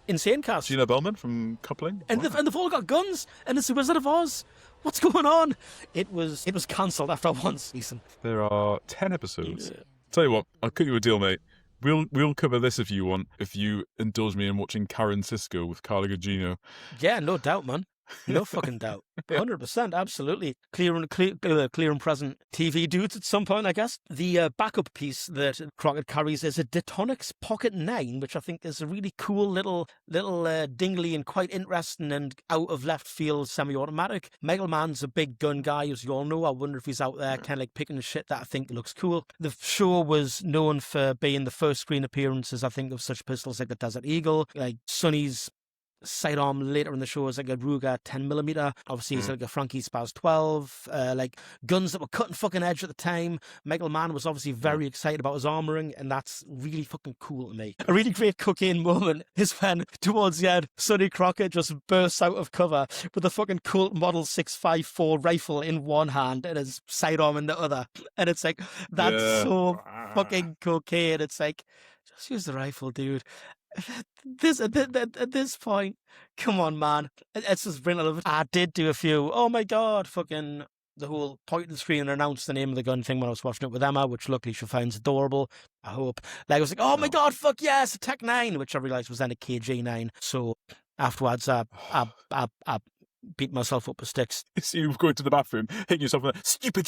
Insane cast. Gina Bellman from Coupling. And they've all got guns, and it's the Wizard of Oz. What's going on? It was cancelled after one season. There are 10 episodes. Yeah. Tell you what, I'll cut you a deal, mate. We'll cover this if you want, if you indulge me in watching Karen Sisko with Carla Gugino. Yeah, no doubt, man. No fucking doubt. 100%, absolutely. Clear and present TV dudes at some point, I guess. The backup piece that Crockett carries is a Detonics Pocket 9, which I think is a really cool little dingly and quite interesting and out of left field semi-automatic. Michael Mann's a big gun guy, as you all know. I wonder if he's out there kind of like picking the shit that I think looks cool. The show was known for being the first screen appearances, I think, of such pistols like the Desert Eagle, like Sonny's sidearm later in the show is like a Ruger 10mm. Obviously, it's like a Frankie Spaz 12. Like guns that were cutting fucking edge at the time. Michael Mann was obviously very excited about his armoring, and that's really fucking cool to me. A really great cocaine moment is when, towards the end, Sonny Crockett just bursts out of cover with a fucking Colt Model 654 rifle in one hand and his sidearm in the other. And it's like, that's so fucking cocaine. It's like, just use the rifle, dude. At this point, come on, man. It's just brilliant. I did do a few, oh my God, fucking the whole point of the screen and announce the name of the gun thing when I was watching it with Emma, which luckily she finds adorable. I hope. Like, I was like, oh my God, fuck yes, a Tech 9, which I realised was then a KJ9. So afterwards, I beat myself up with sticks. So you go into the bathroom, hitting yourself with stupid.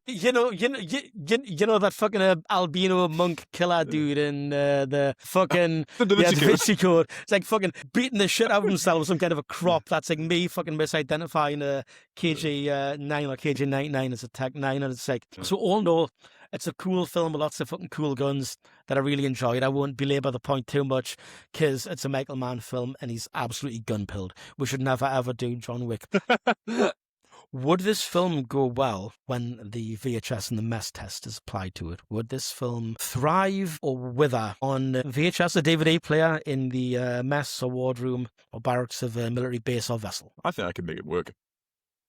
You know that fucking albino monk killer dude in the fucking Da Vinci Code. It's like fucking beating the shit out of himself with some kind of a crop. That's like me fucking misidentifying a KJ9 or KJ99 as a Tech 9, and it's like, so all in all, it's a cool film with lots of fucking cool guns that I really enjoyed. I won't belabor the point too much because it's a Michael Mann film and he's absolutely gun-pilled. We should never ever do John Wick. Would this film go well when the VHS and the mess test is applied to it? Would this film thrive or wither on VHS or DVD player in the mess or wardroom or barracks of a military base or vessel? I think I can make it work.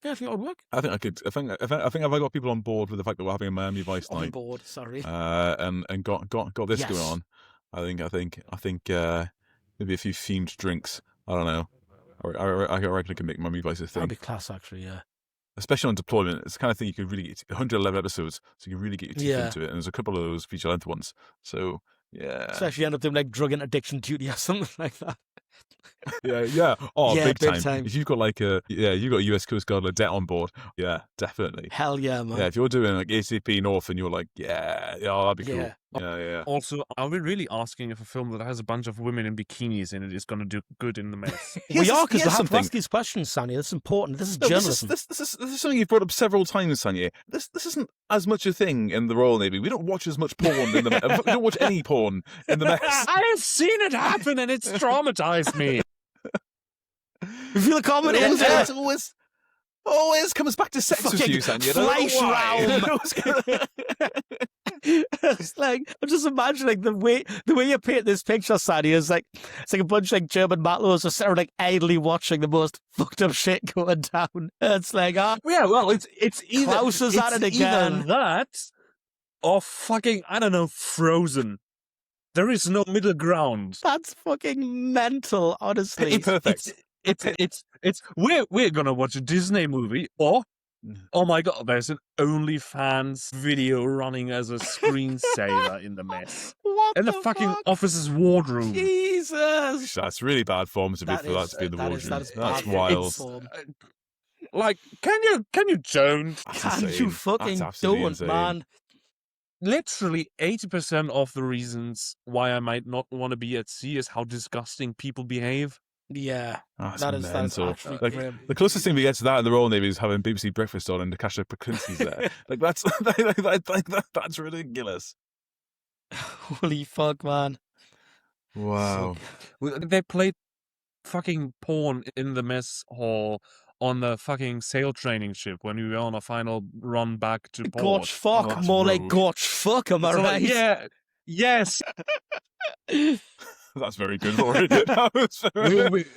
Yeah, I think it would work. I think I could. I think if I got people on board with the fact that we're having a Miami Vice night, on board, sorry, and got this going on, I think maybe a few themed drinks. I don't know. I reckon I can make Miami Vice a thing. That'd be class, actually. Yeah. Especially on deployment, it's the kind of thing you could really get 111 episodes, so you can really get your teeth into it. And there's a couple of those feature length ones, so yeah. So actually end up doing like drug interdiction duty or something like that. Yeah. Oh, yeah, big time. If you've got like you've got a US Coast Guard cadet on board, yeah, definitely. Hell yeah, man. Yeah, if you're doing like ACP North and you're like, that'd be cool. Yeah. Also, are we really asking if a film that has a bunch of women in bikinis in it is going to do good in the mess? We are, because we have to ask these questions, Sanya. That's important. This is journalism. This is something you've brought up several times, Sanya. This isn't as much a thing in the Royal Navy. We don't watch as much porn in the we don't watch any porn in the mess. I have seen it happen and it's traumatized me. You feel a comedy? It always comes back to sex with you, Sanya. Fleisch realm. It's like, I'm just imagining the way you paint this picture, Sandy, is like it's like a bunch of like German matlos are sort of like idly watching the most fucked up shit going down. It's like, it's either Klaus is at it again. Either that or fucking, I don't know, Frozen. There is no middle ground. That's fucking mental, honestly. Perfect. It's we're gonna watch a Disney movie, or oh my God, there's an OnlyFans video running as a screensaver in the mess. What in the fucking office's wardroom. Jesus, that's really bad form to be for that to be in the wardroom. That's wild. Like, can you don't? Can you fucking don't, man? Literally 80% of the reasons why I might not want to be at sea is how disgusting people behave. Yeah, that is actually like, grim. The closest thing we get to that in the Royal Navy is having BBC Breakfast on and Natasha Paklinski's there. Like that's ridiculous. Holy fuck, man! Wow. They played fucking porn in the mess hall on the fucking sail training ship when we were on a final run back to port. Gorge fuck, more like gorge fuck, am I right? Yeah. Yes. That's very good, Rory.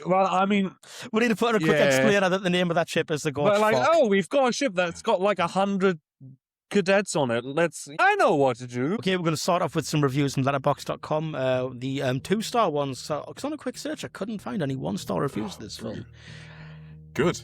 Well, I mean, we need to put in a quick explainer that the name of that ship is the Gorge Fuck. We've got a ship that's got like 100 cadets on it. I know what to do. Okay, we're going to start off with some reviews from letterboxd.com. The 2-star ones. Because on a quick search, I couldn't find any 1-star reviews of this film. Good.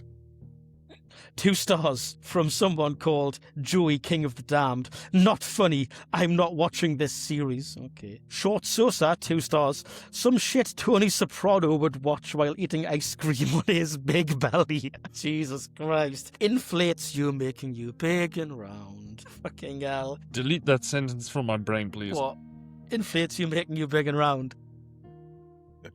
2 stars from someone called Joey King of the Damned. Not funny. I'm not watching this series. Okay. Short Sosa, 2 stars. Some shit Tony Soprano would watch while eating ice cream on his big belly. Jesus Christ. Inflates you, making you big and round. Fucking hell. Delete that sentence from my brain, please. What? Inflates you, making you big and round.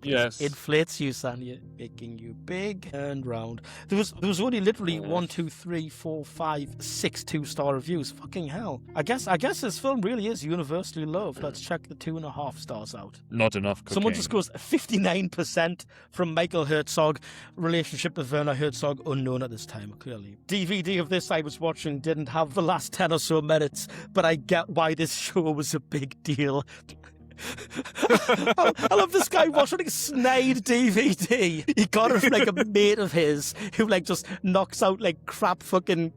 Yes. Inflates you, Sanya, making you big and round. There was only literally 1, 2, 3, 4, 5, 6 2-star reviews. Fucking hell. I guess this film really is universally loved. Let's check the 2.5 stars out. Not enough cocaine. Someone just goes 59% from Michael Herzog. Relationship with Werner Herzog unknown at this time, clearly. DVD of this I was watching didn't have the last 10 or so minutes, but I get why this show was a big deal. I love this guy watching a snide DVD. He got it from like a mate of his who like just knocks out like crap fucking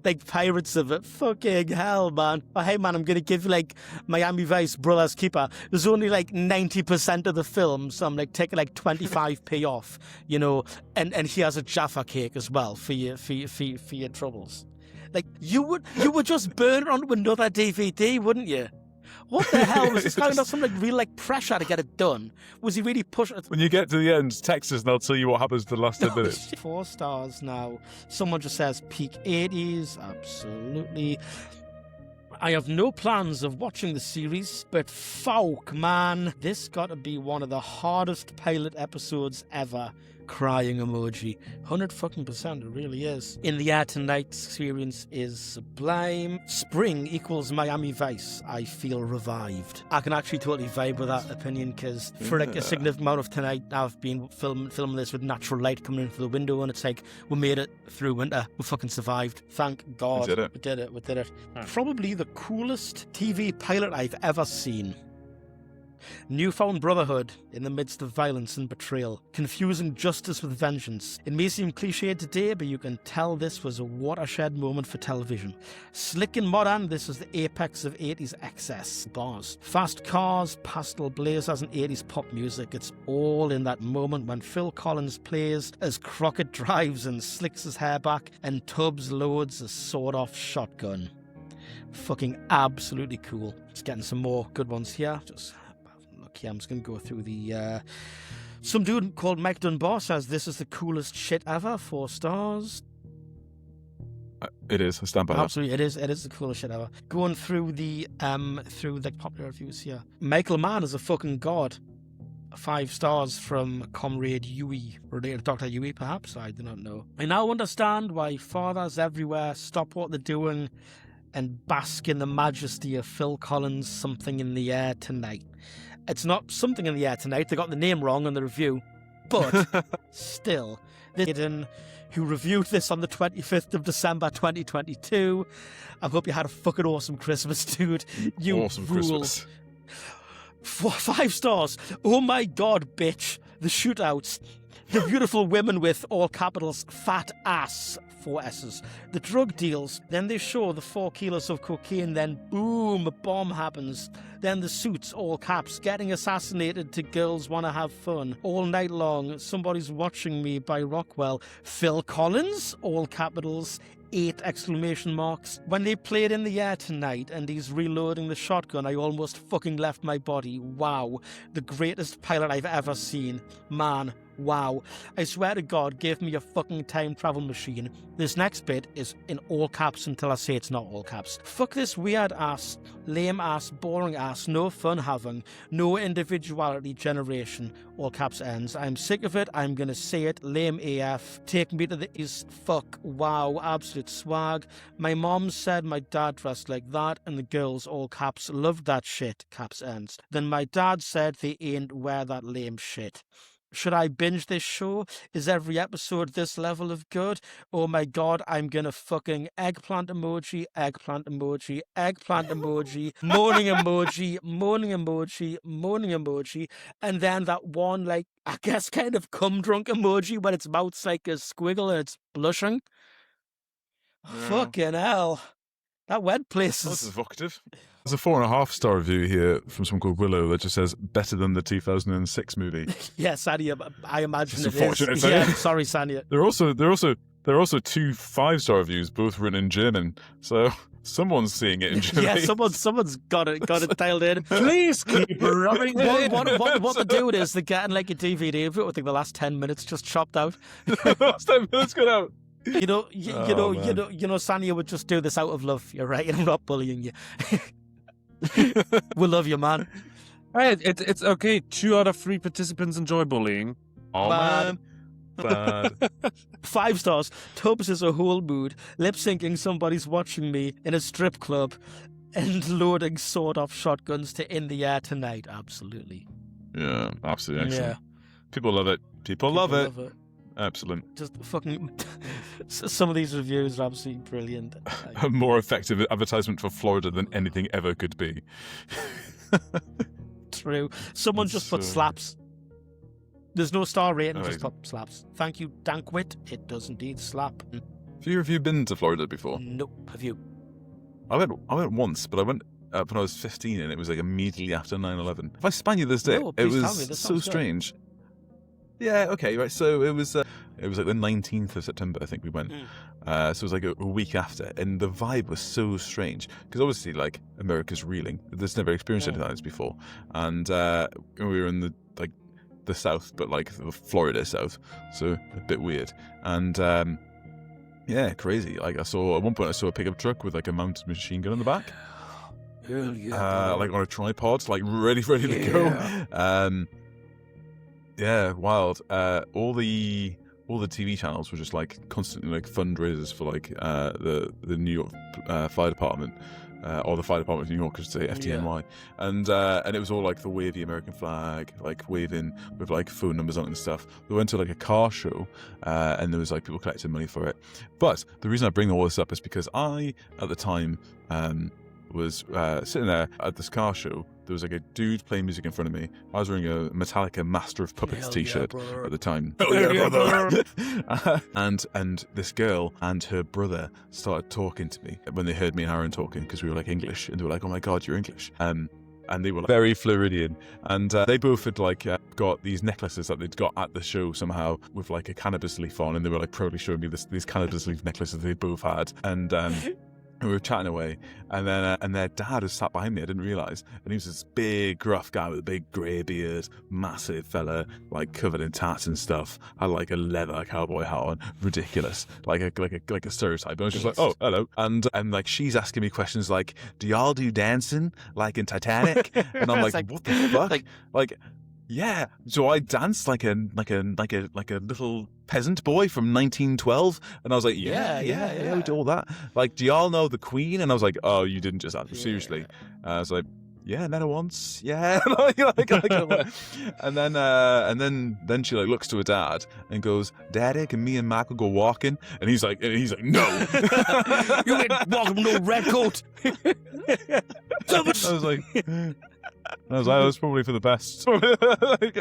like pirates of it. Fucking hell, man. Oh, hey man, I'm gonna give you like Miami Vice Brothers Keeper. There's only like 90% of the film, so I'm like taking like 25p off, you know, and he has a Jaffa cake as well for your troubles. Like you would just burn it onto another DVD, wouldn't you? What the hell was this guy under some like real like pressure to get it done? Was he really pushing it? When you get to the end, text us and I'll tell you what happens to the last 10 minutes. 4 stars now. Someone just says peak 80s. Absolutely. I have no plans of watching the series, but fuck, man. This got to be one of the hardest pilot episodes ever. Crying emoji. 100%, it really is. In the Air Tonight experience is sublime. Spring equals Miami Vice. I feel revived. I can actually totally vibe with that opinion because for like a significant amount of tonight, I've been filming this with natural light coming in through the window, and it's like we made it through winter. We fucking survived. Thank God. We did it. We did it. Probably the coolest TV pilot I've ever seen. Newfound brotherhood in the midst of violence and betrayal, confusing justice with vengeance. It may seem cliched today, but you can tell this was a watershed moment for television. Slick and modern, this is the apex of 80s excess. Bars. Fast cars, pastel blazers and 80s pop music. It's all in that moment when Phil Collins plays as Crockett drives and slicks his hair back and Tubbs loads a sawed-off shotgun. Fucking absolutely cool. Just getting some more good ones here. Okay, I'm just going to go through the... Some dude called Mike Dunbar says this is the coolest shit ever. 4 stars. It is. I stand by that. Absolutely, it is. It is the coolest shit ever. Going through the popular reviews here. Michael Mann is a fucking god. 5 stars from Comrade Yui. Related to Dr. Yui, perhaps? I do not know. I now understand why fathers everywhere stop what they're doing and bask in the majesty of Phil Collins' Something in the Air Tonight. It's not Something in the Air Tonight. They got the name wrong on the review. But still, this kid who reviewed this on the 25th of December 2022. I hope you had a fucking awesome Christmas, dude. You awesome rule. Christmas. 5 stars. Oh my God, bitch. The shootouts. The beautiful women with, all capitals, fat ass, 4 S's. The drug deals. Then they show the 4 kilos of cocaine. Then boom, a bomb happens. Then the suits, all caps, getting assassinated to Girls Wanna Have Fun. All night long, Somebody's Watching Me by Rockwell. Phil Collins, all capitals, 8 exclamation marks. When they played In the Air Tonight and he's reloading the shotgun, I almost fucking left my body. Wow. The greatest pilot I've ever seen. Man, wow. I swear to God, give me a fucking time travel machine. This next bit is in all caps until I say it's not all caps. Fuck this weird ass, lame ass, boring ass, no fun having, no individuality generation. All caps ends. I'm sick of it. I'm gonna say it. Lame AF. Take me to the east. Fuck. Wow. Absolute swag. My mom said my dad dressed like that, and the girls, all caps, loved that shit. Caps ends. Then my dad said they ain't wear that lame shit. Should I binge this show? Is every episode this level of good? Oh my God, I'm gonna fucking eggplant emoji, eggplant emoji, eggplant emoji, moaning emoji, moaning emoji, moaning emoji, and then that one, like, I guess kind of cum drunk emoji when its mouth's like a squiggle and it's blushing. Yeah. Fucking hell. That wet place is... That's evocative. There's a 4.5-star review here from someone called Willow that just says better than the 2006 movie. Yeah, Sanya, I imagine it's it unfortunate, is. Yeah, sorry, Sanya. They're also There are also 2 5-star reviews, both written in German. So someone's seeing it in Germany. Yeah, someone's got it dialed in. Please keep rubbing it. What they're doing is they're getting like a DVD of it. I think the last 10 minutes just chopped out. Last 10 minutes got out. You know, Sanya would just do this out of love. You're right. I'm not bullying you. We love you, man. Right, it's okay. 2 out of 3 participants enjoy bullying. Oh, man. Bad. 5 stars. Tubbs is a whole mood. Lip syncing somebody's watching me in a strip club and loading sawed-off shotguns to In the Air Tonight. Absolutely. Yeah, absolutely excellent. Yeah. People love it. People love it. Excellent. Just fucking... Some of these reviews are absolutely brilliant. A more effective advertisement for Florida than anything ever could be. True. Someone just put slaps. There's no star rating, Amazing. just put slaps. Thank you, Dankwit. It does indeed slap. Have you been to Florida before? Nope. Have you? I went once, but I went when I was 15, and it was like immediately after 9/11. If I span you this day, No, it please tell me. was This so sounds good. strange. Yeah, okay, right. So it was like the 19th of September, I think we went. So it was like a week after, and the vibe was so strange because obviously, like, America's reeling. There's never experienced anything like this before, and we were in the South, but like the Florida South, so a bit weird. And yeah, crazy. Like at one point I saw a pickup truck with like a mounted machine gun in the back. Hell yeah. Like on a tripod, like ready to go. Yeah, wild. All the TV channels were just like constantly like fundraisers for like the New York Fire Department. Or the Fire Department of New York, I should say, FDNY. And it was all like the wavy American flag, like waving with like phone numbers on it and stuff. We went to like a car show, and there was like people collecting money for it. But the reason I bring all this up is because I, at the time, was sitting there at this car show. There was like a dude playing music in front of me. I was wearing a Metallica Master of Puppets t-shirt at the time. Hell yeah, brother. And this girl and her brother started talking to me when they heard me and Aaron talking, because we were like English, and they were like, "Oh my god, you're English." And they were like, very Floridian, and they both had like got these necklaces that they'd got at the show somehow with like a cannabis leaf on, and they were like proudly showing me these cannabis leaf necklaces they both had, and we were chatting away, and then and their dad was sat behind me. I didn't realise, and he was this big, gruff guy with a big grey beard, massive fella, like covered in tats and stuff. Had like a leather cowboy hat on, ridiculous, like a stereotype. And I was just like, "Oh, hello," and like she's asking me questions like, "Do y'all do dancing like in Titanic?" And I'm like, "What the fuck?" Like, yeah. So I danced like a little peasant boy from 1912, and I was like, yeah, we do all that. Like, do y'all know the Queen? And I was like, oh, you didn't just answer seriously. I was like, yeah, met her once, yeah. And then she like looks to her dad and goes, "Daddy, can me and Michael go walking?" And he's like, no. You ain't walking no red coat. I was like, that was probably for the best. Like,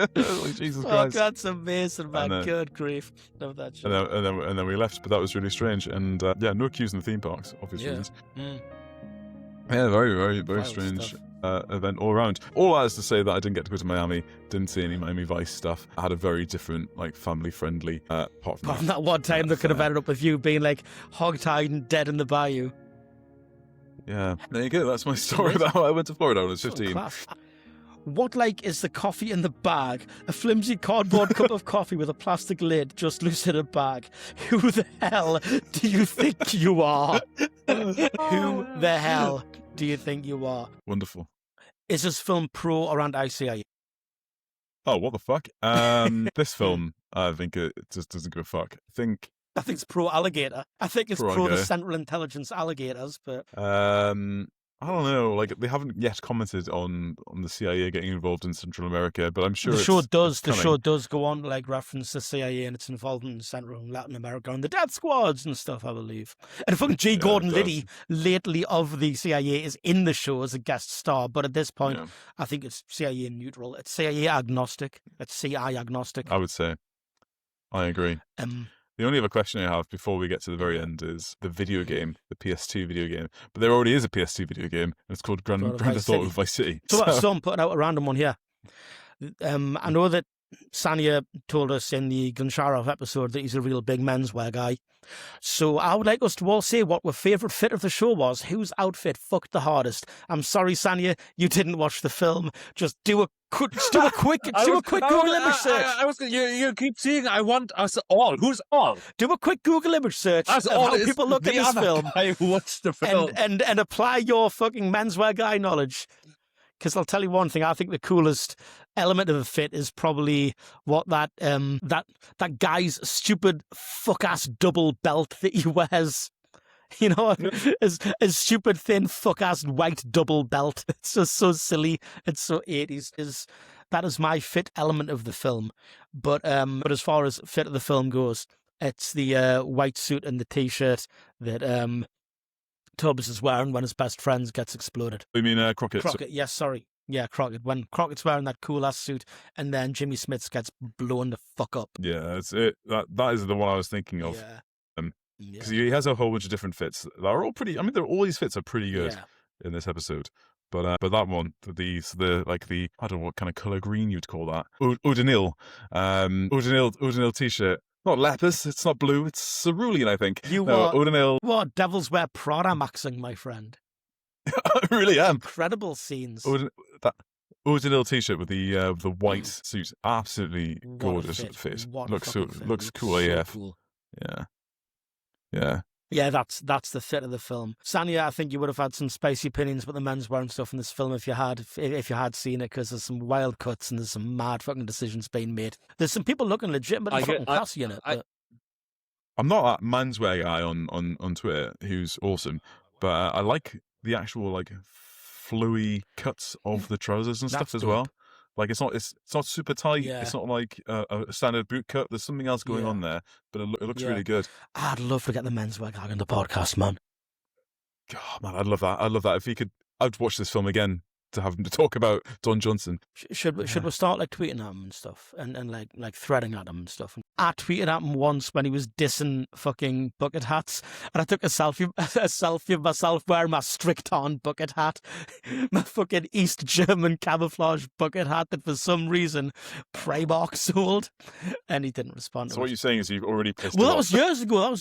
Jesus Christ. Oh, that's amazing, man. Good grief. Love that shit. And then we left, but that was really strange. And yeah, no queues in the theme parks, obvious reasons. Yeah, very, very, very strange event all around. All that is to say that I didn't get to go to Miami, didn't see any Miami Vice stuff. I had a very different, like, family-friendly, apart from that one time that could have ended up with you being, like, hog-tied and dead in the bayou. Yeah, there you go. That's my story about how I went to Florida when I was 15. What like is the coffee in the bag? A flimsy cardboard cup of coffee with a plastic lid just loose in a bag. Who the hell do you think you are? Who the hell do you think you are? Wonderful. Is this film pro or anti-CIA? Oh, what the fuck? This film, I think it just doesn't give a fuck. I think it's pro-alligator. I think it's pro the Central Intelligence alligators, but... I don't know. Like, they haven't yet commented on the CIA getting involved in Central America, but I'm sure the show does go on to, like, reference the CIA and its involvement in Central and Latin America and the death squads and stuff, I believe. And fucking G. Gordon Liddy, lately of the CIA, is in the show as a guest star, but at this point, I think it's CIA neutral. It's CIA agnostic. It's CI agnostic. I would say. I agree. The only other question I have before we get to the very end is the video game, the PS2 video game. But there already is a PS2 video game, and it's called Grand Theft Auto Vice City. So I'm putting out a random one here. I know that Sanya told us in the Gunsharov episode that he's a real big menswear guy. So I would like us to all say what our favourite fit of the show was. Whose outfit fucked the hardest? I'm sorry, Sanya, you didn't watch the film. Just do a quick Google image search. You keep saying I want us all. Who's all? Do a quick Google image search Us of all how is people look the at this other film. guy who watched the film. And apply your fucking menswear guy knowledge. Because I'll tell you one thing, I think the coolest element of the fit is probably what that guy's stupid fuck-ass double belt that he wears. You know, his stupid, thin, fuck-ass white double belt. It's just so silly. It's so 80s. That is my fit element of the film. But as far as fit of the film goes, it's the white suit and the T-shirt that Tubbs is wearing when his best friend gets exploded. You mean Crockett? Crockett, yes, sorry. Yeah, Crockett. When Crockett's wearing that cool-ass suit and then Jimmy Smits gets blown the fuck up. Yeah, that's it. That is the one I was thinking of. Because he has a whole bunch of different fits that are all pretty. I mean, all these fits are pretty good in this episode. But that one, the I don't know what kind of color green you'd call that. O'Donnell T-shirt. Not lapis. It's not blue. It's cerulean, I think. O'Donnell. What Devils Wear Prada maxing, my friend. I really am. Incredible scenes. That O'Donnell T-shirt with the white suit, absolutely gorgeous fit. Looks cool AF. Cool. Yeah, that's the fit of the film. Sanya, I think you would have had some spicy opinions about the menswear and stuff in this film if you had seen it, because there's some wild cuts and there's some mad fucking decisions being made. There's some people looking legitimately fucking classy in it. I'm not that menswear guy on Twitter who's awesome, but I like the actual flowy cuts of the trousers and stuff as well. Like it's not super tight. Yeah. It's not like a standard boot cut. There's something else going on there, but it looks really good. I'd love to get the menswear guy on the podcast, man. God, man, I'd love that. If he could, I'd watch this film again to have him to talk about Don Johnson. Should we start tweeting at him and stuff, and like threading at him and stuff? I tweeted at him once when he was dissing fucking bucket hats, and I took a selfie of myself wearing my Strict-On bucket hat, my fucking East German camouflage bucket hat that for some reason Primark sold, and he didn't respond. So what you're saying is you've already pissed him off. That was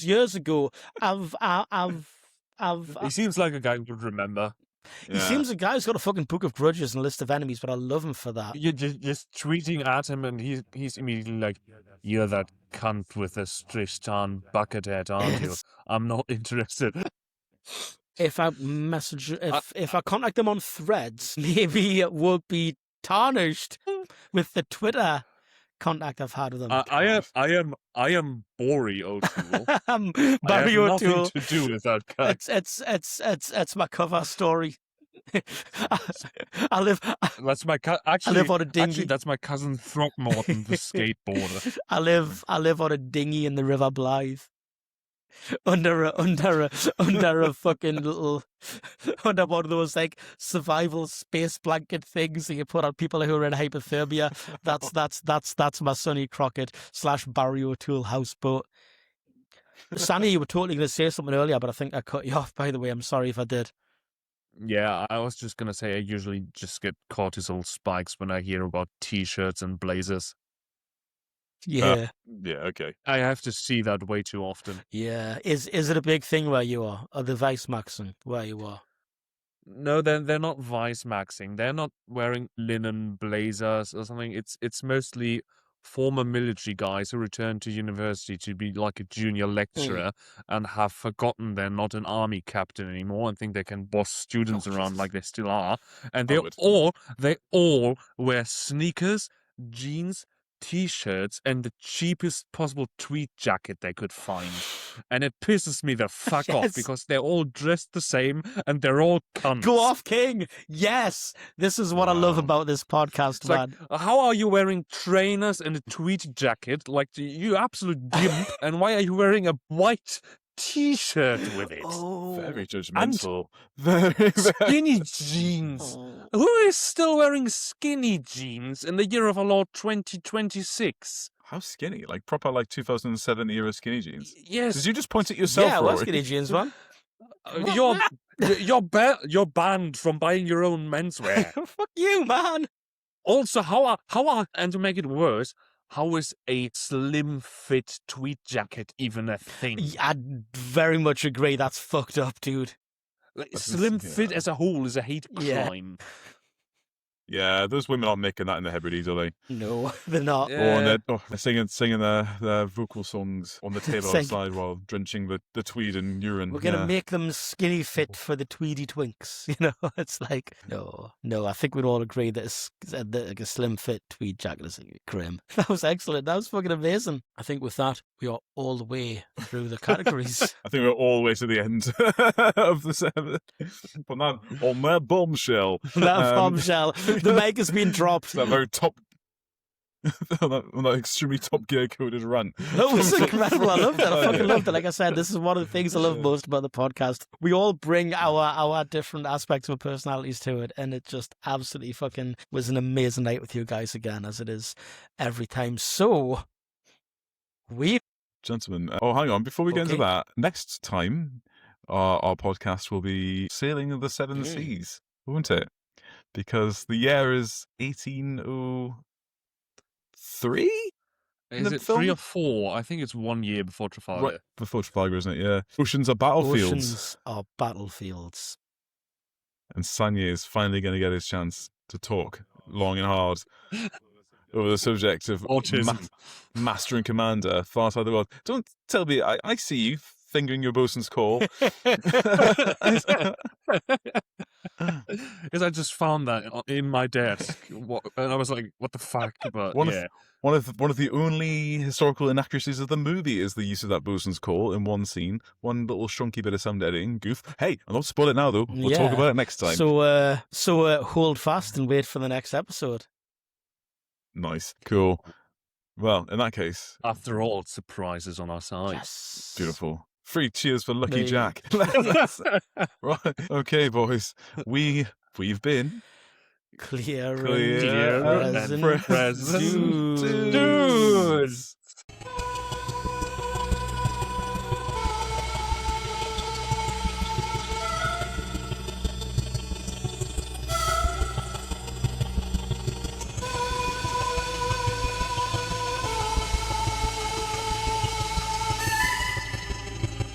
years ago. He seems like a guy who would remember. He seems a guy who's got a fucking book of grudges and a list of enemies, but I love him for that. You're just tweeting at him, and he's immediately like, "You're that cunt with a Strict-On bucket hat, aren't you? I'm not interested." If I if I contact him on Threads, maybe it would be tarnished with the Twitter contact I've had with him. I am Bori O'Toole. Barry O'Toole. Nothing to do with that guy. It's my cover story. I live on a dinghy. Actually, that's my cousin Throckmorton, the skateboarder. I live on a dinghy in the River Blythe. Under a fucking little under one of those survival space blanket things that you put on people who are in hypothermia. That's my Sonny Crockett / Barry O'Toole houseboat. Sanny, you were totally going to say something earlier, but I think I cut you off. By the way, I'm sorry if I did. Yeah, I was just gonna say I usually just get cortisol spikes when I hear about T-shirts and blazers. Yeah. Okay. I have to see that way too often. Yeah. Is it a big thing where you are? Or the Vice Maxing where you are? No, they're not Vice Maxing. They're not wearing linen blazers or something. It's mostly former military guys who return to university to be like a junior lecturer and have forgotten they're not an army captain anymore and think they can boss students around like they still are. And they all wear sneakers, jeans, T-shirts, and the cheapest possible tweed jacket they could find. And it pisses me the fuck off because they're all dressed the same and they're all cunts. Go off, King! Yes! This is what I love about this podcast, man. Like, how are you wearing trainers and a tweed jacket? Like, you absolute gimp. And why are you wearing a white T-shirt with it? Very judgmental. Very skinny jeans. Who is still wearing skinny jeans in the year of our Lord 2026? How skinny? Like proper 2007 era skinny jeans? Yes. Did you just point at yourself? Yeah, Rory? skinny jeans, man. You're banned from buying your own menswear. Fuck you, man. Also, and to make it worse, how is a slim fit tweed jacket even a thing? I very much agree. That's fucked up, dude. Like, slim fit as a whole is a hate crime. Yeah, those women aren't making that in the Hebrides, are they? No, they're not. Or they're singing their vocal songs on the table outside while drenching the tweed in urine. We're gonna make them skinny fit for the tweedy twinks. You know, it's like no. I think we'd all agree that like a slim fit tweed jacket is grim. That was excellent. That was fucking amazing. I think with that we are all the way through the categories. I think we're all the way to the end of the 7. But not on that bombshell. That bombshell. The mic has been dropped. That very top. on that extremely Top Gear coded rant. That was incredible. I loved that. I fucking loved it. Like I said, this is one of the things I love most about the podcast. We all bring our different aspects of our personalities to it, and it just absolutely fucking was an amazing night with you guys again, as it is every time. So, Gentlemen, hang on. Before we get into that, next time our podcast will be Sailing the Seven Seas, won't it? Because the year is 1803? Is it 3 or 4? I think it's 1 year before Trafalgar. Right, before Trafalgar, isn't it? Yeah. Oceans are battlefields. Oceans are battlefields. And Sanye is finally going to get his chance to talk long and hard over the subject of autism. Master and Commander, Far Side of the World. Don't tell me, I see you fingering your bosun's call. Because I just found that in my desk, and I was like, "What the fuck?" But one of the only historical inaccuracies of the movie is the use of that bosun's call in one scene. One little shunky bit of sound editing goof. Hey, I'll not spoil it now though. We'll talk about it next time. So hold fast and wait for the next episode. Nice, cool. Well, in that case, after all, surprises on our side. Yes, beautiful. 3 cheers for Lucky Jack. Right. Okay, boys. We've been clear and present dudes.